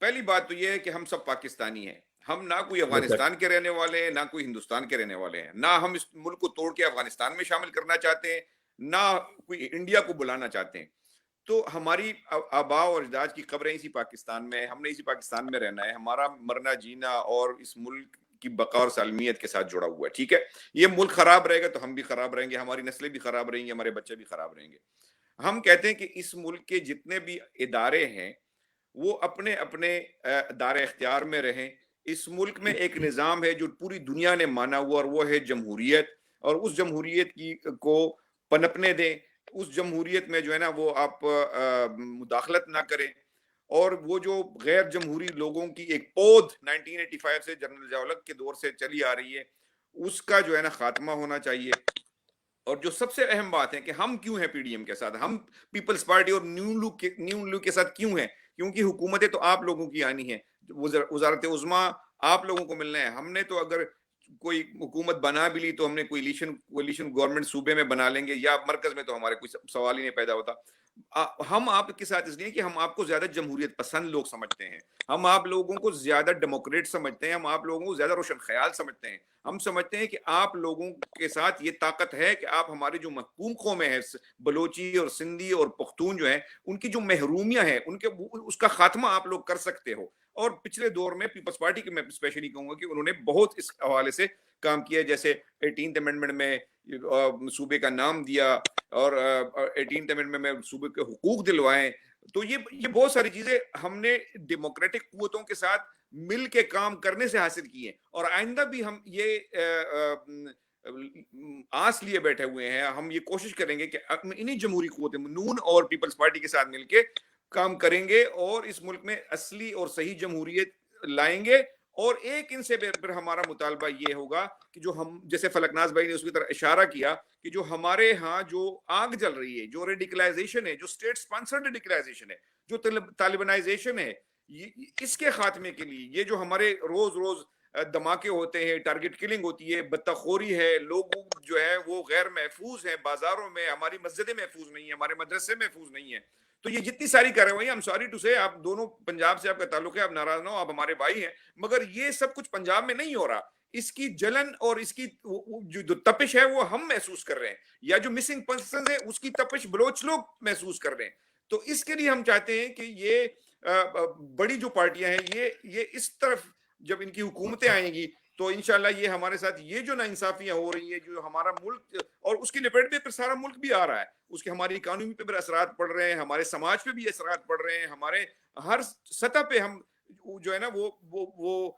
[SPEAKER 4] پہلی بات تو یہ ہے کہ ہم سب پاکستانی ہیں. ہم نہ کوئی افغانستان کے رہنے والے ہیں، نہ کوئی ہندوستان کے رہنے والے ہیں. نہ ہم اس ملک کو توڑ کے افغانستان میں شامل کرنا چاہتے ہیں، نہ کوئی انڈیا کو بلانا چاہتے ہیں. تو ہماری آباء اور اجداد کی قبریں اسی پاکستان میں، ہم نے اسی پاکستان میں رہنا ہے. ہمارا مرنا جینا اور اس ملک کی بقا اور سالمیت کے ساتھ جڑا ہوا ہے. ٹھیک ہے، یہ ملک خراب رہے گا تو ہم بھی خراب رہیں گے، ہماری نسلیں بھی خراب رہیں گی، ہمارے بچے بھی خراب رہیں گے. ہم کہتے ہیں کہ اس ملک کے جتنے بھی ادارے ہیں وہ اپنے اپنے دار اختیار میں رہیں. اس ملک میں ایک نظام ہے جو پوری دنیا نے مانا ہوا، اور وہ ہے جمہوریت. اور اس جمہوریت کو پنپنے دیں. اس جمہوریت میں جو ہے نا وہ آپ مداخلت نہ کریں. اور وہ جو غیر جمہوری لوگوں کی ایک پود 1985 سے جنرل ضیاء الحق کے دور سے چلی آ رہی ہے، اس کا جو ہے نا خاتمہ ہونا چاہیے. اور جو سب سے اہم بات ہے کہ ہم کیوں ہیں پی ڈی ایم کے ساتھ، ہم پیپلز پارٹی اور نیو لوک کے ساتھ کیوں ہیں؟ کیونکہ حکومتیں تو آپ لوگوں کی آنی ہیں، وزارت عظمیٰ آپ لوگوں کو ملنا ہے. ہم نے تو اگر کوئی حکومت بنا بھی لی تو ہم نے کولیشن گورنمنٹ صوبے میں بنا لیں گے، یا مرکز میں تو ہمارے کوئی سوال ہی نہیں پیدا ہوتا. ہم آپ کے ساتھ اس لیے کہ ہم آپ کو زیادہ جمہوریت پسند لوگ سمجھتے ہیں، ہم آپ لوگوں کو زیادہ ڈیموکریٹ سمجھتے ہیں، ہم آپ لوگوں کو زیادہ روشن خیال سمجھتے ہیں. ہم سمجھتے ہیں کہ آپ لوگوں کے ساتھ یہ طاقت ہے کہ آپ ہماری جو محکوم قومیں ہیں، بلوچی اور سندھی اور پختون جو ہیں، ان کی جو محرومیاں ہیں اس کا خاتمہ آپ لوگ کر سکتے ہو. اور پچھلے دور میں پیپلز پارٹی کے میں اسپیشلی کہوں گا کہ انہوں نے بہت اس حوالے سے کام کیا. جیسے 18th امینڈمنٹ میں صوبے کا نام دیا، اور 18th امینڈمنٹ میں صوبے کے حقوق دلوائے. تو یہ بہت ساری چیزیں ہم نے ڈیموکریٹک قوتوں کے ساتھ مل کے کام کرنے سے حاصل کی ہیں. اور آئندہ بھی ہم یہ آس لیے بیٹھے ہوئے ہیں، ہم یہ کوشش کریں گے کہ انہی جمہوری قوتیں نون اور پیپلز پارٹی کے ساتھ مل کے کام کریں گے، اور اس ملک میں اصلی اور صحیح جمہوریت لائیں گے. اور ایک ان سے پھر ہمارا مطالبہ یہ ہوگا کہ جو ہم، جیسے فلکناز بھائی نے اس کی طرح اشارہ کیا، کہ جو ہمارے ہاں جو آگ جل رہی ہے، جو ریڈیکلائزیشن ہے، جو اسٹیٹ سپانسرڈ ریڈیکلائزیشن ہے، جو طالبانائزیشن ہے، اس کے خاتمے کے لیے یہ جو ہمارے روز دھماکے ہوتے ہیں, ٹارگٹ کلنگ ہوتی ہے, بتخوری ہے, لوگ جو ہے وہ غیر محفوظ ہیں بازاروں میں, ہماری مسجدیں محفوظ نہیں ہیں, ہمارے مدرسے محفوظ نہیں ہیں. تو یہ جتنی ساری کارروائیاں, I'm sorry to say, آپ دونوں پنجاب سے آپ کا تعلق ہے, آپ ناراض نہ ہو, آپ ہمارے بھائی ہیں, مگر یہ سب کچھ پنجاب میں نہیں ہو رہا. اس کی جلن اور اس کی جو تپش ہے وہ ہم محسوس کر رہے ہیں, یا جو مسنگ پرسنز ہے اس کی تپش بلوچ لوگ محسوس کر رہے ہیں. تو اس کے لیے ہم چاہتے ہیں کہ یہ بڑی جو پارٹیاں ہیں یہ اس طرف جب ان کی حکومتیں آئیں گی تو انشاءاللہ یہ ہمارے ساتھ یہ جو ناانصافیاں ہو رہی ہیں, جو ہمارا ملک اور اس کی لپیٹ میں پھر سارا ملک بھی آ رہا ہے, اس کے ہماری اکانومی پہ بھی اثرات پڑ رہے ہیں, ہمارے سماج پہ بھی اثرات پڑ رہے ہیں, ہمارے ہر سطح پہ ہم جو ہے نا وہ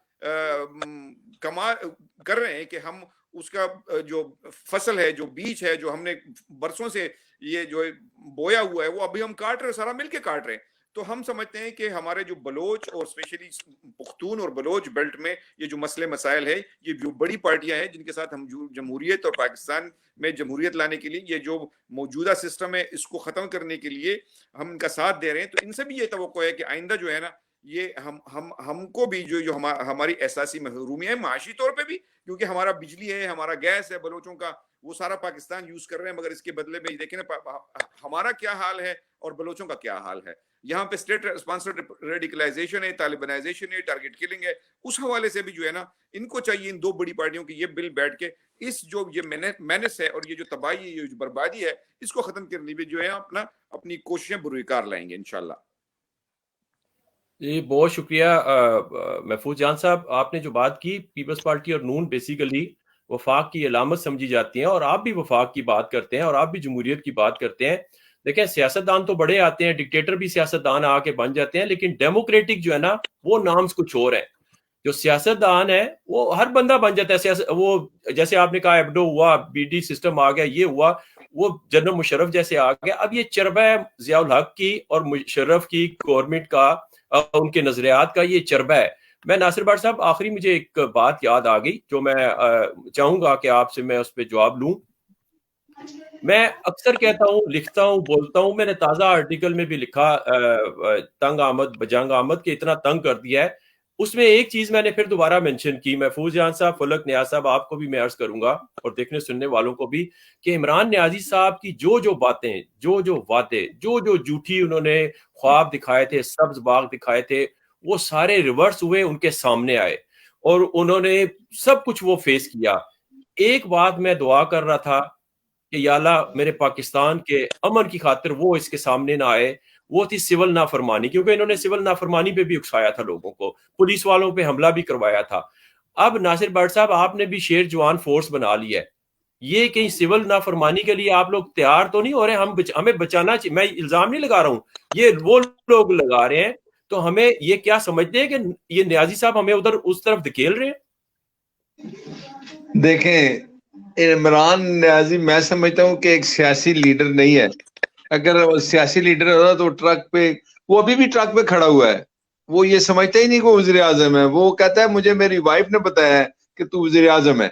[SPEAKER 4] کما کر رہے ہیں کہ ہم اس کا جو فصل ہے, جو بیج ہے, جو ہم نے برسوں سے یہ جو بویا ہوا ہے وہ ابھی ہم کاٹ رہے ہیں, سارا مل کے کاٹ رہے ہیں. تو ہم سمجھتے ہیں کہ ہمارے جو بلوچ اور اسپیشلی پختون اور بلوچ بیلٹ میں یہ جو مسئلے مسائل ہے, یہ جو بڑی پارٹیاں ہیں جن کے ساتھ ہم جمہوریت اور پاکستان میں جمہوریت لانے کے لیے, یہ جو موجودہ سسٹم ہے اس کو ختم کرنے کے لیے ہم ان کا ساتھ دے رہے ہیں. تو ان سے بھی یہ توقع ہے کہ آئندہ جو ہے نا یہ ہم کو بھی جو ہماری احساسی محرومی ہے معاشی طور پہ بھی, کیونکہ ہمارا بجلی ہے, ہمارا گیس ہے بلوچوں کا, وہ سارا پاکستان یوز کر رہے ہیں, مگر اس کے بدلے میں دیکھیں نا ہمارا کیا حال ہے اور بلوچوں کا کیا حال ہے. یہاں پہ اسٹیٹ اسپانسرڈ ریڈیکلائزیشن ہے, طالبانائزیشن ہے, ٹارگٹ کلنگ ہے. اس حوالے سے بھی جو ہے نا ان کو چاہیے, ان دو بڑی پارٹیوں کی, یہ بل بیٹھ کے اس جو یہ مینس ہے اور یہ جو تباہی ہے, یہ جو بربادی ہے, اس کو ختم کرنے میں جو ہے اپنی کوششیں بروکار لائیں گے انشاءاللہ.
[SPEAKER 1] جی بہت شکریہ محفوظ جان صاحب, آپ نے جو بات کی, پیپلز پارٹی اور نون بیسیکلی وفاق کی علامت سمجھی جاتی ہیں, اور آپ بھی وفاق کی بات کرتے ہیں اور آپ بھی جمہوریت کی بات کرتے ہیں. دیکھیں سیاستدان تو بڑے آتے ہیں, ڈکٹیٹر بھی سیاستدان آ کے بن جاتے ہیں, لیکن ڈیموکریٹک جو ہے نا وہ نامز کچھ اور ہیں. جو سیاستدان ہے وہ ہر بندہ بن جاتا ہے. وہ جیسے آپ نے کہا ایبڈو ہوا, بی ڈی سسٹم آ گیا, یہ ہوا, وہ جنرل مشرف جیسے آ گیا. اب یہ چربہ ہے ضیاء الحق کی اور مشرف کی گورنمنٹ کا, ان کے نظریات کا یہ چربہ ہے. میں ناصر بٹ صاحب آخری مجھے ایک بات یاد آ گئی جو میں چاہوں گا کہ آپ سے میں اس پہ جواب لوں. میں اکثر کہتا ہوں, لکھتا ہوں, بولتا ہوں, میں نے تازہ آرٹیکل میں بھی لکھا تنگ آمد بجنگ آمد کے اتنا تنگ کر دیا ہے. اس میں ایک چیز میں نے پھر دوبارہ مینشن کی, محفوظ جان صاحب, فلک نیاز صاحب, آپ کو بھی میں عرض کروں گا اور دیکھنے سننے والوں کو بھی, کہ عمران نیازی صاحب کی جو باتیں, جو وعدے, جو جھوٹی انہوں نے خواب دکھائے تھے, سبز باغ دکھائے تھے, وہ سارے ریورس ہوئے, ان کے سامنے آئے اور انہوں نے سب کچھ وہ فیس کیا. ایک بات میں دعا کر رہا تھا کہ یا اللہ میرے پاکستان کے امن کی خاطر وہ اس کے سامنے نہ آئے, وہ تھی سول نافرمانی, کیونکہ انہوں نے سول نافرمانی پہ بھی اکسایا تھا لوگوں کو, پولیس والوں پہ حملہ بھی کروایا تھا. اب ناصر بٹ صاحب آپ نے بھی شیر جوان فورس بنا لی ہے, یہ کہیں سول نافرمانی کے لیے آپ لوگ تیار تو نہیں ہو رہے؟ ہمیں بچانا چاہیے, میں الزام نہیں لگا رہا ہوں, یہ وہ لوگ لگا رہے ہیں. تو ہمیں یہ کیا سمجھتے ہیں کہ یہ نیازی صاحب ہمیں ادھر اس طرف دھکیل رہے ہیں؟
[SPEAKER 2] دیکھیں عمران نیازی میں سمجھتا ہوں کہ ایک سیاسی لیڈر نہیں ہے. اگر وہ سیاسی لیڈر ہوتا تو ٹرک پہ, وہ ابھی بھی ٹرک پہ کھڑا ہوا ہے, وہ یہ سمجھتا ہی نہیں کہ وزیر اعظم ہے. وہ کہتا ہے مجھے میری وائف نے بتایا ہے کہ تو وزیر اعظم ہے.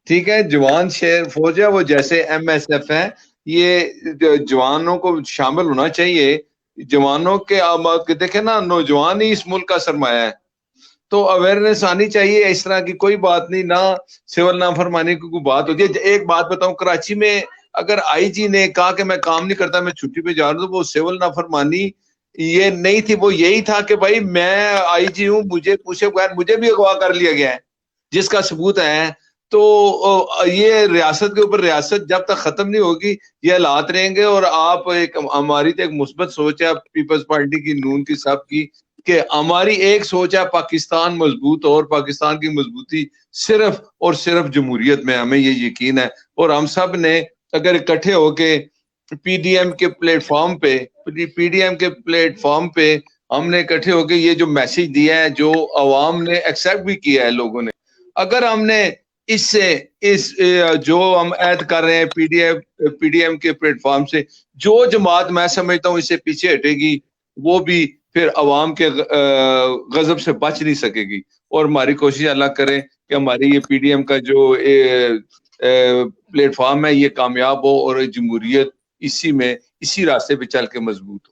[SPEAKER 2] ٹھیک ہے, جوان شیر فوج ہے, وہ جیسے ایم ایس ایف ہے, یہ جوانوں کو شامل ہونا چاہیے. جوانوں کے دیکھیں نا, نوجوان ہی اس ملک کا سرمایہ ہے, تو اویئرنیس آنی چاہیے. اس طرح کی کوئی بات نہیں, نہ سول نافرمانی کی کوئی بات ہوتی ہے. ایک بات بتاؤں, کراچی میں اگر آئی جی نے کہا کہ میں کام نہیں کرتا, میں چھٹی پہ جا رہا ہوں, تو وہ سول نافرمانی یہ نہیں تھی, وہ یہی تھا کہ بھائی میں آئی جی ہوں, مجھے پوچھے بغیر مجھے بھی اغوا کر لیا گیا ہے, جس کا ثبوت ہے. تو یہ ریاست کے اوپر ریاست جب تک ختم نہیں ہوگی یہ حالات رہیں گے. اور آپ ہماری تو ایک مثبت سوچ ہے پیپلز پارٹی کی, نون کی, سب کی, کہ ہماری ایک سوچ ہے پاکستان مضبوط, اور پاکستان کی مضبوطی صرف اور صرف جمہوریت میں, ہمیں یہ یقین ہے. اور ہم سب نے اگر اکٹھے ہو کے پی ڈی ایم کے پلیٹ فارم پہ ہم نے اکٹھے ہو کے یہ جو میسج دیا ہے, جو عوام نے ایکسیپٹ بھی کیا ہے لوگوں نے, اگر ہم نے اس جو ہم عہد کر رہے ہیں پی ڈی ایم کے پلیٹ فارم سے, جو جماعت میں سمجھتا ہوں اس سے پیچھے ہٹے گی وہ بھی پھر عوام کے غضب سے بچ نہیں سکے گی. اور ہماری کوشش اللہ کرے کہ ہماری یہ پی ڈی ایم کا جو پلیٹ فارم ہے یہ کامیاب ہو, اور جمہوریت اسی راستے پہ چل کے مضبوط ہو.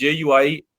[SPEAKER 1] JUI,